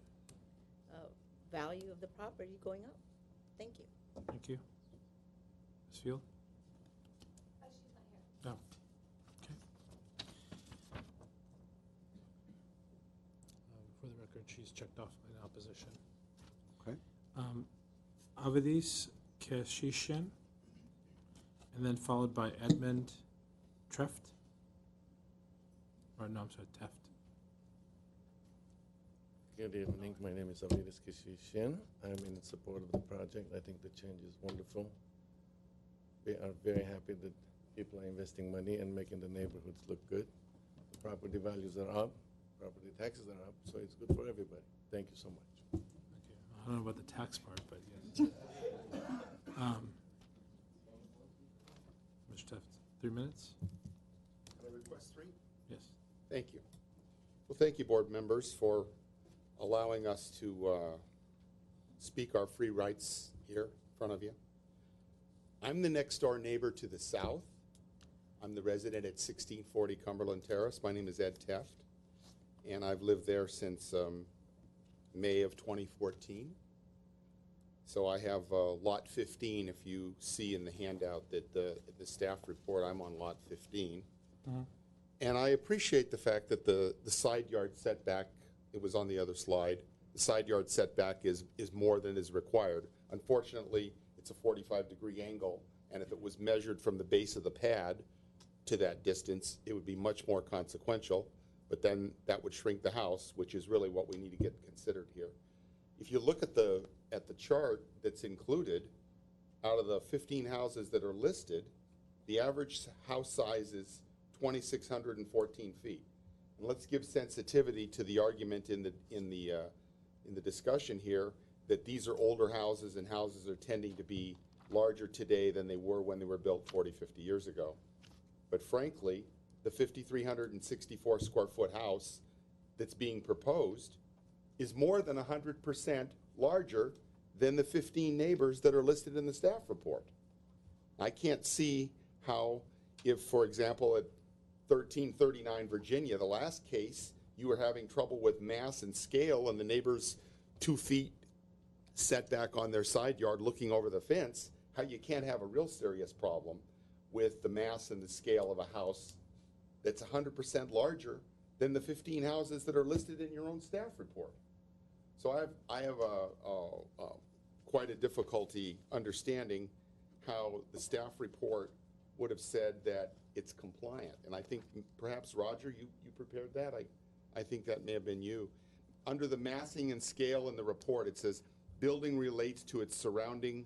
value of the property going up. Thank you. Thank you. Ms. Field? No. Okay. For the record, she's checked off in opposition. Okay. Avadis Keshishin, and then followed by Edmund Treft. Or no, I'm sorry, Teft. Good evening. My name is Avidas Kishishin. I'm in support of the project. I think the change is wonderful. We are very happy that people are investing money and making the neighborhoods look good. The property values are up, property taxes are up, so it's good for everybody. Thank you so much. Okay. I don't know about the tax part, but yes. Mr. Teft, 3 minutes? Can I request 3? Yes. Thank you. Well, thank you, board members, for allowing us to speak our free rights here in front of you. I'm the next door neighbor to the south. I'm the resident at 1640 Cumberland Terrace. My name is Ed Teft, and I've lived there since May of 2014. So I have lot 15. If you see in the handout that the staff report, I'm on lot 15. And I appreciate the fact that the side yard setback, it was on the other slide, the side yard setback is more than is required. Unfortunately, it's a 45-degree angle, and if it was measured from the base of the pad to that distance, it would be much more consequential, but then that would shrink the house, which is really what we need to get considered here. If you look at the chart that's included, out of the 15 houses that are listed, the average house size is 2,614 feet. And let's give sensitivity to the argument in the discussion here that these are older houses and houses are tending to be larger today than they were when they were built 40, 50 years ago. But frankly, the 5,364 square foot house that's being proposed is more than 100% larger than the 15 neighbors that are listed in the staff report. I can't see how, if, for example, at 1339 Virginia, the last case, you were having trouble with mass and scale and the neighbors 2 feet setback on their side yard looking over the fence, how you can't have a real serious problem with the mass and the scale of a house that's 100% larger than the 15 houses that are listed in your own staff report. So I have quite a difficulty understanding how the staff report would have said that it's compliant. And I think perhaps, Roger, you prepared that. I think that may have been you. Under the massing and scale in the report, it says building relates to its surrounding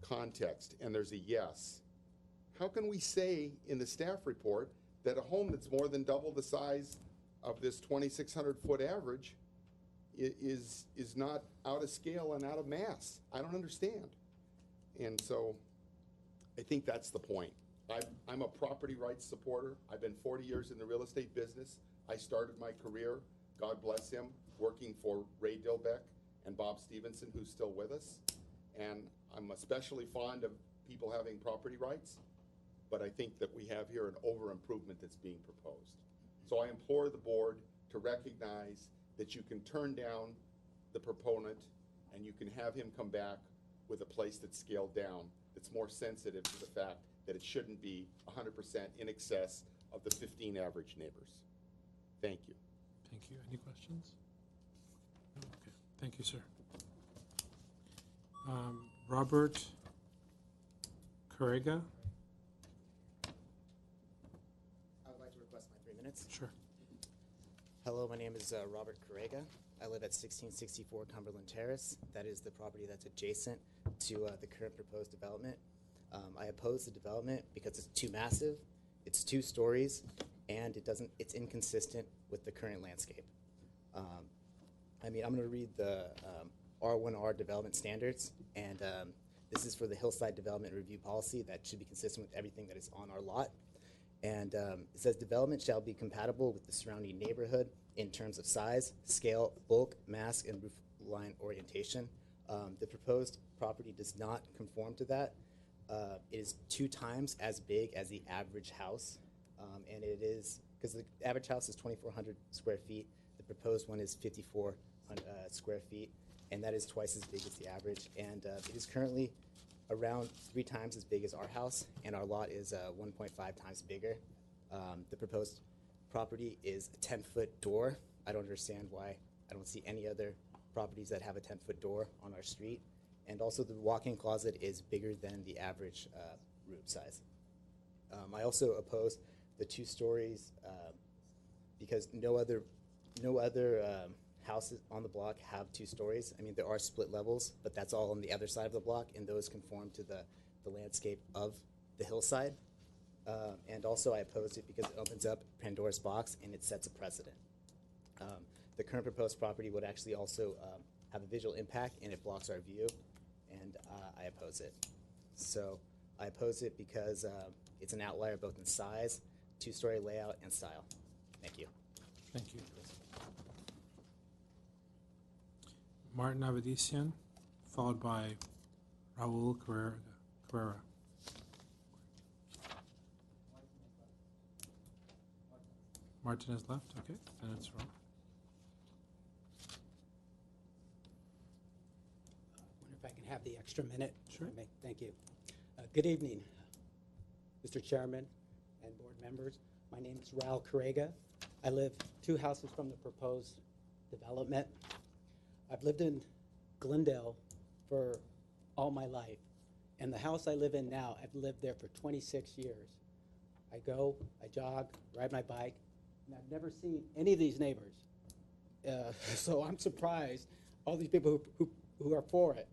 context, and there's a yes. How can we say in the staff report that a home that's more than double the size of this 2,600-foot average is not out of scale and out of mass. I don't understand. And so I think that's the point. I'm a property rights supporter. I've been 40 years in the real estate business. I started my career, God bless him, working for Ray Dilbeck and Bob Stevenson, who's still with us. And I'm especially fond of people having property rights, but I think that we have here an over-improvement that's being proposed. So I implore the board to recognize that you can turn down the proponent and you can have him come back with a place that's scaled down, that's more sensitive to the fact that it shouldn't be 100% in excess of the 15 average neighbors. Thank you. Thank you. Any questions? No? Okay. Thank you, sir. Robert Carrega? I would like to request my 3 minutes. Sure. Hello, my name is Robert Carrega. I live at 1664 Cumberland Terrace. That is the property that's adjacent to the current proposed development. I oppose the development because it's too massive, it's 2 stories, and it's inconsistent with the current landscape. I'm going to read the R1R development standards, and this is for the Hillside Development Review Policy that should be consistent with everything that is on our lot. And it says development shall be compatible with the surrounding neighborhood in terms of size, scale, bulk, mass, and roof line orientation. The proposed property does not conform to that. It is 2 times as big as the average house, and it is, because the average house is 2,400 square feet, the proposed one is 5,400 square feet, and that is twice as big as the average. And it is currently around 3 times as big as our house, and our lot is 1.5 times bigger. The proposed property is a 10-foot door. I don't understand why I don't see any other properties that have a 10-foot door on our street. And also the walk-in closet is bigger than the average room size. I also oppose the 2 stories because no other houses on the block have 2 stories. I mean, there are split levels, but that's all on the other side of the block, and those conform to the landscape of the hillside. And also I oppose it because it opens up Pandora's box and it sets a precedent. The current proposed property would actually also have a visual impact, and it blocks our view, and I oppose it. So I oppose it because it's an outlier both in size, 2-story layout, and style. Thank you. Thank you. Martin Avedisian, followed by Raul Carrera. Martin is left, okay, then it's Raul. I wonder if I can have the extra minute. Sure. Thank you. Good evening, Mr. Chairman and board members. My name is Raul Carrega. I live 2 houses from the proposed development. I've lived in Glendale for all my life, and the house I live in now, I've lived there for 26 years. I go, I jog, ride my bike, and I've never seen any of these neighbors. So I'm surprised, all these people who are for it.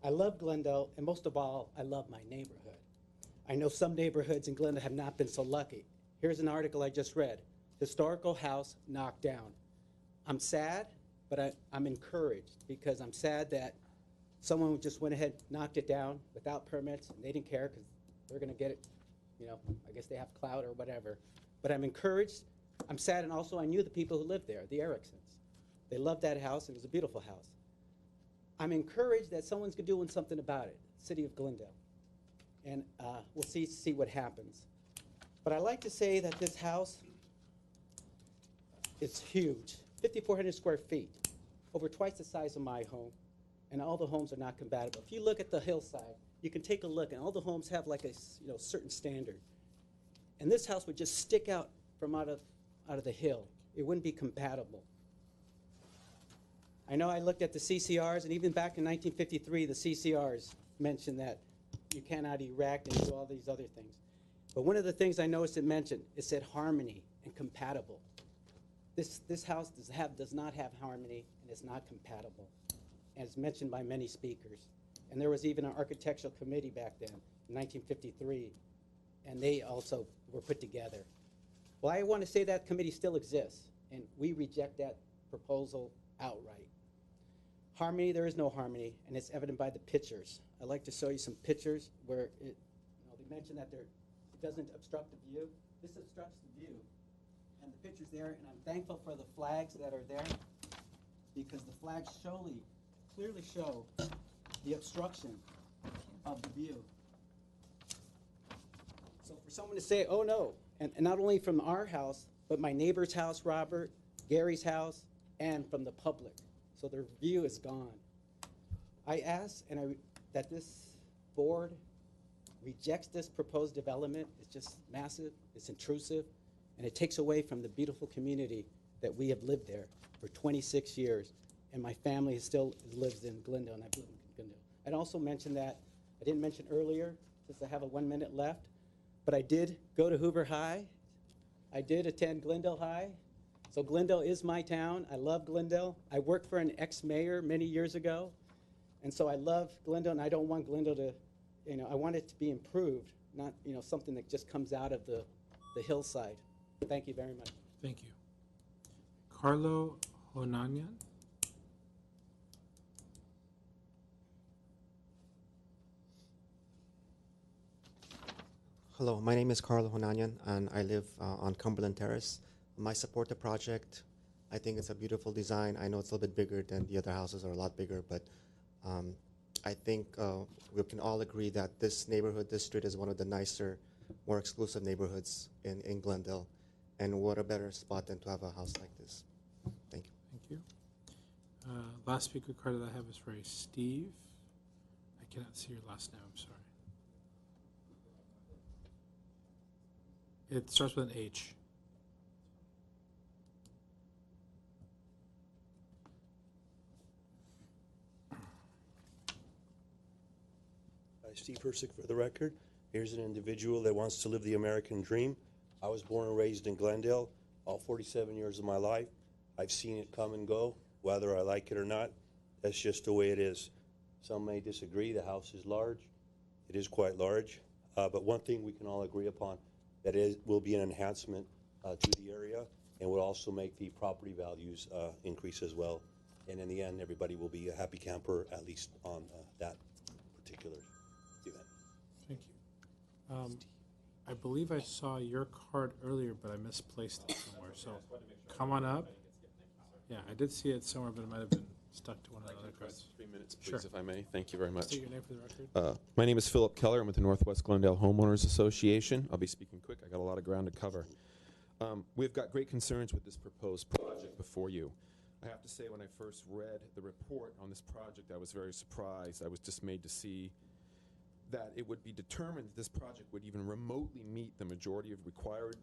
I love Glendale, and most of all, I love my neighborhood. I know some neighborhoods in Glendale have not been so lucky. Here's an article I just read. Historical house knocked down. I'm sad, but I'm encouraged, because I'm sad that someone just went ahead, knocked it down without permits, and they didn't care because they're going to get it, I guess they have clout or whatever. But I'm encouraged. I'm sad, and also I knew the people who lived there, the Ericksons. They loved that house, and it was a beautiful house. I'm encouraged that someone's doing something about it, City of Glendale. And we'll see what happens. But I like to say that this house is huge, 5,400 square feet, over twice the size of my home, and all the homes are not compatible. If you look at the hillside, you can take a look, and all the homes have like a certain standard. And this house would just stick out from out of the hill. It wouldn't be compatible. I know I looked at the CCRs, and even back in 1953, the CCRs mentioned that you cannot erect and do all these other things. But one of the things I noticed it mentioned, it said harmony and compatible. This house does not have harmony, and it's not compatible, as mentioned by many speakers. And there was even an architectural committee back then, in 1953, and they also were put together. Well, I want to say that committee still exists. and we reject that proposal outright. Harmony, there is no harmony, and it's evident by the pictures. I'd like to show you some pictures where they mentioned that it doesn't obstruct the view. This obstructs the view, and the picture's there, and I'm thankful for the flags that are there, because the flags clearly show the obstruction of the view. So for someone to say, oh no, and not only from our house, but my neighbor's house, Robert, Gary's house, and from the public. So their view is gone. I ask that this board rejects this proposed development. It's just massive, it's intrusive, and it takes away from the beautiful community that we have lived there for 26 years. And my family still lives in Glendale, and I've lived in Glendale. I'd also mention that, I didn't mention earlier, since I have a 1 minute left, but I did go to Hoover High. I did attend Glendale High. So Glendale is my town. I love Glendale. I worked for an ex-mayor many years ago. And so I love Glendale, and I don't want Glendale to, I want it to be improved, not, something that just comes out of the hillside. Thank you very much. Thank you. Carlo Honanian? Hello, my name is Carlo Honanian, and I live on Cumberland Terrace. I support the project. I think it's a beautiful design. I know it's a little bit bigger than the other houses, are a lot bigger, but I think we can all agree that this neighborhood, this street, is one of the nicer, more exclusive neighborhoods in Glendale. And what a better spot than to have a house like this. Thank you. Thank you. Last speaker card that I have is for Steve. I cannot see your last name, I'm sorry. It starts with an H. Steve Hersick for the record. Here's an individual that wants to live the American dream. I was born and raised in Glendale all 47 years of my life. I've seen it come and go, whether I like it or not. That's just the way it is. Some may disagree. The house is large. It is quite large. But one thing we can all agree upon, that will be an enhancement to the area and will also make the property values increase as well. And in the end, everybody will be a happy camper, at least on that particular event. Thank you. I believe I saw your card earlier, but I misplaced it somewhere. So come on up. Yeah, I did see it somewhere, but it might have been stuck to one of the other cards. 3 minutes, please, Sure. if I may. Thank you very much. State your name for the record. My name is Philip Keller. I'm with the Northwest Glendale Homeowners Association. I'll be speaking quick. I got a lot of ground to cover. We've got great concerns with this proposed project before you. I have to say, when I first read the report on this project, I was very surprised. I was dismayed to see that it would be determined that this project would even remotely meet the majority of required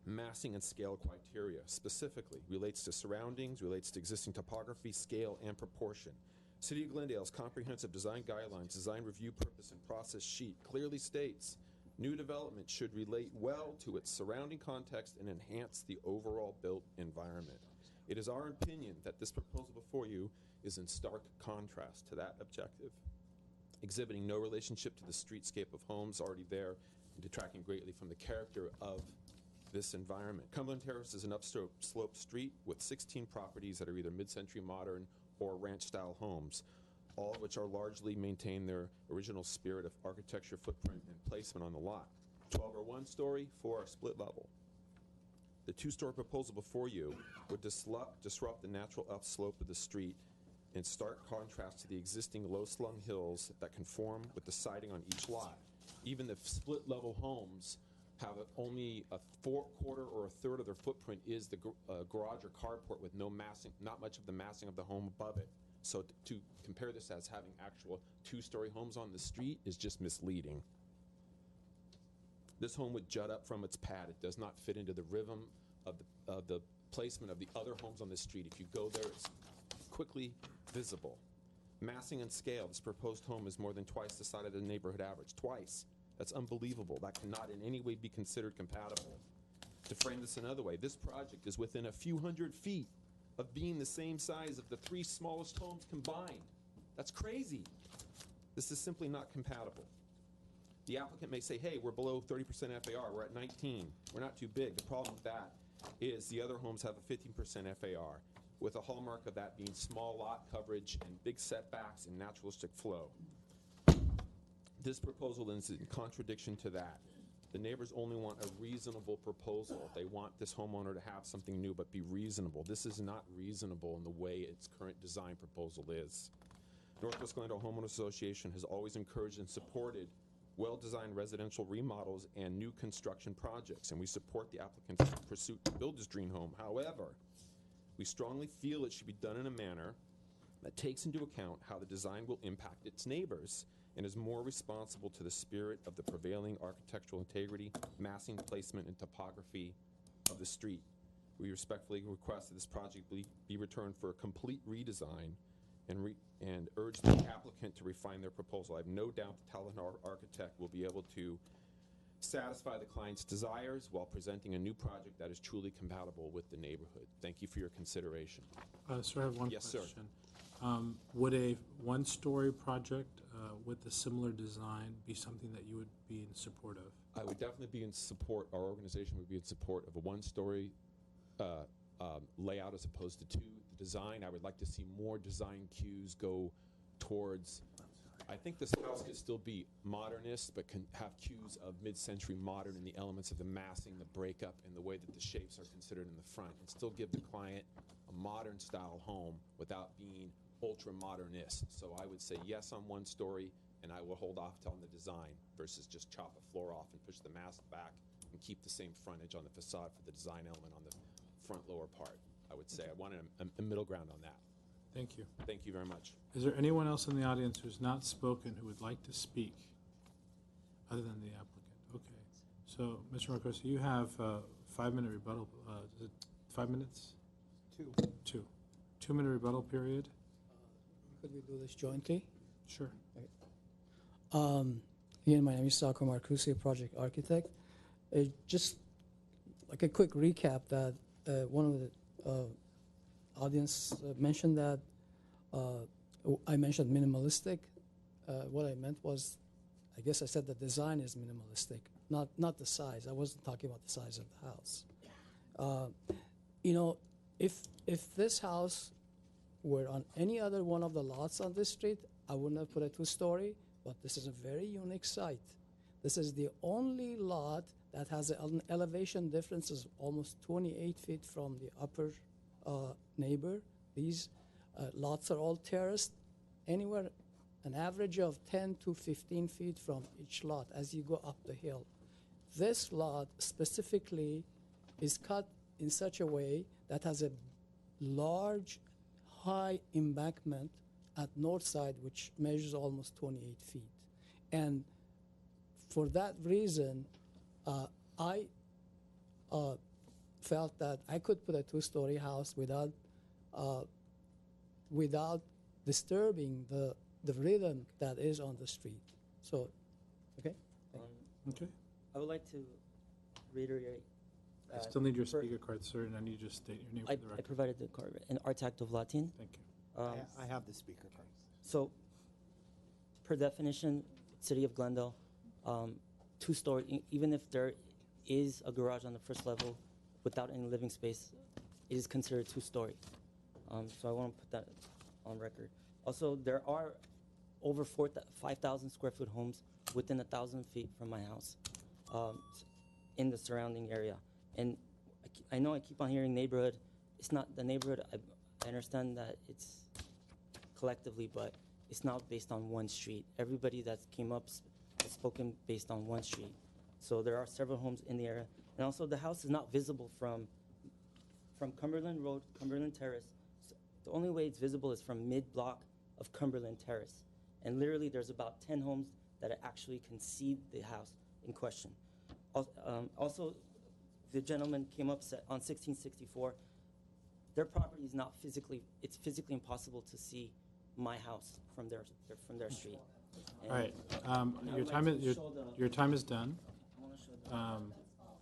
massing and scale criteria. Specifically, relates to surroundings, relates to existing topography, scale, and proportion. City of Glendale's comprehensive design guidelines, design review purpose, and process sheet clearly states new development should relate well to its surrounding context and enhance the overall built environment. It is our opinion that this proposal before you is in stark contrast to that objective, exhibiting no relationship to the streetscape of homes already there and detracting greatly from the character of this environment. Cumberland Terrace is an upslope street with 16 properties that are either mid-century modern or ranch-style homes, all of which are largely maintain their original spirit of architecture, footprint, and placement on the lot. 12 are one-story, 4 are split-level. The two-story proposal before you would disrupt the natural upslope of the street in stark contrast to the existing low-slung hills that conform with the siding on each lot. Even the split-level homes have only a quarter or a third of their footprint is the garage or carport with no massing, not much of the massing of the home above it. So to compare this as having actual two-story homes on the street is just misleading. This home would jut up from its pad. It does not fit into the rhythm of the placement of the other homes on the street. If you go there, it's quickly visible. Massing and scale, this proposed home is more than twice the size of the neighborhood average. Twice. That's unbelievable. That cannot in any way be considered compatible. To frame this another way, this project is within a few hundred feet of being the same size of the 3 smallest homes combined. That's crazy. This is simply not compatible. The applicant may say, hey, we're below 30% FAR, we're at 19, we're not too big. The problem with that is the other homes have a 15% FAR, with a hallmark of that being small lot coverage and big setbacks and naturalistic flow. This proposal is in contradiction to that. The neighbors only want a reasonable proposal. They want this homeowner to have something new but be reasonable. This is not reasonable in the way its current design proposal is. Northwest Glendale Homeowners Association has always encouraged and supported well-designed residential remodels and new construction projects, and we support the applicant's pursuit to build his dream home. However, we strongly feel it should be done in a manner that takes into account how the design will impact its neighbors and is more responsible to the spirit of the prevailing architectural integrity, massing, placement, and topography of the street. We respectfully request that this project be returned for a complete redesign and urge the applicant to refine their proposal. I have no doubt the talented architect will be able to satisfy the client's desires while presenting a new project that is truly compatible with the neighborhood. Thank you for your consideration. Sir, I have one Yes, question. sir. Would a one-story project with a similar design be something that you would be in support of? I would definitely be in support, our organization would be in support of a one-story layout as opposed to two. The design, I would like to see more design cues go towards, I think this house could still be modernist, but can have cues of mid-century modern in the elements of the massing, the breakup, and the way that the shapes are considered in the front, and still give the client a modern style home without being ultra-modernist. So I would say yes on one story, and I will hold off on the design versus just chop a floor off and push the mass back and keep the same frontage on the facade for the design element on the front lower part. I would say I want a middle ground on that. Thank you. Thank you very much. Is there anyone else in the audience who's not spoken who would like to speak other than the applicant? Okay. So, Mr. Marcosi, you have 5-minute rebuttal. Is it 5 minutes? 2. 2-minute rebuttal period. Could we do this jointly? Sure. Again, my name is Sako Marcusi, project architect. Just like a quick recap that one of the audience mentioned that I mentioned minimalistic. What I meant was, I guess I said the design is minimalistic, not the size. I wasn't talking about the size of the house. You know, if this house were on any other one of the lots on this street, I wouldn't have put a 2-story, but this is a very unique site. This is the only lot that has an elevation difference of almost 28 feet from the upper neighbor. These lots are all terraced, anywhere an average of 10 to 15 feet from each lot as you go up the hill. This lot specifically is cut in such a way that has a large, high embankment at north side, which measures almost 28 feet. And for that reason, I felt that I could put a 2-story house without disturbing the rhythm that is on the street. So, okay? Okay. I would like to reiterate. I still need your speaker card, sir, and I need you to state your name for the record. I provided the card, an Artact of Latin. Thank you. I have the speaker card. So, per definition, City of Glendale, 2-story, even if there is a garage on the first level without any living space, it is considered 2-story. So I want to put that on record. Also, there are over 5,000 square foot homes within 1,000 feet from my house in the surrounding area. And I know I keep on hearing neighborhood. It's not the neighborhood. I understand that it's collectively, but it's not based on one street. Everybody that came up has spoken based on one street. So there are several homes in the area. And also the house is not visible from Cumberland Road, Cumberland Terrace. So the only way it's visible is from mid-block of Cumberland Terrace. And literally there's about 10 homes that actually can see the house in question. Also, the gentleman came up on 1664. Their property is not physically, it's physically impossible to see my house from their street. And All right. Your time is done. I want to show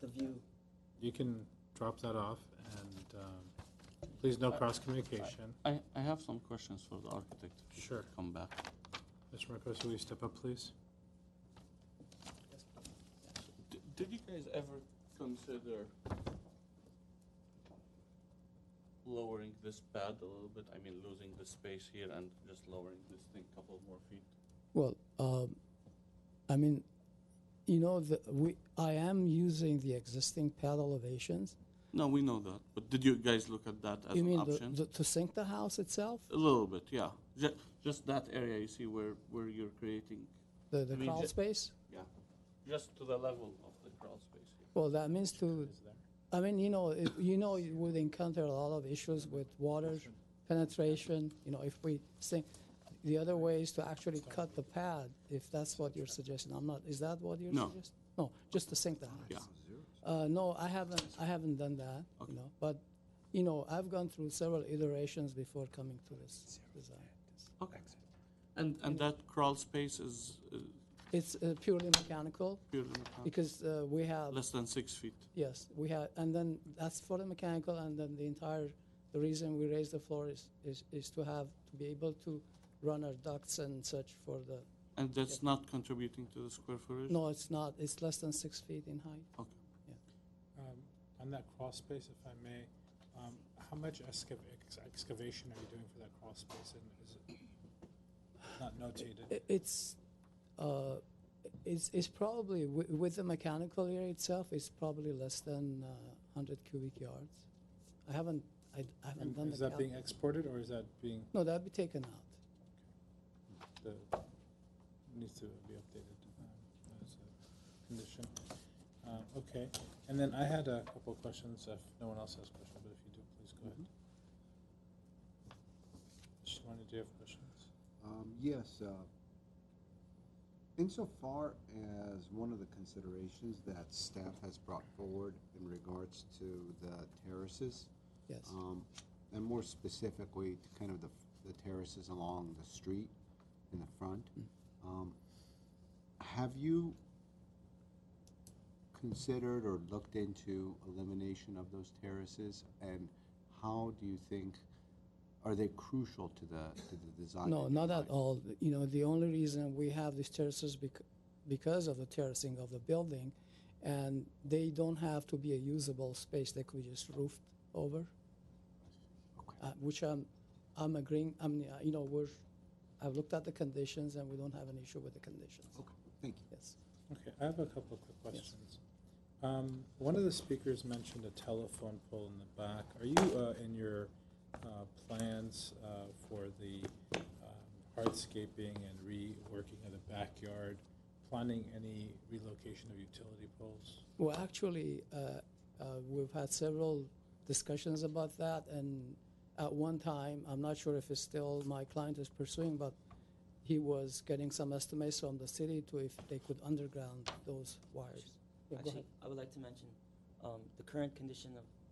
the view. You can drop that off, and please no cross communication. I have some questions for the architect. Sure. Come back. Mr. Marcos, will you step up, please? Did you guys ever consider lowering this pad a little bit? I mean, losing the space here and just lowering this thing a couple more feet? Well, I mean, you know, I am using the existing pad elevations. No, we know that. But did you guys look at that as You an mean option? to sink the house itself? A little bit, yeah. Just that area you see where you're creating. The I mean, crawl space? Yeah. Just to the level of the crawl space here. Well, that means to, I mean, you know, you would encounter a lot of issues with water penetration. You know, if we sink, the other way is to actually cut the pad, if that's what you're suggesting. I'm not, is that what you're No. suggesting? No, just to sink the house. Yeah. No, I haven't done that, you know, but, you know, I've gone through several iterations before coming to this design. Okay. And that crawl space is It's purely mechanical. purely mechanical? Because we have. Less than 6 feet. Yes, we have, and then that's for the mechanical, and then the reason we raise the floor is to be able to run our ducts and such for the. And that's not contributing to the square footage? No, it's not. It's less than 6 feet in height. Okay. On that crawl space, if I may, how much excavation are you doing for that crawl space, and is it not notated? It's probably with the mechanical area itself. It's probably less than 100 cubic yards. I haven't And done is the that being exported, or is that being? No, that'd be taken out. Needs to be updated as a condition. Okay, and then I had a couple of questions, if no one else has questions, but if you do, please go ahead. Shwani, do you have questions? Yes. Insofar as one of the considerations that staff has brought forward in regards to the terraces, yes, and more specifically to kind of the terraces along the street in the front, have you considered or looked into elimination of those terraces, and how do you think, are they crucial to the design? No, not at all. You know, the only reason we have these terraces because of the terracing of the building, and they don't have to be a usable space. They could be just roofed over, which I'm agreeing. I mean, you know, I've looked at the conditions, and we don't have an issue with the conditions. Okay, thank you. Yes. Okay, I have a couple of quick questions. One of the speakers mentioned a telephone pole in the back. Are you in your plans for the hardscaping and reworking of the backyard, planning any relocation of utility poles? Well, actually, we've had several discussions about that, and at one time, I'm not sure if it's still my client is pursuing, but he was getting some estimates from the city to if they could underground those wires. Yeah, go Actually, ahead. I would like to mention the current condition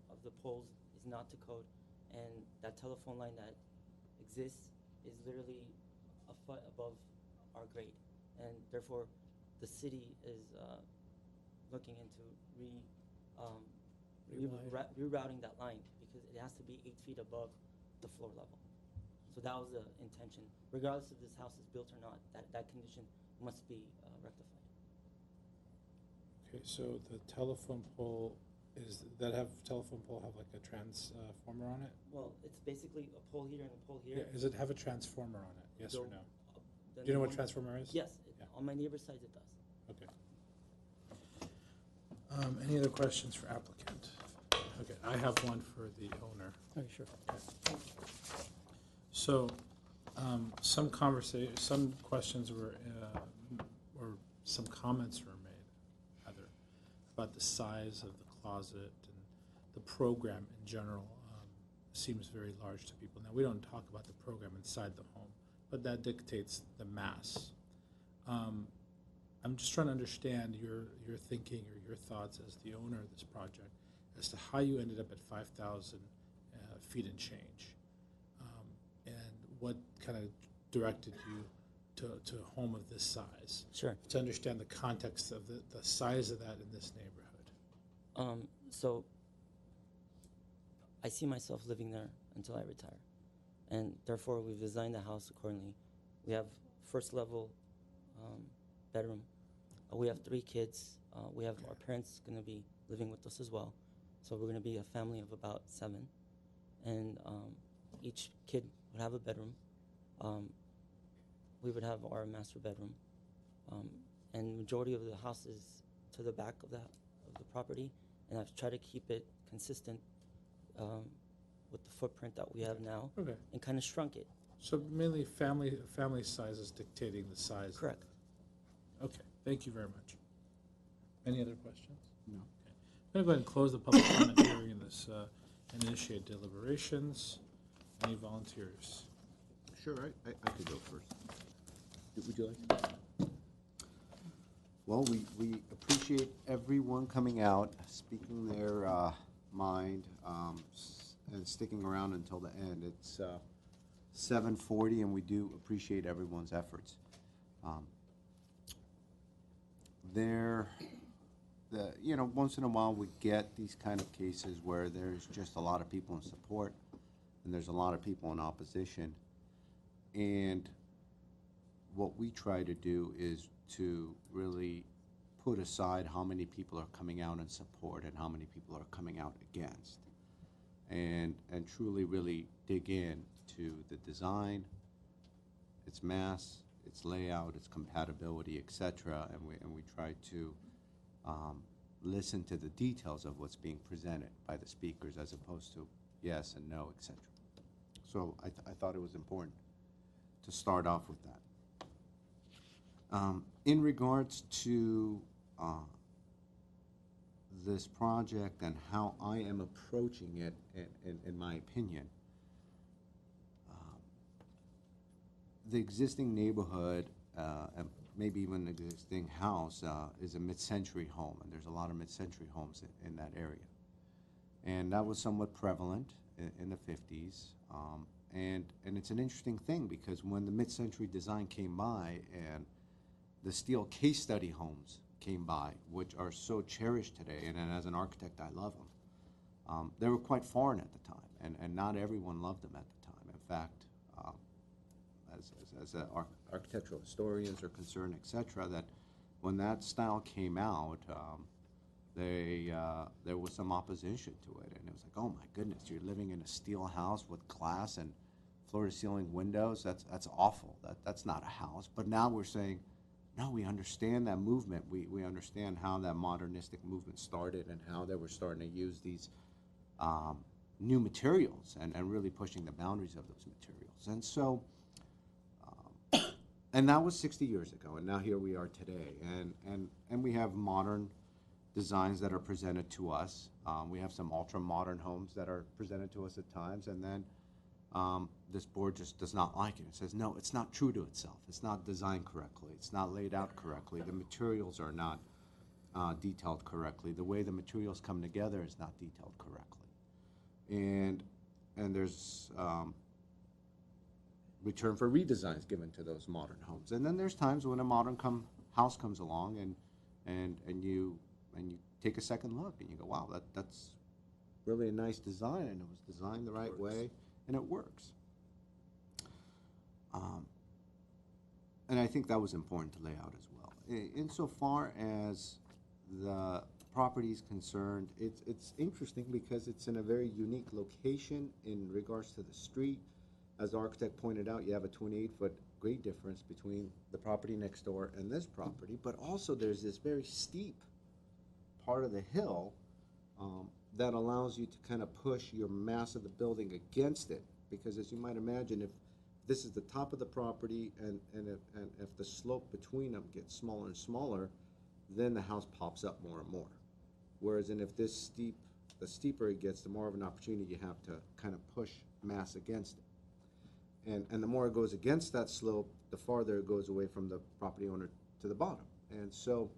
of the poles is not to code, and that telephone line that exists is literally a foot above our grade, and therefore the city is looking into rerouting that line because it has to be 8 feet above the floor level. So that was the intention. Regardless if this house is built or not, that condition must be rectified. Okay, so the telephone pole telephone pole have like a transformer on it? Well, it's basically a pole here and a pole here. Yeah, does it have a transformer on it? Yes or So, no? then Do you know the what one- transformer is? Yes, Yeah. on my neighbor's side it does. Okay. Any other questions for applicant? Okay, I have one for the owner. Oh, sure. Okay. So, some questions were, or some comments were made, rather, about the size of the closet and the program in general seems very large to people. Now, we don't talk about the program inside the home, but that dictates the mass. I'm just trying to understand your thinking or your thoughts as the owner of this project as to how you ended up at 5,000 feet and change, and what kind of directed you to a home of this size. Sure. To understand the context of the size of that in this neighborhood. So I see myself living there until I retire, and therefore we've designed the house accordingly. We have first level bedroom. We have 3 kids. We have our parents going to be living with us as well, so we're going to be a family of about 7. and each kid would have a bedroom. We would have our master bedroom, and majority of the house is to the back of the property, and I've tried to keep it consistent with the footprint that we have now, Okay. and kind of shrunk it. So mainly family size is dictating the size? Correct. Okay, thank you very much. Any other questions? No. Okay. I'm going to go ahead and close the public comment hearing in this and initiate deliberations. Any volunteers? Sure, I could go first. Would you like? Well, we appreciate everyone coming out, speaking their mind, and sticking around until the end. It's 7:40, and we do appreciate everyone's efforts. Once in a while we get these kind of cases where there's just a lot of people in support and there's a lot of people in opposition. And what we try to do is to really put aside how many people are coming out in support and how many people are coming out against. And truly really dig in to the design, its mass, its layout, its compatibility, etc. And we try to listen to the details of what's being presented by the speakers as opposed to yes and no, etc. So I thought it was important to start off with that. In regards to this project and how I am approaching it, in my opinion, the existing neighborhood, and maybe even the existing house, is a mid-century home, and there's a lot of mid-century homes in that area. And that was somewhat prevalent in the 50s. And it's an interesting thing because when the mid-century design came by and the steel case study homes came by, which are so cherished today, and as an architect I love them, they were quite foreign at the time, and not everyone loved them at the time. In fact, as architectural historians are concerned, etc., that when that style came out, there was some opposition to it, and it was like, oh my goodness, you're living in a steel house with glass and floor-to-ceiling windows. That's awful. That's not a house. But now we're saying, no, we understand that movement. We understand how that modernistic movement started and how they were starting to use these new materials and really pushing the boundaries of those materials. And so, and that was 60 years ago, and now here we are today. And we have modern designs that are presented to us. We have some ultra-modern homes that are presented to us at times, and then this board just does not like it. It says, no, it's not true to itself. It's not designed correctly. It's not laid out correctly. The materials are not detailed correctly. The way the materials come together is not detailed correctly. And there's return for redesigns given to those modern homes. And then there's times when a modern house comes along and you take a second look and you go, wow, that's really a nice design, and it was designed the right way, and it works. And I think that was important to lay out as well. Insofar as the property is concerned, it's interesting because it's in a very unique location in regards to the street. As the architect pointed out, you have a 28-foot grade difference between the property next door and this property, but also there's this very steep part of the hill that allows you to kind of push your mass of the building against it, because as you might imagine, if this is the top of the property and if the slope between them gets smaller and smaller, then the house pops up more and more. Whereas if the steeper it gets, the more of an opportunity you have to kind of push mass against it. And the more it goes against that slope, the farther it goes away from the property owner to the bottom. And so,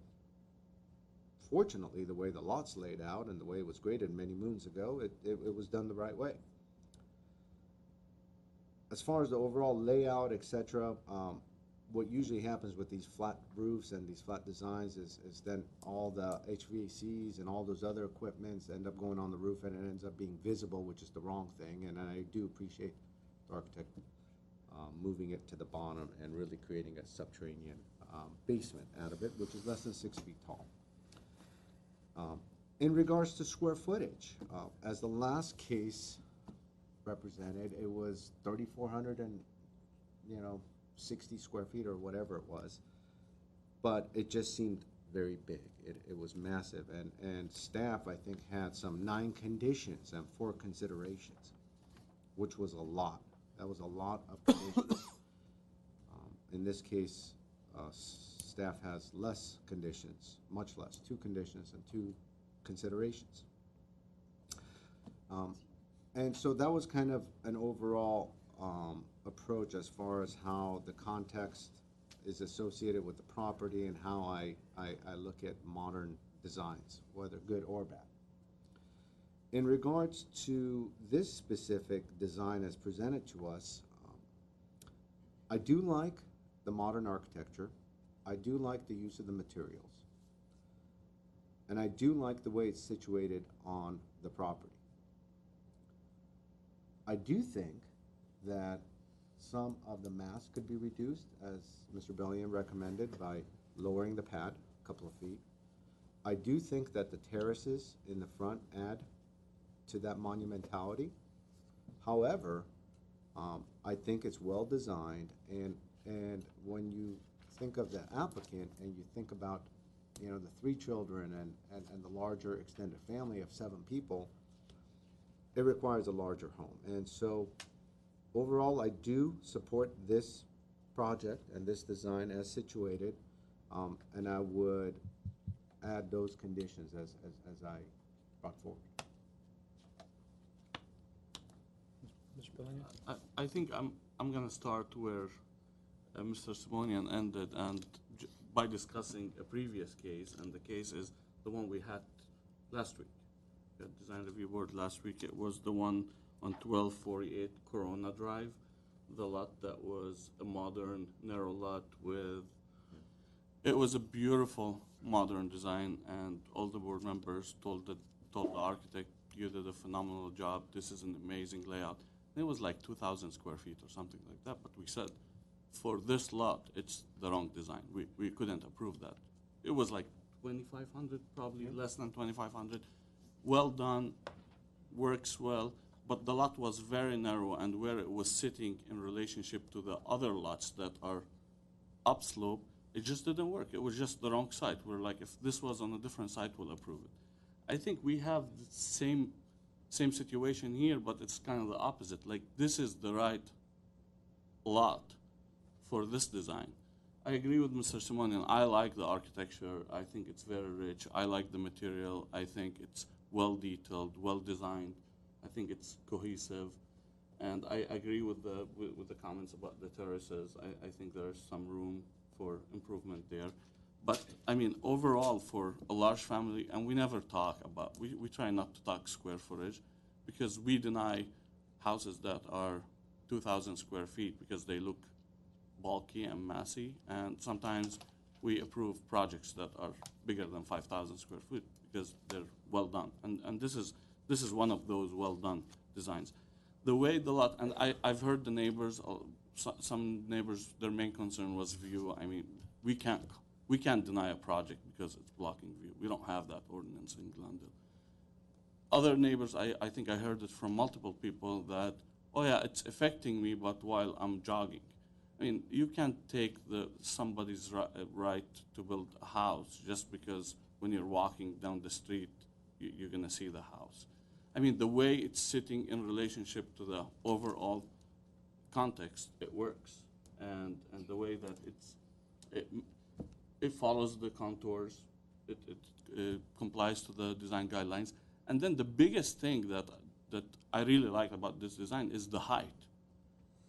fortunately, the way the lot's laid out and the way it was graded many moons ago, it was done the right way. As far as the overall layout, etc., what usually happens with these flat roofs and these flat designs is then all the HVACs and all those other equipments end up going on the roof, and it ends up being visible, which is the wrong thing. And I do appreciate the architect moving it to the bottom and really creating a subterranean basement out of it, which is less than 6 feet tall. In regards to square footage, as the last case represented. It was 3,400 and, 60 square feet or whatever it was. But it just seemed very big. It was massive. And staff, I think, had some 9 conditions and 4 considerations, which was a lot. That was a lot of conditions. In this case, staff has less conditions, much less, 2 conditions and 2 considerations. And so that was kind of an overall approach as far as how the context is associated with the property and how I look at modern designs, whether good or bad. In regards to this specific design as presented to us, I do like the modern architecture. I do like the use of the materials. And I do like the way it's situated on the property. I do think that some of the mass could be reduced, as Mr. Bellion recommended, by lowering the pad a couple of feet. I do think that the terraces in the front add to that monumentality. However, I think it's well designed, and when you think of the applicant and you think about the 3 children and the larger extended family of 7 people, it requires a larger home. And so overall, I do support this project and this design as situated, and I would add those conditions as I brought forward. Mr. Bellion? I think I'm gonna start where Mr. Simonian ended, and by discussing a previous case, and the case is the one we had last week. The design review board last week, it was the one on 1248 Corona Drive, the lot that was a modern narrow lot with, it was a beautiful modern design, and all the board members told the architect, you did a phenomenal job, this is an amazing layout. And it was like 2,000 square feet or something like that, but we said, for this lot, it's the wrong design. We couldn't approve that. It was like 2,500, probably less than 2,500. Well done, works well, but the lot was very narrow, and where it was sitting in relationship to the other lots that are upslope, it just didn't work. It was just the wrong site. We're like, if this was on a different site, we'll approve it. I think we have the same situation here, but it's kind of the opposite. Like, this is the right lot for this design. I agree with Mr. Simonian. I like the architecture. I think it's very rich. I like the material. I think it's well detailed, well designed. I think it's cohesive, and I agree with the comments about the terraces. I think there's some room for improvement there. But I mean, overall, for a large family, and we never talk about, we try not to talk square footage, because we deny houses that are 2,000 square feet because they look bulky and massy, and sometimes we approve projects that are bigger than 5,000 square feet because they're well done, and this is one of those well done designs. The way the lot, and I've heard the neighbors, some neighbors, their main concern was view. I mean, we can't deny a project because it's blocking view. We don't have that ordinance in Glendale. Other neighbors, I think I heard it from multiple people that, oh yeah, it's affecting me, but while I'm jogging. I mean, you can't take somebody's right to build a house just because when you're walking down the street, you're gonna see the house. I mean, the way it's sitting in relationship to the overall context, it works. And the way that it follows the contours, it complies to the design guidelines. And then the biggest thing that I really like about this design is the height.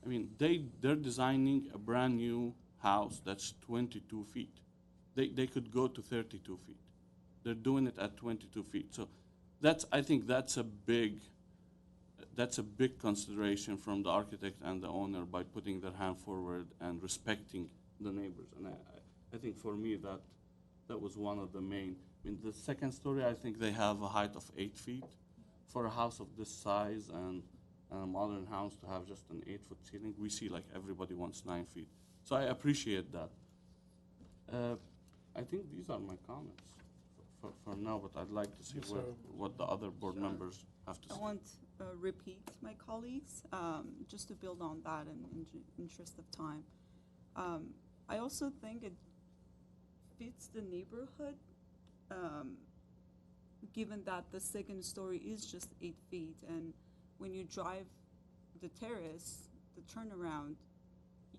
I mean, they're designing a brand new house that's 22 feet. They could go to 32 feet. They're doing it at 22 feet. So I think that's a big consideration from the architect and the owner by putting their hand forward and respecting the neighbors. And I think for me that was one of the main. I mean, the second story, I think they have a height of 8 feet. For a house of this size and a modern house to have just an 8-foot ceiling, we see like everybody wants 9 feet. So I appreciate that. I think these are my comments for now, but I'd like to see So- what the other board members have to say. I want to repeat my colleagues, just to build on that in interest of time. I also think it fits the neighborhood, given that the second story is just 8 feet, and when you drive the terrace, the turnaround,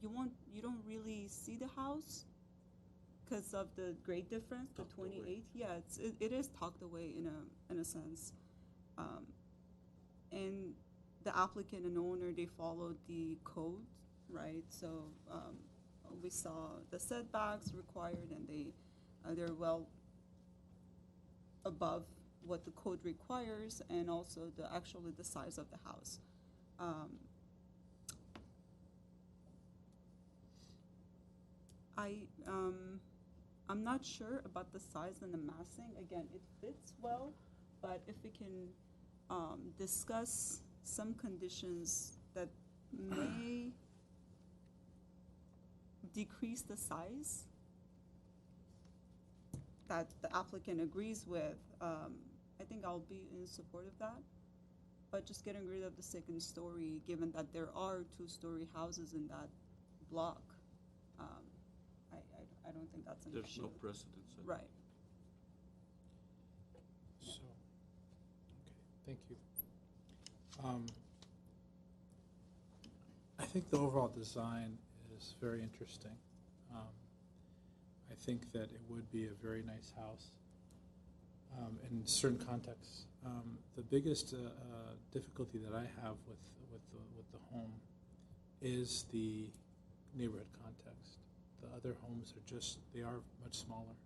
you don't really see the house because of the grade difference, the 28. Yeah, it is tucked away in a sense. And the applicant and owner, they followed the code, right? So we saw the setbacks required, and they're well above what the code requires, and also the size of the house. I'm not sure about the size and the massing. Again, it fits well, but if we can discuss some conditions that may decrease the size that the applicant agrees with, I think I'll be in support of that. But just getting rid of the second story, given that there are 2-story houses in that block, I don't think that's an There's issue. no precedence. Right. So, okay, thank you. I think the overall design is very interesting. I think that it would be a very nice house in certain contexts. The biggest difficulty that I have with the home is the neighborhood context. The other homes they are much smaller.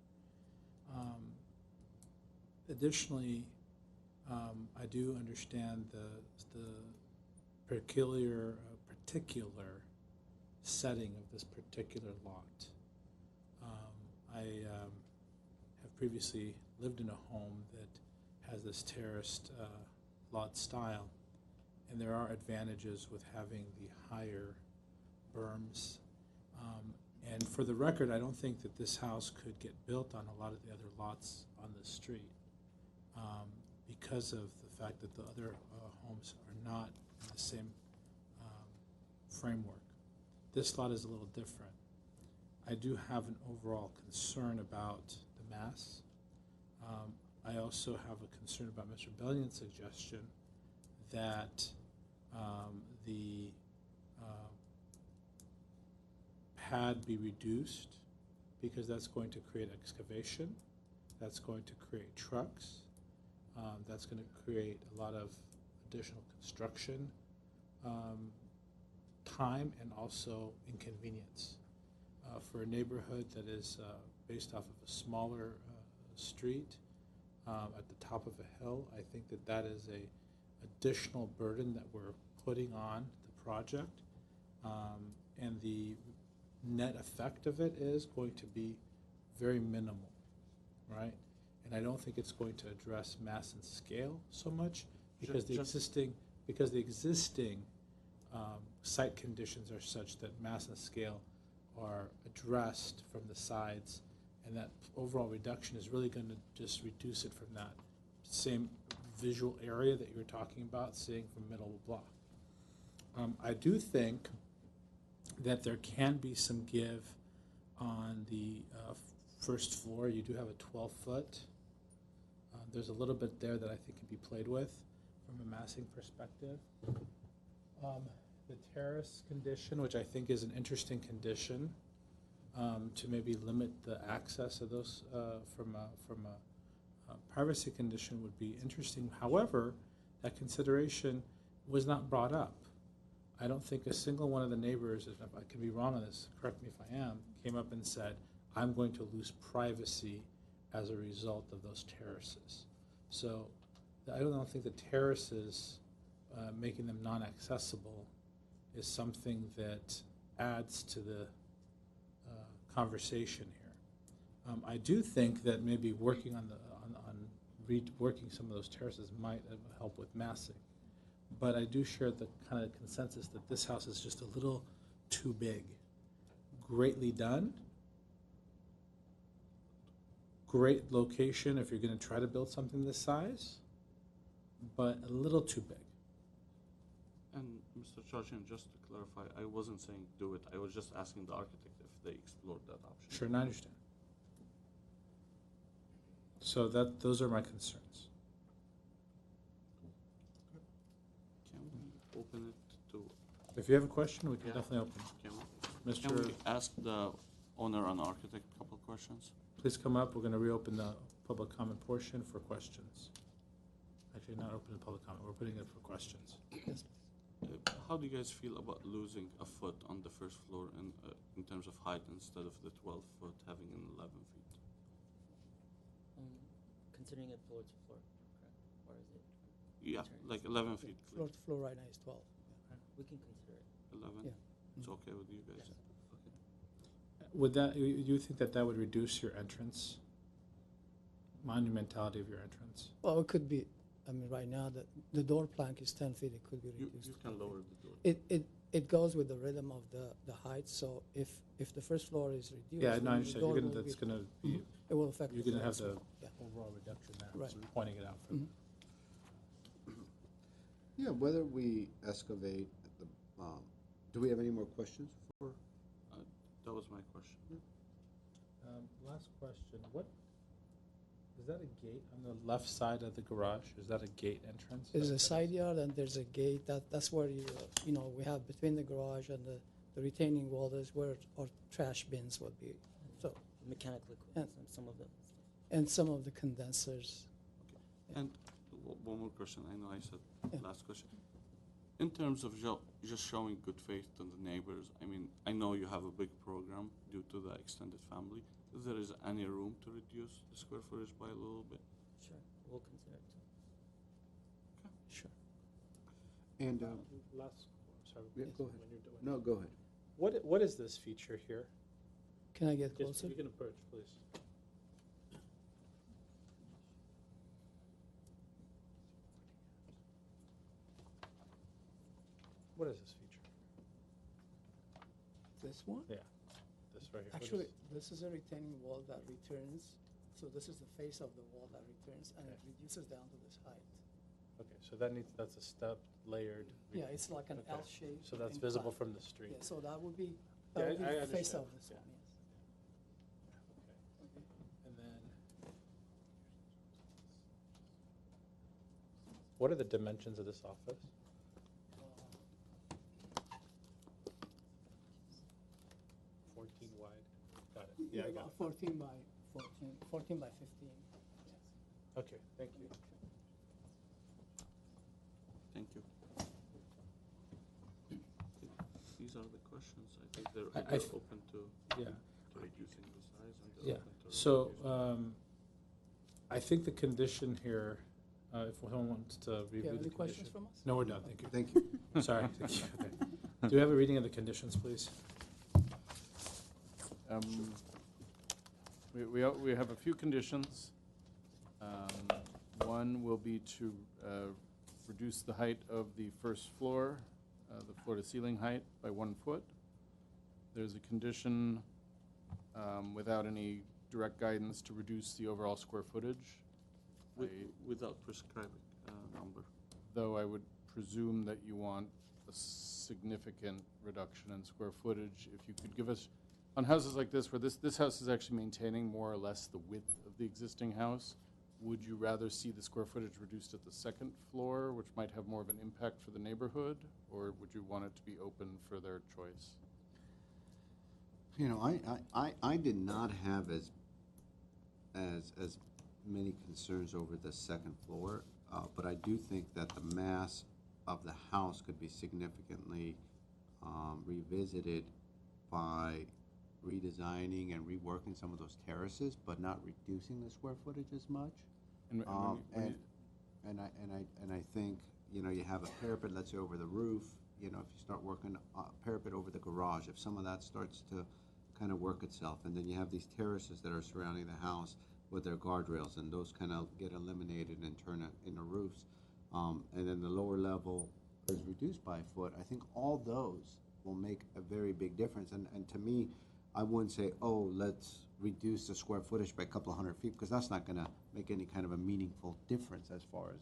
Additionally, I do understand the particular setting of this particular lot. I have previously lived in a home that has this terraced lot style, and there are advantages with having the higher berms. And for the record, I don't think that this house could get built on a lot of the other lots on the street because of the fact that the other homes are not in the same framework. This lot is a little different. I do have an overall concern about the mass. I also have a concern about Mr. Bellion's suggestion that the pad be reduced, because that's going to create excavation, that's going to create trucks, that's going to create a lot of additional construction time and also inconvenience. For a neighborhood that is based off of a smaller street at the top of a hill, I think that is a additional burden that we're putting on the project, and the net effect of it is going to be very minimal, right? And I don't think it's going to address mass and scale so much because the existing site conditions are such that mass and scale are addressed from the sides, and that overall reduction is really going to just reduce it from that same visual area that you were talking about, seeing from middle of the block. I do think that there can be some give on the first floor. You do have a 12-foot. There's a little bit there that I think can be played with from a massing perspective. The terrace condition, which I think is an interesting condition, to maybe limit the access of those from a privacy condition would be interesting. However, that consideration was not brought up. I don't think a single one of the neighbors, if I could be wrong on this, correct me if I am, came up and said, I'm going to lose privacy as a result of those terraces. So I don't think the terraces, making them non-accessible, is something that adds to the conversation here. I do think that maybe working on reworking some of those terraces might help with massing. But I do share the kind of consensus that this house is just a little too big. Greatly done, great location if you're gonna try to build something this size, but a little too big. And Mr. Chachin, just to clarify, I wasn't saying do it. I was just asking the architect if they explored that option. Sure, and I understand. So those are my concerns. Can we open it to? If you have a question, we can Yeah. definitely open it. Can Mr. we ask the owner and architect a couple of questions? Please come up. We're gonna reopen the public comment portion for questions. Actually, not open the public comment. We're putting it for questions. How do you guys feel about losing a foot on the first floor in terms of height instead of the 12 foot having an 11 feet? Considering it floor to floor, correct? Or is it? Yeah, like 11 feet. Floor to floor right now is 12. We can consider it. 11? Yeah. It's okay with you guys? Would that, you think that would reduce your entrance? Monumentality of your entrance? Well, it could be, I mean, right now, the door plank is 10 feet, it could be You reduced. can lower the door. It goes with the rhythm of the height, so if the first floor is reduced. Yeah, no, I then the understand. door You're gonna, will that's be- gonna be. It will affect. You're the gonna have floor the as well. Yeah. overall reduction there, Right. so we're pointing it out for Mhm. Yeah, whether we excavate the, do we have any more questions for? That was my question. Last question, is that a gate on the left side of the garage? Is that a gate entrance? There's a side yard and there's a gate, that's where we have between the garage and the retaining wall, is where our trash bins would be, so. Mechanical equipment, some of them. And some of the condensers. And one more question. I know I said Yeah. last question. In terms of just showing good faith to the neighbors, I mean, I know you have a big program due to the extended family. If there is any room to reduce the square footage by a little bit? Sure, we'll consider it too. Sure. And, Last, sorry. yeah, go ahead. when you're doing- No, go ahead. What is this feature here? Can I get Yes, closer? you can approach, please. What is this feature? This one? Yeah, this right here. What Actually, is- this is a retaining wall that returns, so this is the face of the wall that returns, and it reduces down to this height. Okay, so that's a step layered. Yeah, it's like an Okay. L shape. So that's in visible plan. from the street. Yeah, so that would be, Yeah, that would I be the face understand. of this Yeah. one, yes. And then, what are the dimensions of this office? 14 wide. Got it. Yeah, I got it. 14 by 14, 14 by 15. Okay, thank you. Thank you. These are the questions. I think they're I they're th- open to Yeah. reducing the size and they're Yeah, open to so, reducing- I think the condition here, if someone wants to review the any condition. questions from us? No, we're done, thank you. Thank you. Sorry, thank you. Okay. Do we have a reading of the conditions, please? We have a few conditions. One will be to reduce the height of the first floor, the floor-to-ceiling height by 1 foot. There's a condition without any direct guidance to reduce the overall square footage. without prescribing number. Though I would presume that you want a significant reduction in square footage. If you could give us, on houses like this, where this house is actually maintaining more or less the width of the existing house, would you rather see the square footage reduced at the second floor, which might have more of an impact for the neighborhood, or would you want it to be open for their choice? You know, I did not have as many concerns over the second floor, but I do think that the mass of the house could be significantly revisited by redesigning and reworking some of those terraces, but not reducing the square footage as much. And And I think, you know, you have a parapet, let's say, over the roof. You know, if you start working parapet over the garage, if some of that starts to kind of work itself, and then you have these terraces that are surrounding the house with their guardrails, and those kind of get eliminated and turn into roofs, and then the lower level is reduced by a foot. I think all those will make a very big difference, and to me, I wouldn't say, oh, let's reduce the square footage by a couple of 100 feet, because that's not gonna make any kind of a meaningful difference as far as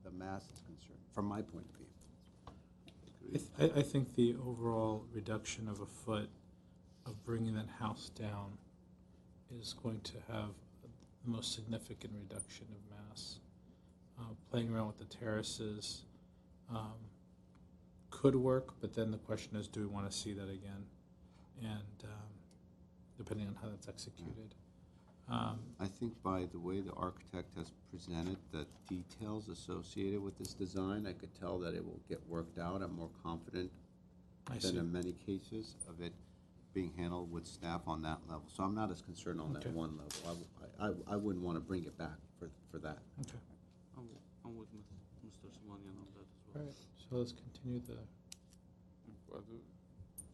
the mass is concerned, from my point of view. I think the overall reduction of a foot of bringing that house down is going to have the most significant reduction of mass. Playing around with the terraces could work, but then the question is, do we want to see that again? And depending on how that's executed. I think by the way the architect has presented the details associated with this design, I could tell that it will get worked out. I'm more confident than in many cases of it being handled with staff on that level. So I'm not as concerned on that one level. I wouldn't want to bring it back for that. Okay. I'm with Mr. Simonian on that as well. All right, so let's continue the.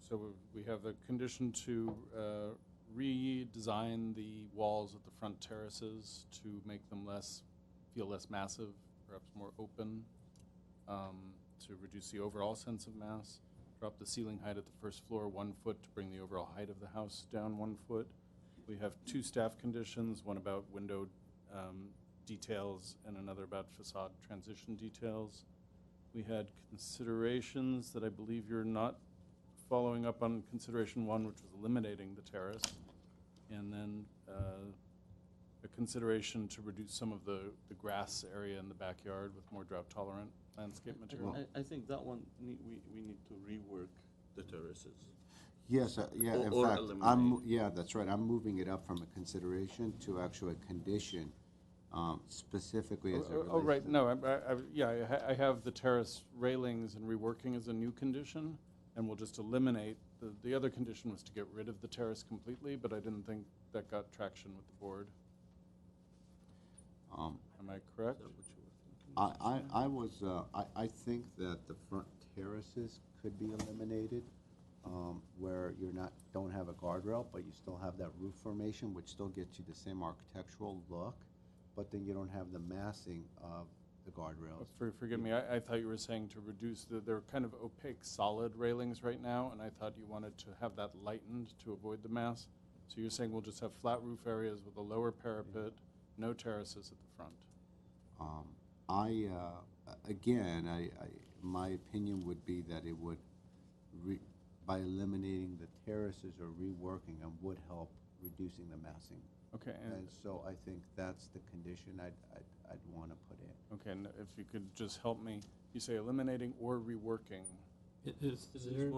So we have a condition to redesign the walls at the front terraces to make them feel less massive, perhaps more open, to reduce the overall sense of mass. Drop the ceiling height at the first floor 1 foot to bring the overall height of the house down 1 foot. We have 2 staff conditions, one about window details and another about facade transition details. We had considerations that I believe you're not following up on consideration 1, which was eliminating the terrace, and then a consideration to reduce some of the grass area in the backyard with more drought-tolerant landscape material. I think that one, we need to rework the terraces. Yes, yeah, in Or fact, eliminate. yeah, that's right. I'm moving it up from a consideration to actually a condition, specifically as it relates. Oh, right, no, I have the terrace railings and reworking as a new condition, and we'll just eliminate, the other condition was to get rid of the terrace completely, but I didn't think that got traction with the board. Am I correct? I think that the front terraces could be eliminated, where don't have a guardrail, but you still have that roof formation, which still gets you the same architectural look, but then you don't have the massing of the guardrails. Forgive me, I thought you were saying to reduce they're kind of opaque solid railings right now, and I thought you wanted to have that lightened to avoid the mass. So you're saying we'll just have flat roof areas with a lower parapet, no terraces at the front. My opinion would be that it would, by eliminating the terraces or reworking them, would help reducing the massing. Okay. And so I think that's the condition I'd want to put in. Okay, and if you could just help me, you say eliminating or reworking. Is there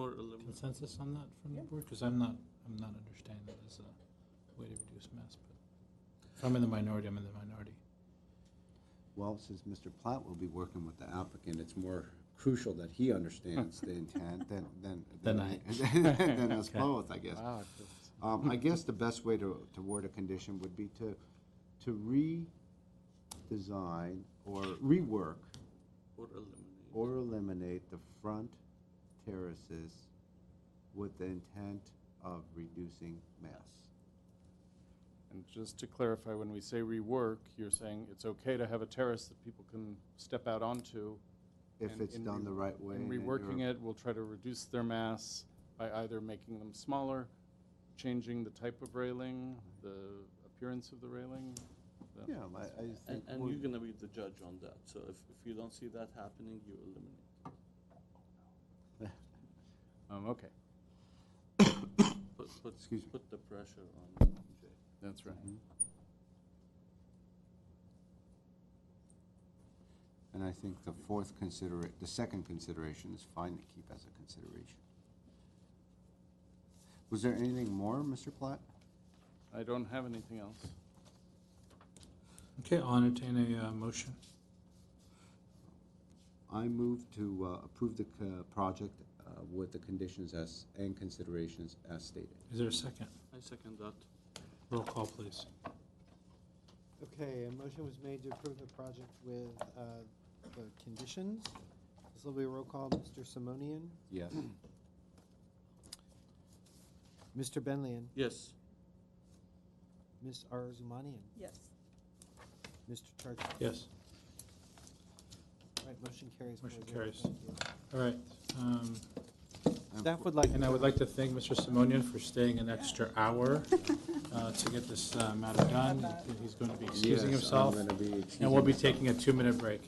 consensus on that from the board? Because I'm not understanding that as a way to reduce mass. But if I'm in the minority, I'm in the minority. Well, since Mr. Platt will be working with the applicant, it's more crucial that he understands the intent than us Okay. both, I guess. Wow. I guess the best way to word a condition would be to redesign or rework or eliminate the front terraces with the intent of reducing mass. And just to clarify, when we say rework, you're saying it's okay to have a terrace that people can step out onto. If it's done the right way. In and reworking it, we'll try to reduce their mass by either making them smaller, changing the type of railing, the appearance of the railing. Yeah, I think. And you're going to be the judge on that. So if you don't see that happening, you eliminate. Okay. Put the pressure on Jay. That's right. And I think the second consideration is fine to keep as a consideration. Was there anything more, Mr. Platt? I don't have anything else. Okay, I'll entertain a motion. I move to approve the project with the conditions and considerations as stated. Is there a second? I second that. Roll call, please. Okay, a motion was made to approve the project with the conditions. This will be a roll call. Mr. Simonian? Yes. Mr. Benlian? Yes. Ms. Arzumanian? Yes. Mr. Charchi? Yes. All right, motion carries. Motion 4-0. carries. Thank you. All right. Staff would like. And I would like to thank Mr. Simonian for staying an extra hour to get this matter done. He's going to be excusing Yes, himself. I'm gonna be And excusing we'll be myself. taking a 2-minute break.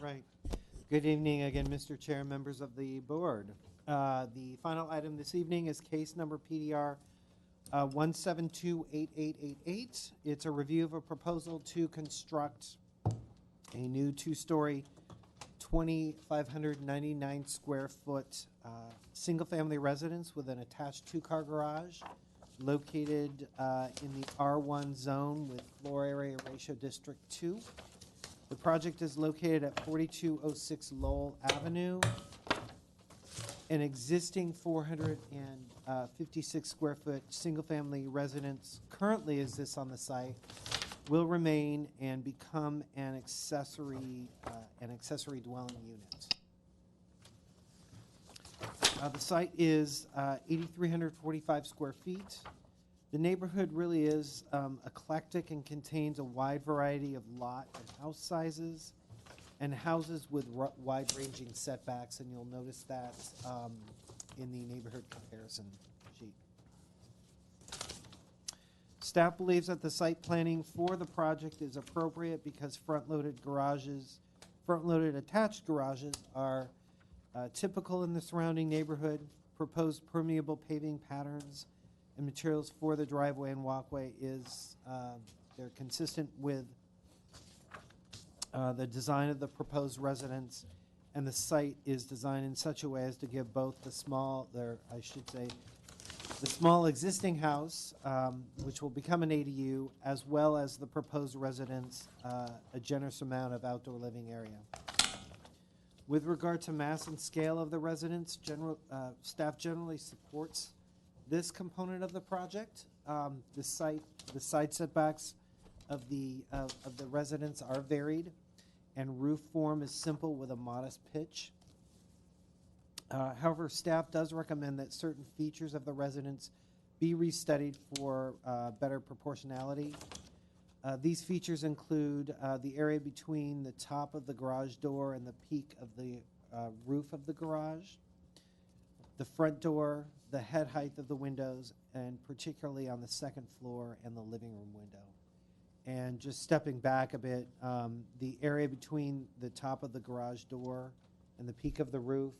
Right. Good evening again, Mr. Chair, members of the board. The final item this evening is case number PDR 1728888. It's a review of a proposal to construct a new two-story, 2,599 square foot single-family residence with an attached two-car garage located in the R1 zone with floor area ratio District 2. The project is located at 4206 Lowell Avenue. An existing 456 square foot single-family residence currently exists on the site, will remain and become an accessory dwelling unit. The site is 8,345 square feet. The neighborhood really is eclectic and contains a wide variety of lot and house sizes and houses with wide-ranging setbacks, and you'll notice that in the neighborhood comparison sheet. Staff believes that the site planning for the project is appropriate because front-loaded attached garages are typical in the surrounding neighborhood. Proposed permeable paving patterns and materials for the driveway and walkway they're consistent with the design of the proposed residence, and the site is designed in such a way as to give both the small existing house, which will become an ADU, as well as the proposed residence, a generous amount of outdoor living area. With regard to mass and scale of the residence, staff generally supports this component of the project. The side setbacks of the residence are varied, and roof form is simple with a modest pitch. However, staff does recommend that certain features of the residence be restudied for better proportionality. These features include the area between the top of the garage door and the peak of the roof of the garage, the front door, the head height of the windows, and particularly on the second floor and the living room window. And just stepping back a bit, the area between the top of the garage door and the peak of the roof,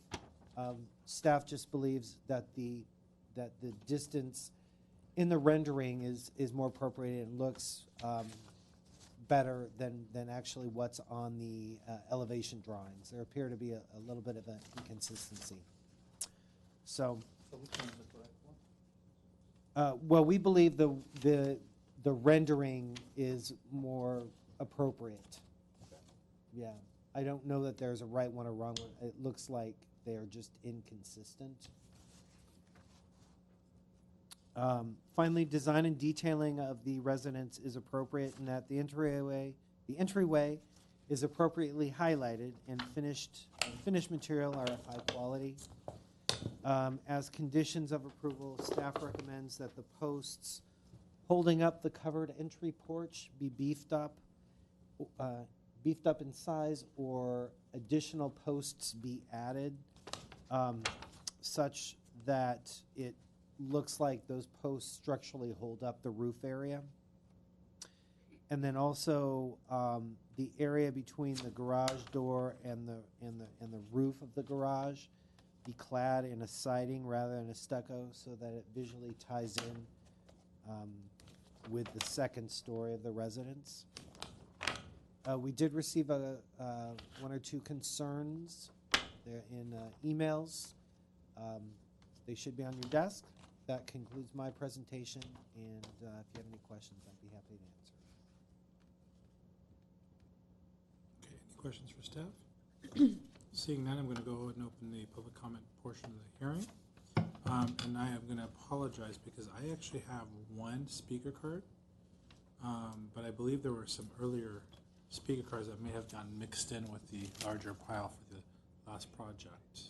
staff just believes that the distance in the rendering is more appropriate and looks better than actually what's on the elevation drawings. There appear to be a little bit of an inconsistency. So which one is the correct one? Well, we believe the rendering is more appropriate. Okay. Yeah, I don't know that there's a right one or wrong one. It looks like they are just inconsistent. Finally, design and detailing of the residence is appropriate in that the entryway is appropriately highlighted, and finished material are of high quality. As conditions of approval, staff recommends that the posts holding up the covered entry porch be beefed up in size, or additional posts be added, such that it looks like those posts structurally hold up the roof area. And then also the area between the garage door and the roof of the garage be clad in a siding rather than a stucco, so that it visually ties in with the second story of the residence. We did receive one or two concerns. They're in emails. They should be on your desk. That concludes my presentation, and if you have any questions, I'd be happy to answer. Okay, any questions for staff? Seeing none, I'm going to go ahead and open the public comment portion of the hearing. And I am going to apologize because I actually have one speaker card, but I believe there were some earlier speaker cards that may have gotten mixed in with the larger pile for the last project.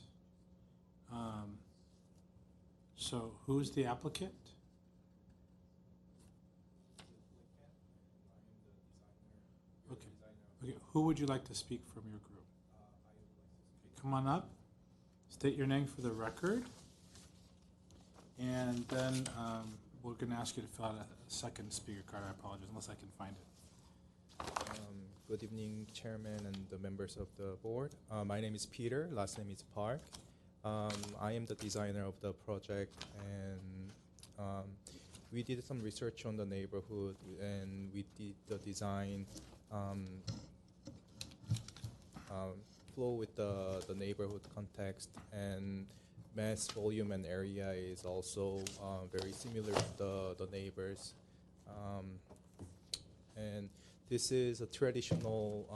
So who's the applicant? Okay. Okay. Who would you like to speak from your group? Okay, come on up. State your name for the record. And then we're going to ask you to fill out a second speaker card. I apologize, unless I can find it. Good evening, Chairman and the members of the board. My name is Peter, last name is Park. I am the designer of the project, and we did some research on the neighborhood, and we did the design flow with the neighborhood context, and mass volume and area is also very similar to the neighbors. And this is a traditional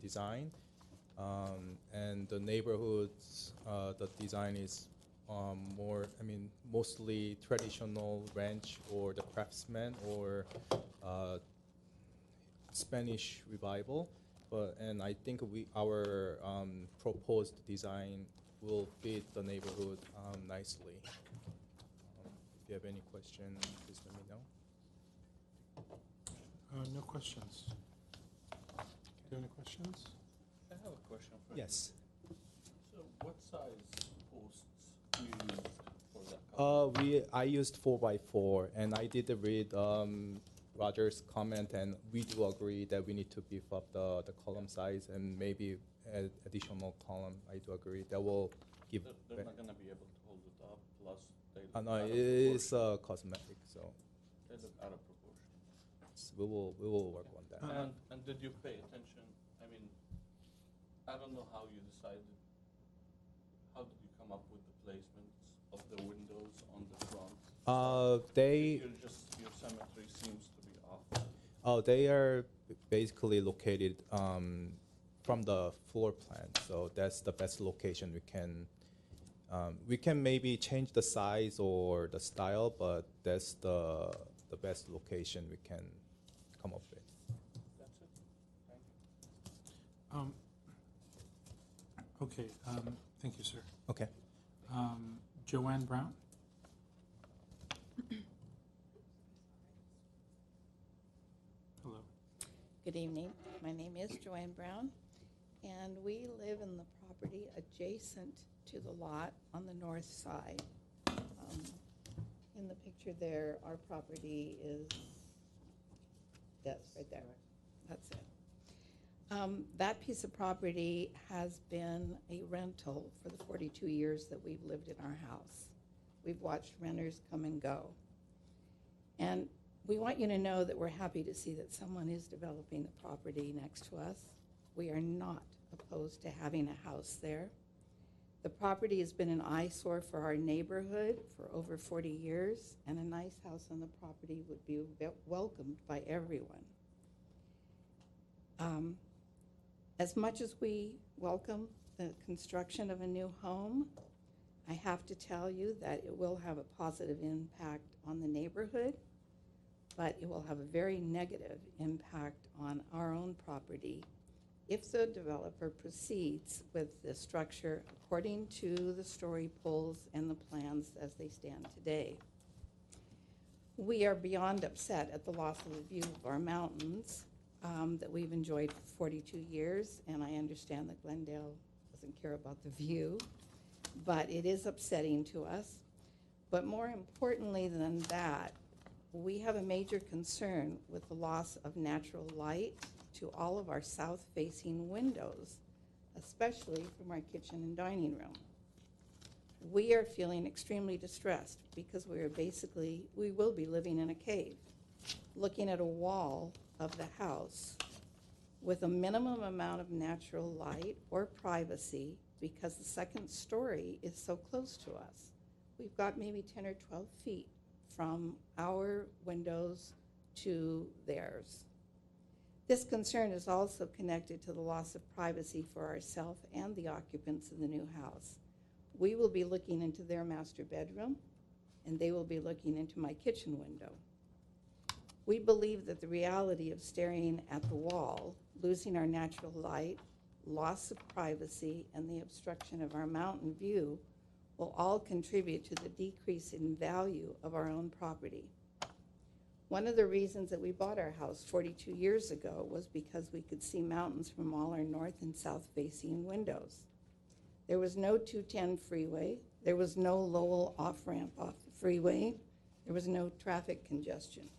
design, and the neighborhoods, the design is mostly traditional ranch or the craftsman or Spanish revival. And I think our proposed design will fit the neighborhood nicely. If you have any questions, please let me know. No questions. Do you have any questions? I have a question for Yes. you. So what size posts do you use for that? I used 4x4, and I did read Roger's comment, and we do agree that we need to beef up the column size and maybe add additional column. I do agree that will give. They're not going to be able to hold it up. Plus, they look No, out of it is proportion. cosmetic, so They look out of proportion. we will work on that. And did you pay attention? I mean, I don't know how you decided. How did you come up with the placements of the windows on the front? Your symmetry seems to be off. They are basically located from the floor plan, so that's the best location we can. We can maybe change the size or the style, but that's the best location we can come up with. That's it. Thank you. Okay, thank you, sir. Okay. Joanne Brown? Hello. Good evening. My name is Joanne Brown, and we live in the property adjacent to the lot on the north side. In the picture there, our property is, that's right there. That's it. That piece of property has been a rental for the 42 years that we've lived in our house. We've watched renters come and go. And we want you to know that we're happy to see that someone is developing the property next to us. We are not opposed to having a house there. The property has been an eyesore for our neighborhood for over 40 years, and a nice house on the property would be welcomed by everyone. As much as we welcome the construction of a new home, I have to tell you that it will have a positive impact on the neighborhood, but it will have a very negative impact on our own property if the developer proceeds with the structure according to the story poles and the plans as they stand today. We are beyond upset at the loss of the view of our mountains that we've enjoyed for 42 years, and I understand that Glendale doesn't care about the view, but it is upsetting to us. But more importantly than that, we have a major concern with the loss of natural light to all of our south-facing windows, especially from our kitchen and dining room. We are feeling extremely distressed because we will be living in a cave, looking at a wall of the house with a minimum amount of natural light or privacy because the second story is so close to us. We've got maybe 10 or 12 feet from our windows to theirs. This concern is also connected to the loss of privacy for ourselves and the occupants of the new house. We will be looking into their master bedroom, and they will be looking into my kitchen window. We believe that the reality of staring at the wall, losing our natural light, loss of privacy, and the obstruction of our mountain view will all contribute to the decrease in value of our own property. One of the reasons that we bought our house 42 years ago was because we could see mountains from all our north and south facing windows. There was no 210 freeway. There was no Lowell off-ramp off the freeway. There was no traffic congestion.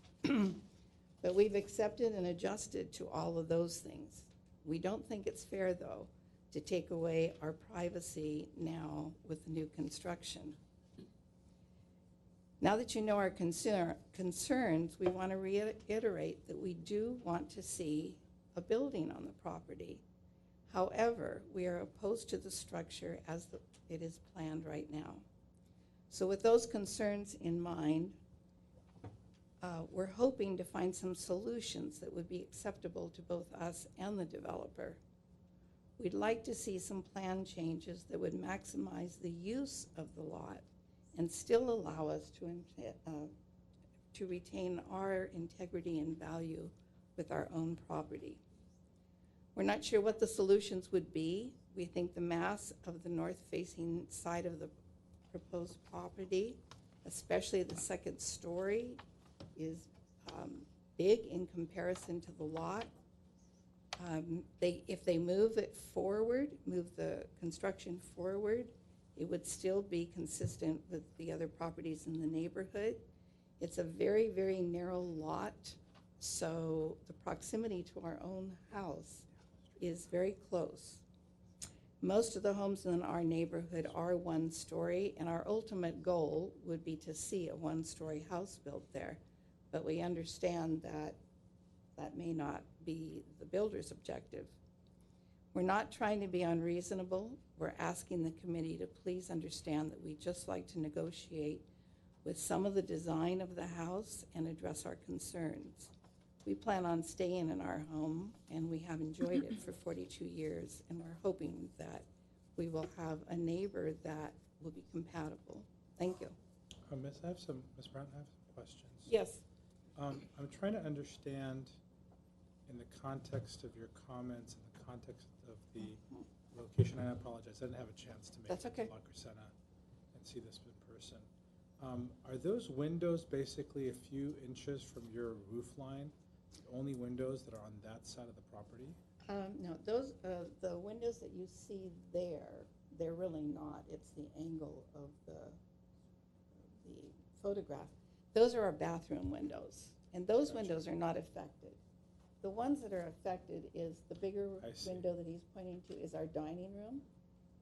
But we've accepted and adjusted to all of those things. We don't think it's fair, though, to take away our privacy now with new construction. Now that you know our concerns, we want to reiterate that we do want to see a building on the property. However, we are opposed to the structure as it is planned right now. So with those concerns in mind, we're hoping to find some solutions that would be acceptable to both us and the developer. We'd like to see some plan changes that would maximize the use of the lot and still allow us to retain our integrity and value with our own property. We're not sure what the solutions would be. We think the mass of the north-facing side of the proposed property, especially the second story, is big in comparison to the lot. If they move it forward, move the construction forward, it would still be consistent with the other properties in the neighborhood. It's a very, very narrow lot, so the proximity to our own house is very close. Most of the homes in our neighborhood are one-story, and our ultimate goal would be to see a one-story house built there. But we understand that that may not be the builder's objective. We're not trying to be unreasonable. We're asking the committee to please understand that we just like to negotiate with some of the design of the house and address our concerns. We plan on staying in our home, and we have enjoyed it for 42 years, and we're hoping that we will have a neighbor that will be compatible. Thank you. Ms. Ms. Brown, I have some questions. Yes. I'm trying to understand, in the context of your comments, in the context of the location, and I apologize, I didn't have a chance to make it to La Crescenta and see this in person. Are those windows basically a few inches from your roof line? The only windows that are on that side of the property? No, those the windows that you see there, they're really not. It's the angle of the photograph. Those are our bathroom windows, and those windows are not affected. The ones that are affected is the bigger window that he's pointing to is our dining room,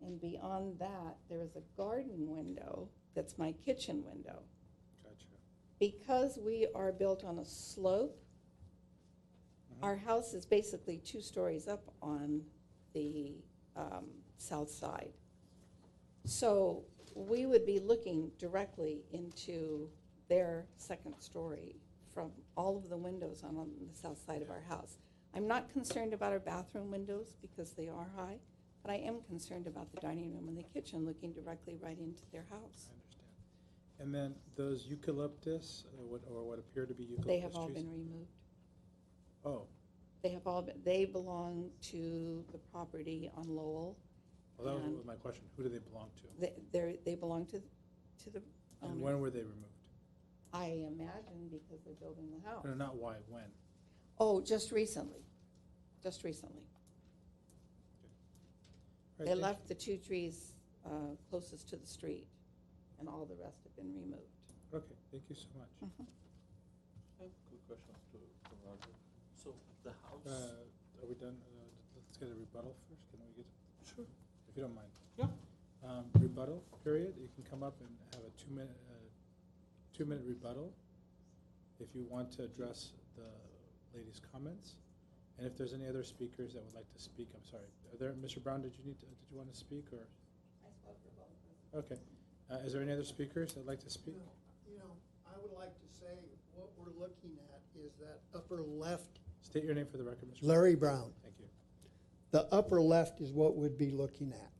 and beyond that, there is a garden window that's my kitchen window. Gotcha. Because we are built on a slope, our house is basically 2 stories up on the south side. So we would be looking directly into their second story from all of the windows on the south side of our house. I'm not concerned about our bathroom windows because they are high, but I am concerned about the dining room and the kitchen looking directly right into their house. I understand. And then those eucalyptus, or what appear to be eucalyptus They have all trees? been removed. Oh. They have all been, they belong to the property on Lowell. Well, that was my question. Who do they belong to? They belong to the owner. And when were they removed? I imagine because they're building the house. No, not why, when? Oh, just recently. Just recently. Right, They left the 2 trees closest to the street, and all the rest have been removed. Okay, thank you so much. I have a quick question to Roger. So the house. Are we done? Let's get a rebuttal first. Can we get? Sure. If you don't mind. Yeah. Rebuttal period. You can come up and have a 2-minute rebuttal if you want to address the lady's comments, and if there's any other speakers that would like to speak. I'm sorry. Are there, Mr. Brown? Did you want to speak, or? I spoke for both. Okay. Is there any other speakers that'd like to speak? You know, I would like to say what we're looking at is that upper left. State your name for the record, Mr. Larry Brown. Thank you. The upper left is what we'd be looking at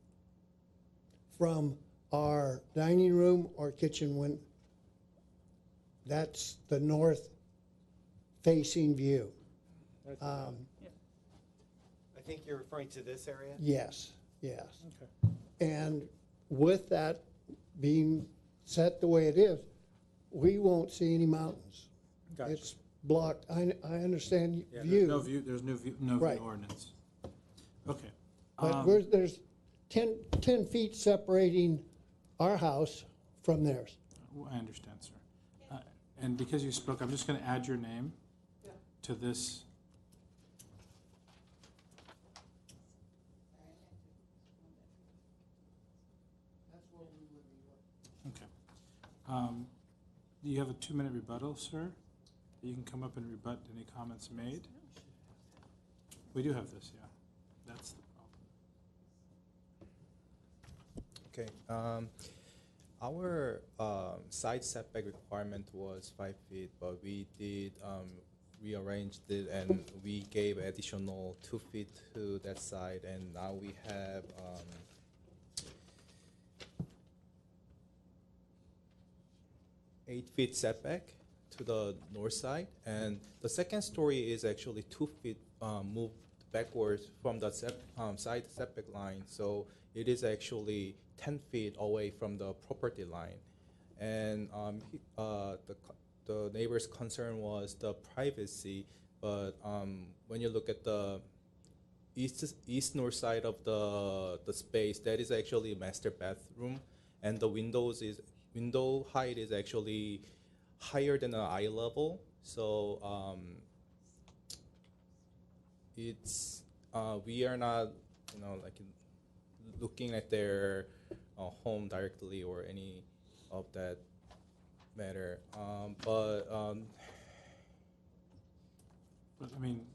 from our dining room or kitchen window. That's the north-facing view. I think you're referring to this area? Yes, yes. Okay. And with that being set the way it is, we won't see any mountains. Gotcha. It's blocked. I understand Yeah, view. There's no view Right. ordinance. Okay. But there's 10 feet separating our house from theirs. I understand, sir. And because you spoke, I'm just going to add your name to this. what we would be looking. Okay. Do you have a 2-minute rebuttal, sir? You can come up and rebut any comments made. We do have this, yeah. That's the problem. Okay. Our side setback requirement was 5 feet, but we did rearrange it and we gave additional 2 feet to that side, and now we have 8 feet setback to the north side, and the second story is actually 2 feet moved backwards from the side setback line, so it is actually 10 feet away from the property line. And the neighbor's concern was the privacy, but when you look at the east north side of the space, that is actually a master bathroom, and the window height is actually higher than the eye level. So it's we are not, like looking at their home directly or any of that matter. But I mean,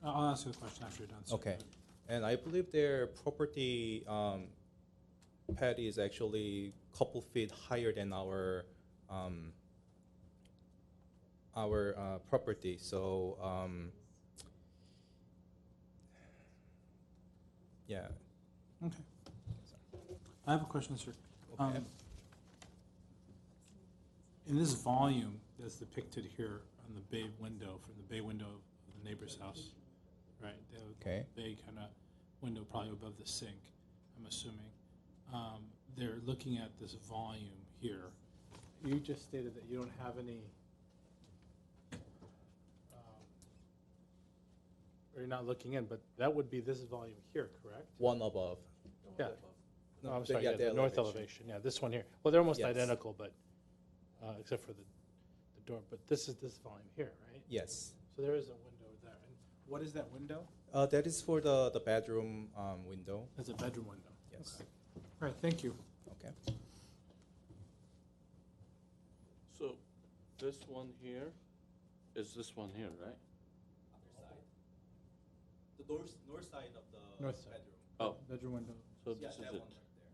I'll ask you a question after you're done, sir. okay, and I believe their property pad is actually a couple feet higher than our property. So yeah. Okay. I have a question, sir. Okay. In this volume that's depicted here on the bay window, from the bay window of the neighbor's house, right? The Okay. bay kind of window probably above the sink, I'm assuming. They're looking at this volume here. You just stated that you don't have any, or you're not looking in, but that would be this volume here, correct? One above. Yeah. No, I'm sorry, yeah, yeah, the the north elevation. elevation, yeah, this one here. Well, they're almost Yes. identical, but, except for the door, but this is this volume here, right? Yes. So there is a window there. And what is that window? That is for the bedroom window. That's a bedroom window. Yes. Okay. All right, thank you. Okay. So this one here is this one here, right? The north side of the North side. bedroom. Oh, Bedroom window. so Yeah, this is that it. one right there.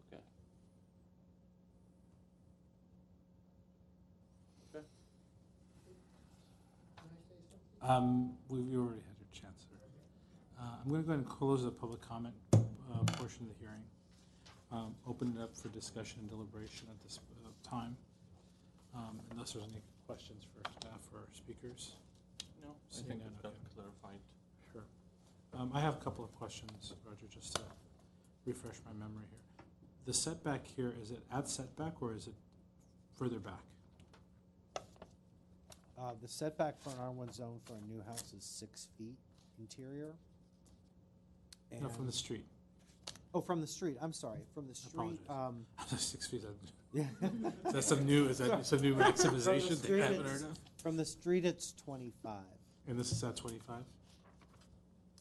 Okay. Okay. We already had your chance, sir. I'm going to go ahead and close the public comment portion of the hearing. Open it up for discussion and deliberation at this time, unless there's any questions for staff or speakers. No, I Seeing think none, it got okay. clarified. Sure. I have a couple of questions, Roger, just to refresh my memory here. The setback here, is it at setback or is it further back? The setback for an R1 zone for a new house is 6 feet interior. No, from the And- street. Oh, from the street, I'm sorry, from the street. Apologize. 6 feet. Yeah. Is that some new, is that some new maximization From the they haven't street, heard of? From the street, it's 25. And this is at 25?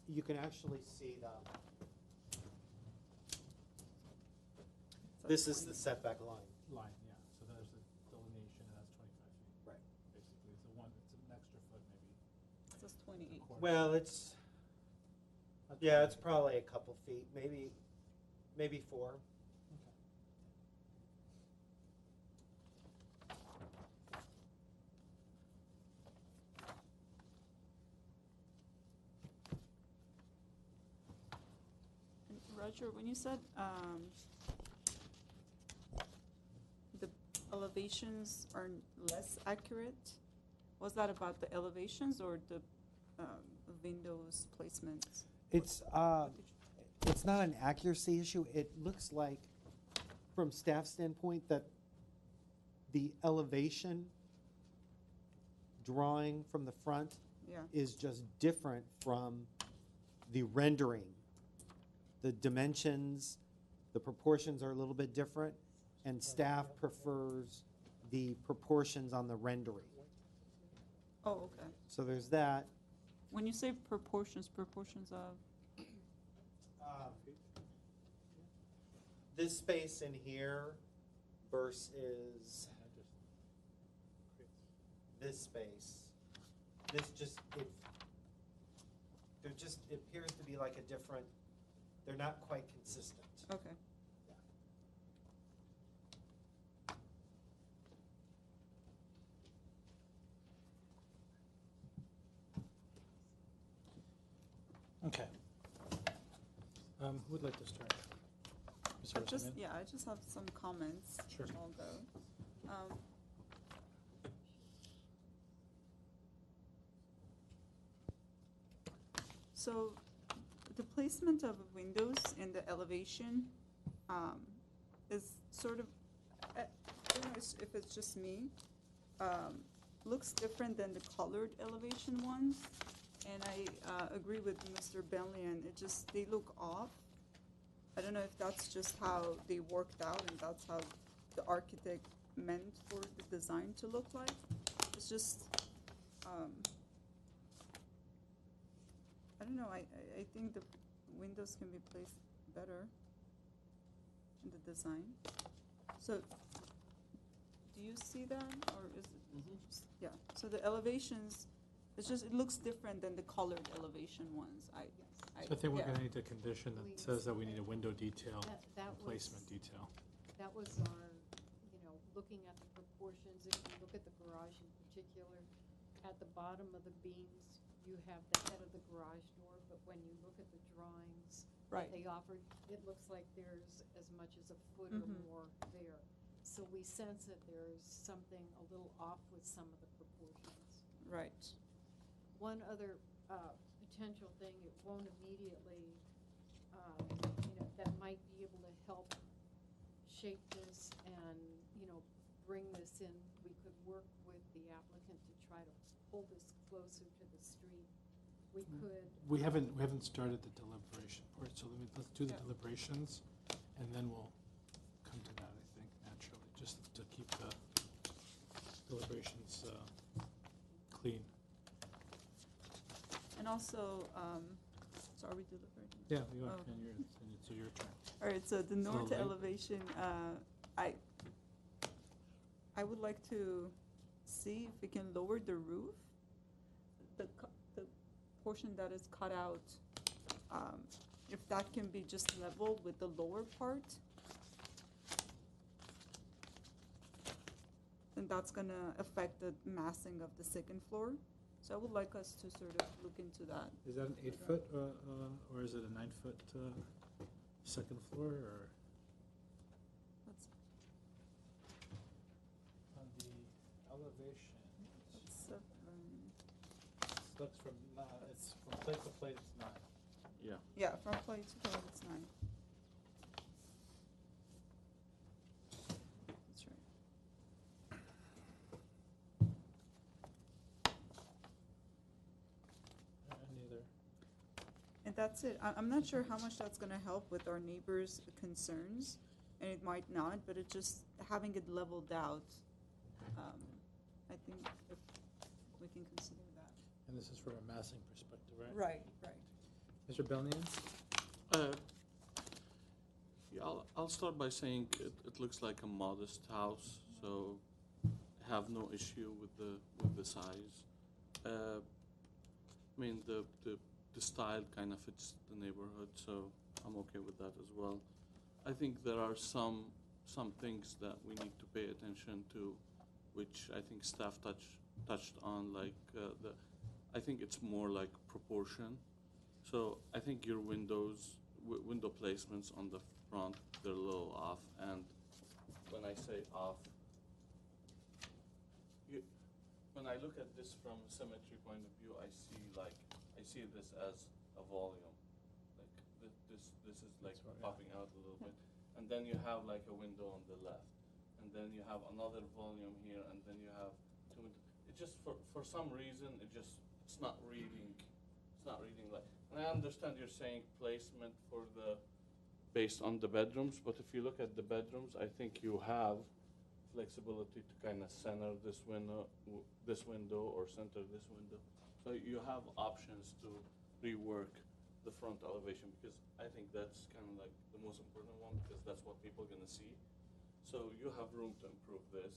You can actually see the. This is the setback line. Line, yeah. So there's the delineation, and that's 25 feet. Right. Basically, it's an extra foot maybe. It says 28. Well, it's, yeah, it's probably a couple feet, maybe 4. And Roger, when you said the elevations are less accurate, was that about the elevations or the windows placement? It's not an accuracy issue. It looks like, from staff standpoint, that the elevation drawing from the front Yeah. is just different from the rendering. The dimensions, the proportions are a little bit different, and staff prefers the proportions on the rendering. Oh, okay. So there's that. When you say proportions of? this space in here versus this space, this just, it appears to be like a different, they're not quite consistent. Okay. Okay. Who would like to start? Mr. Rosamond? I just have some comments. Sure. I'll go. So the placement of windows in the elevation is sort of, I don't know if it's just me, looks different than the colored elevation ones. And I agree with Mr. Bellion, they look off. I don't know if that's just how they worked out and that's how the architect meant for the design to look like. It's just, I don't know, I think the windows can be placed better in the design. So, do you see that, or is it? Yeah, so the elevations, it looks different than the colored elevation ones. So I think we're gonna need a condition that says that we need a window detail, That and placement detail. That was our, looking at the proportions, if you look at the garage in particular, at the bottom of the beams, you have the head of the garage door, but when you look at the drawings Right. that they offered, it looks like there's as much as a foot or more there. So we sense that there's something a little off with some of the proportions. Right. One other potential thing, it won't immediately, that might be able to help shape this and, bring this in. We could work with the applicant to try to pull this closer to the street. We could. We haven't started the deliberation part, so let's do the deliberations, and then we'll come to that, I think, naturally, just to keep the deliberations clean. And also, so are we deliberating? Yeah, you are, Oh. and it's your turn. All right, so the north late. elevation, I would like to see if we can lower the roof, the portion that is cut out, if that can be just level with the lower part. And that's gonna affect the massing of the second floor. So I would like us to sort of look into that. Is that an 8-foot, or is it a 9-foot second floor, or? Let's, On the elevation, let's, it looks from, it's from plate to plate, it's 9. Yeah. yeah, from plate to plate, it's 9. That's right. Neither. And that's it. I'm not sure how much that's gonna help with our neighbors' concerns, and it might not, but it just, having it leveled out, I think if we can consider that. And this is from a massing perspective, right? Right, right. Mr. Belnian? Yeah, I'll start by saying it looks like a modest house, so I have no issue with the size. I mean, the style kind of fits the neighborhood, so I'm okay with that as well. I think there are some things that we need to pay attention to, which I think staff touched on, like I think it's more like proportion. So I think your window placements on the front, they're a little off, and when I say off, when I look at this from a symmetry point of view, I see this as a volume. Like this is like popping out a little bit, and then you have like a window on the left, and then you have another volume here, and then you have two windows. It just for some reason it's not reading like. And I understand you're saying placement for based on the bedrooms, but if you look at the bedrooms, I think you have flexibility to kind of center this window or center this window. So you have options to rework the front elevation, because I think that's kind of like the most important one, because that's what people are gonna see. So you have room to improve this,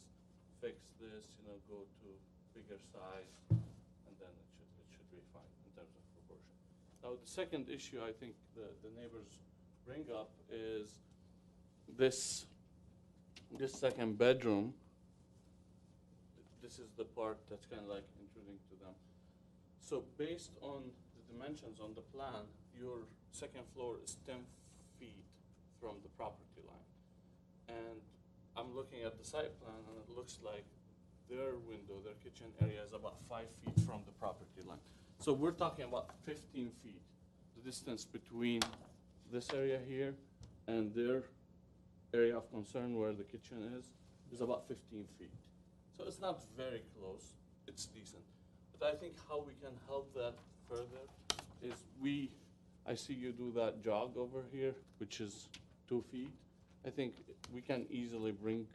fix this, go to bigger size, and then it should be fine in terms of proportion. Now, the second issue I think the neighbors bring up is this second bedroom. This is the part that's kind of like intruding to them. So based on the dimensions on the plan, your second floor is 10 feet from the property line. And I'm looking at the site plan, and it looks like their window, their kitchen area is about 5 feet from the property line. So we're talking about 15 feet. The distance between this area here and their area of concern where the kitchen is about 15 feet. So it's not very close, it's decent. But I think how we can help that further is I see you do that jog over here, which is 2 feet. I think we can easily bring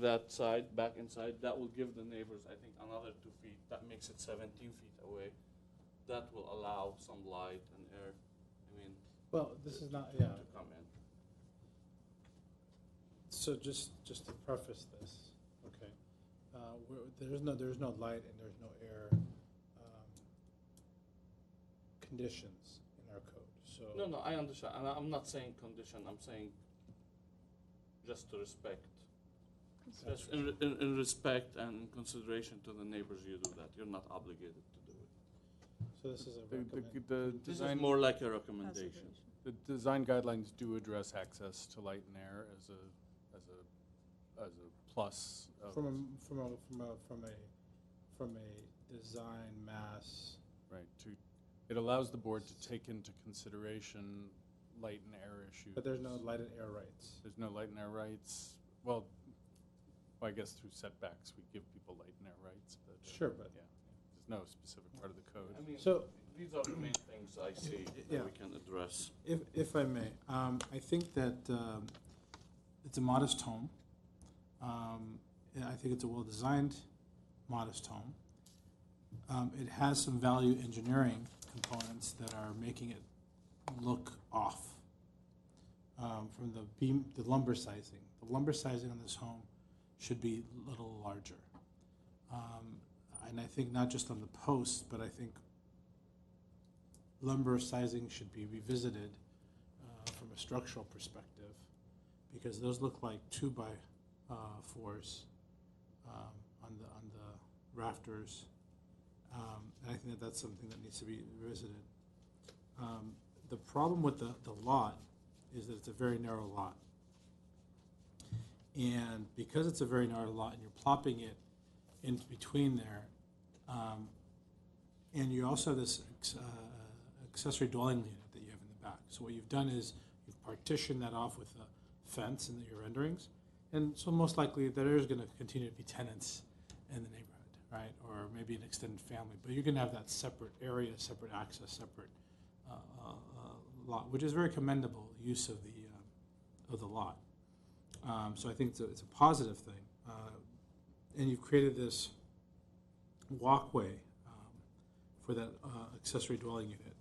that side back inside. That will give the neighbors, I think, another 2 feet. That makes it 17 feet away. That will allow some light and air, Well, this is not, to come in. So just to preface this, okay, there's no light and there's no air conditions in our code. So No, I understand. And I'm not saying condition. I'm saying just to respect. Just in respect and in consideration to the neighbors, you do that. You're not obligated to do it. So this is a This is more like a recommendation. The design guidelines do address access to light and air as a plus. from a design mass. Right. It allows the board to take into consideration light and air issues. But there's no light and air rights. There's no light and air rights. Well, I guess through setbacks, we give people light and air rights, but. Sure, but. Yeah, there's no specific part of the code. I mean, So- these are the main things I see Yeah. that we can address. If I may, I think that it's a modest home. And I think it's a well-designed, modest home. It has some value engineering components that are making it look off from the lumber sizing. The lumber sizing on this home should be a little larger. And I think not just on the posts, but I think lumber sizing should be revisited from a structural perspective, because those look like 2x4s on the rafters, and I think that's something that needs to be revisited. The problem with the lot is that it's a very narrow lot, and because it's a very narrow lot and you're plopping it in between there, and you also have this accessory dwelling unit that you have in the back. So what you've done is you've partitioned that off with a fence in your renderings, and so most likely there is going to continue to be tenants in the neighborhood, right? Or maybe an extended family, but you're going to have that separate area, separate access, separate lot, which is very commendable use of the lot. So I think it's a positive thing, and you've created this walkway for that accessory dwelling unit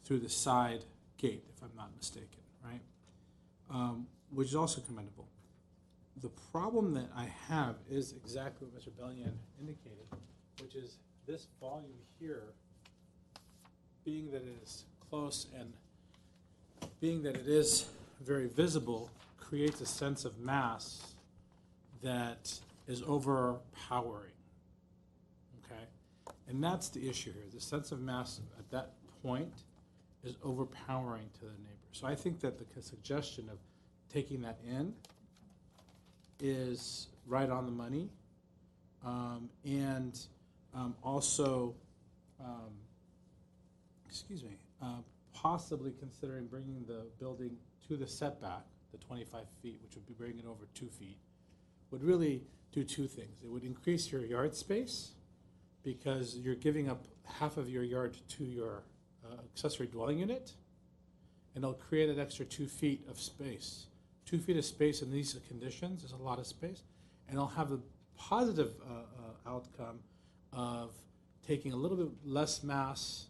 through the side gate, if I'm not mistaken, right? Which is also commendable. The problem that I have is exactly what Mr. Bellion indicated, which is this volume here, being that it is close and being that it is very visible, creates a sense of mass that is overpowering, okay? And that's the issue here. The sense of mass at that point is overpowering to the neighbor. So I think that the suggestion of taking that in is right on the money, and also, possibly considering bringing the building to the setback, the 25 feet, which would be bringing it over 2 feet, would really do two things. It would increase your yard space, because you're giving up half of your yard to your accessory dwelling unit, and it'll create an extra 2 feet of space. 2 feet of space in these conditions is a lot of space, and it'll have a positive outcome of taking a little bit less mass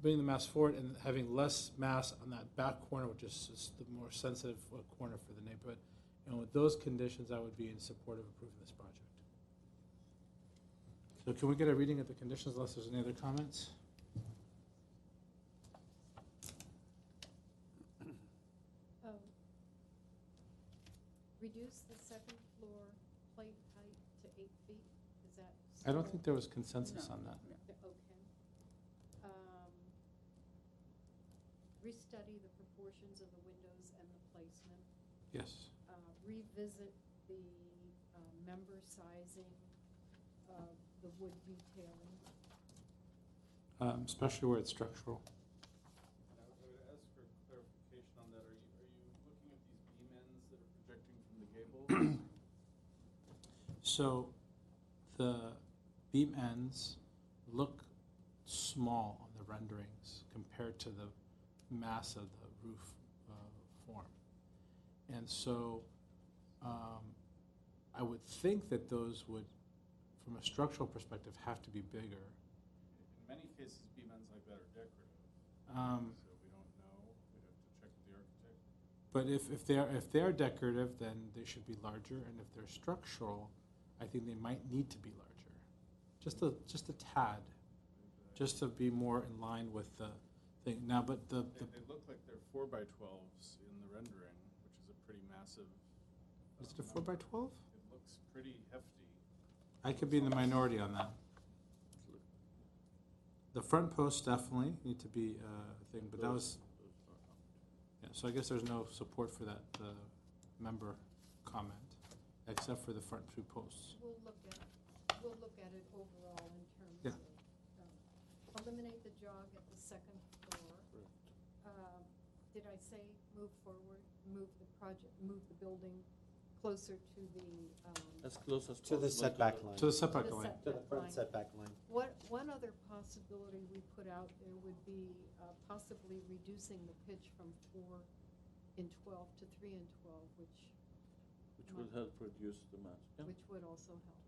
bringing the mass forward and having less mass on that back corner, which is the more sensitive corner for the neighborhood. And with those conditions, I would be in support of approving this project. So can we get a reading of the conditions unless there's any other comments? Reduce the second floor plate height to 8 feet, is that? I don't still- think there was consensus on that. Okay. Restudy the proportions of the windows and the placement. Yes. Revisit the member sizing of the wood detailing. Especially where it's structural. And I would ask for clarification on that. Are you looking at these beam ends that are projecting from the gable? So the beam ends look small on the renderings compared to the mass of the roof form. And so I would think that those would, from a structural perspective, have to be bigger. In many cases, beam ends like that are decorative. So we don't know. We'd have to check with the architect. But if they are decorative, then they should be larger, and if they're structural, I think they might need to be larger, just a tad, just to be more in line with the thing. Now, but They look like they're 4x12s in the rendering, which is a pretty massive. Is it a 4x12? It looks pretty hefty. I could be in the minority on that. The front posts definitely need to be a thing, but that was, yeah, so I guess there's no support for that member comment, except for the front two posts. We'll look at it overall in terms Yeah. of, eliminate the jog at the second floor. Did I say move forward, move the building closer to the, As close as To the possible setback line. To the setback To the line. To the front line. setback line. One other possibility we put out there would be possibly reducing the pitch from 4 in 12 to 3 in 12, which would help reduce the mass. Yeah. which would also help.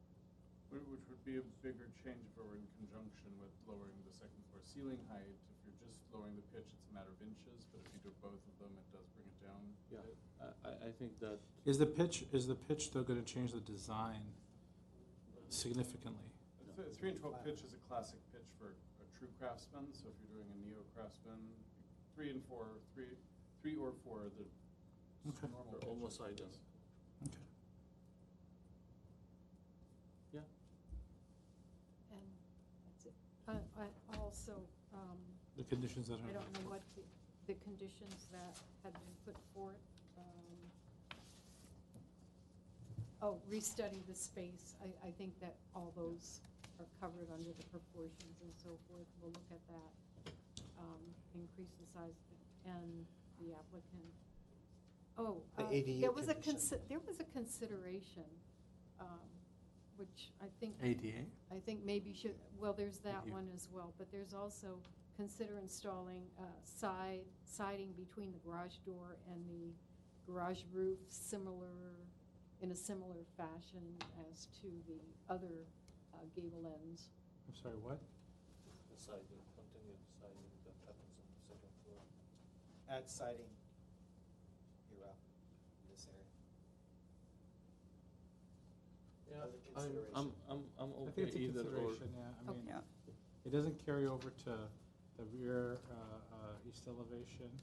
Which would be a bigger change if it were in conjunction with lowering the second floor ceiling height. If you're just lowering the pitch, it's a matter of inches, but if you do both of them, it does bring it down. Yeah, I think that Is the pitch though going to change the design significantly? A 3 and 12 pitch is a classic pitch for a true craftsman. So if you're doing a neo craftsman, 3 and 4, 3 or 4 are the Okay. normal they're pitches. almost identical. Okay. Yeah. And that's it. I also, The conditions that I are. don't know what the conditions that had been put forth. Restudy the space. I think that all those are covered under the proportions and so forth. We'll look at that. Increase the size and the applicant. The ADU there was condition. there was a consideration, which I think. ADA? I think maybe should, well, there's that ADU. one as well, but there's also consider installing siding between the garage door and the garage roof in a similar fashion as to the other gable ends. I'm sorry, what? The siding, continued siding that happens on the second floor. Add siding here up in this area. Yeah, As a consideration. I'm I think okay it's a either or. consideration, yeah. I mean, Yeah. it doesn't carry over to the rear east elevation.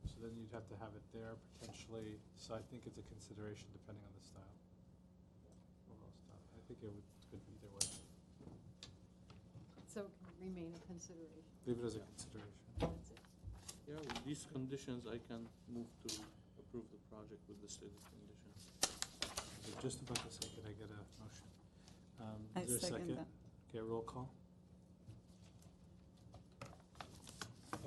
So then you'd have to have it there potentially. So I think it's a consideration depending on the style. Overall style. I think it could be either way. So it can remain a consideration. Leave it as a consideration. That's it. Yeah, with these conditions, I can move to approve the project with the stated conditions. So just about a second, I get a motion. I Is there a second second? that. Okay, roll call.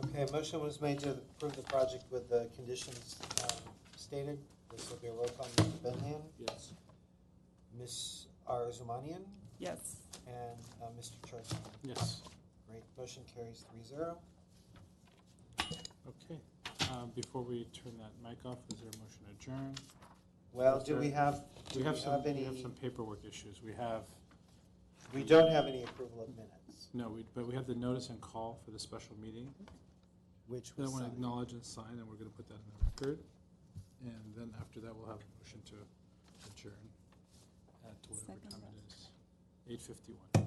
Okay, a motion was made to approve the project with the conditions stated. This will be a roll call. Mr. Benhan, Yes. Ms. Arzumanian, Yes. and Mr. Charles. Yes. Great, motion carries 3-0. Okay. Before we turn that mic off, is there a motion to adjourn? Well, Is do there- we have We have some any? paperwork issues. We have We don't have any approval of minutes, No, but we have the notice and call for the special meeting. which That I was want to signed. acknowledge and sign, and we're going to put that in the record. And then after that, we'll have a motion to adjourn at whatever Second time that. it is, 8:51.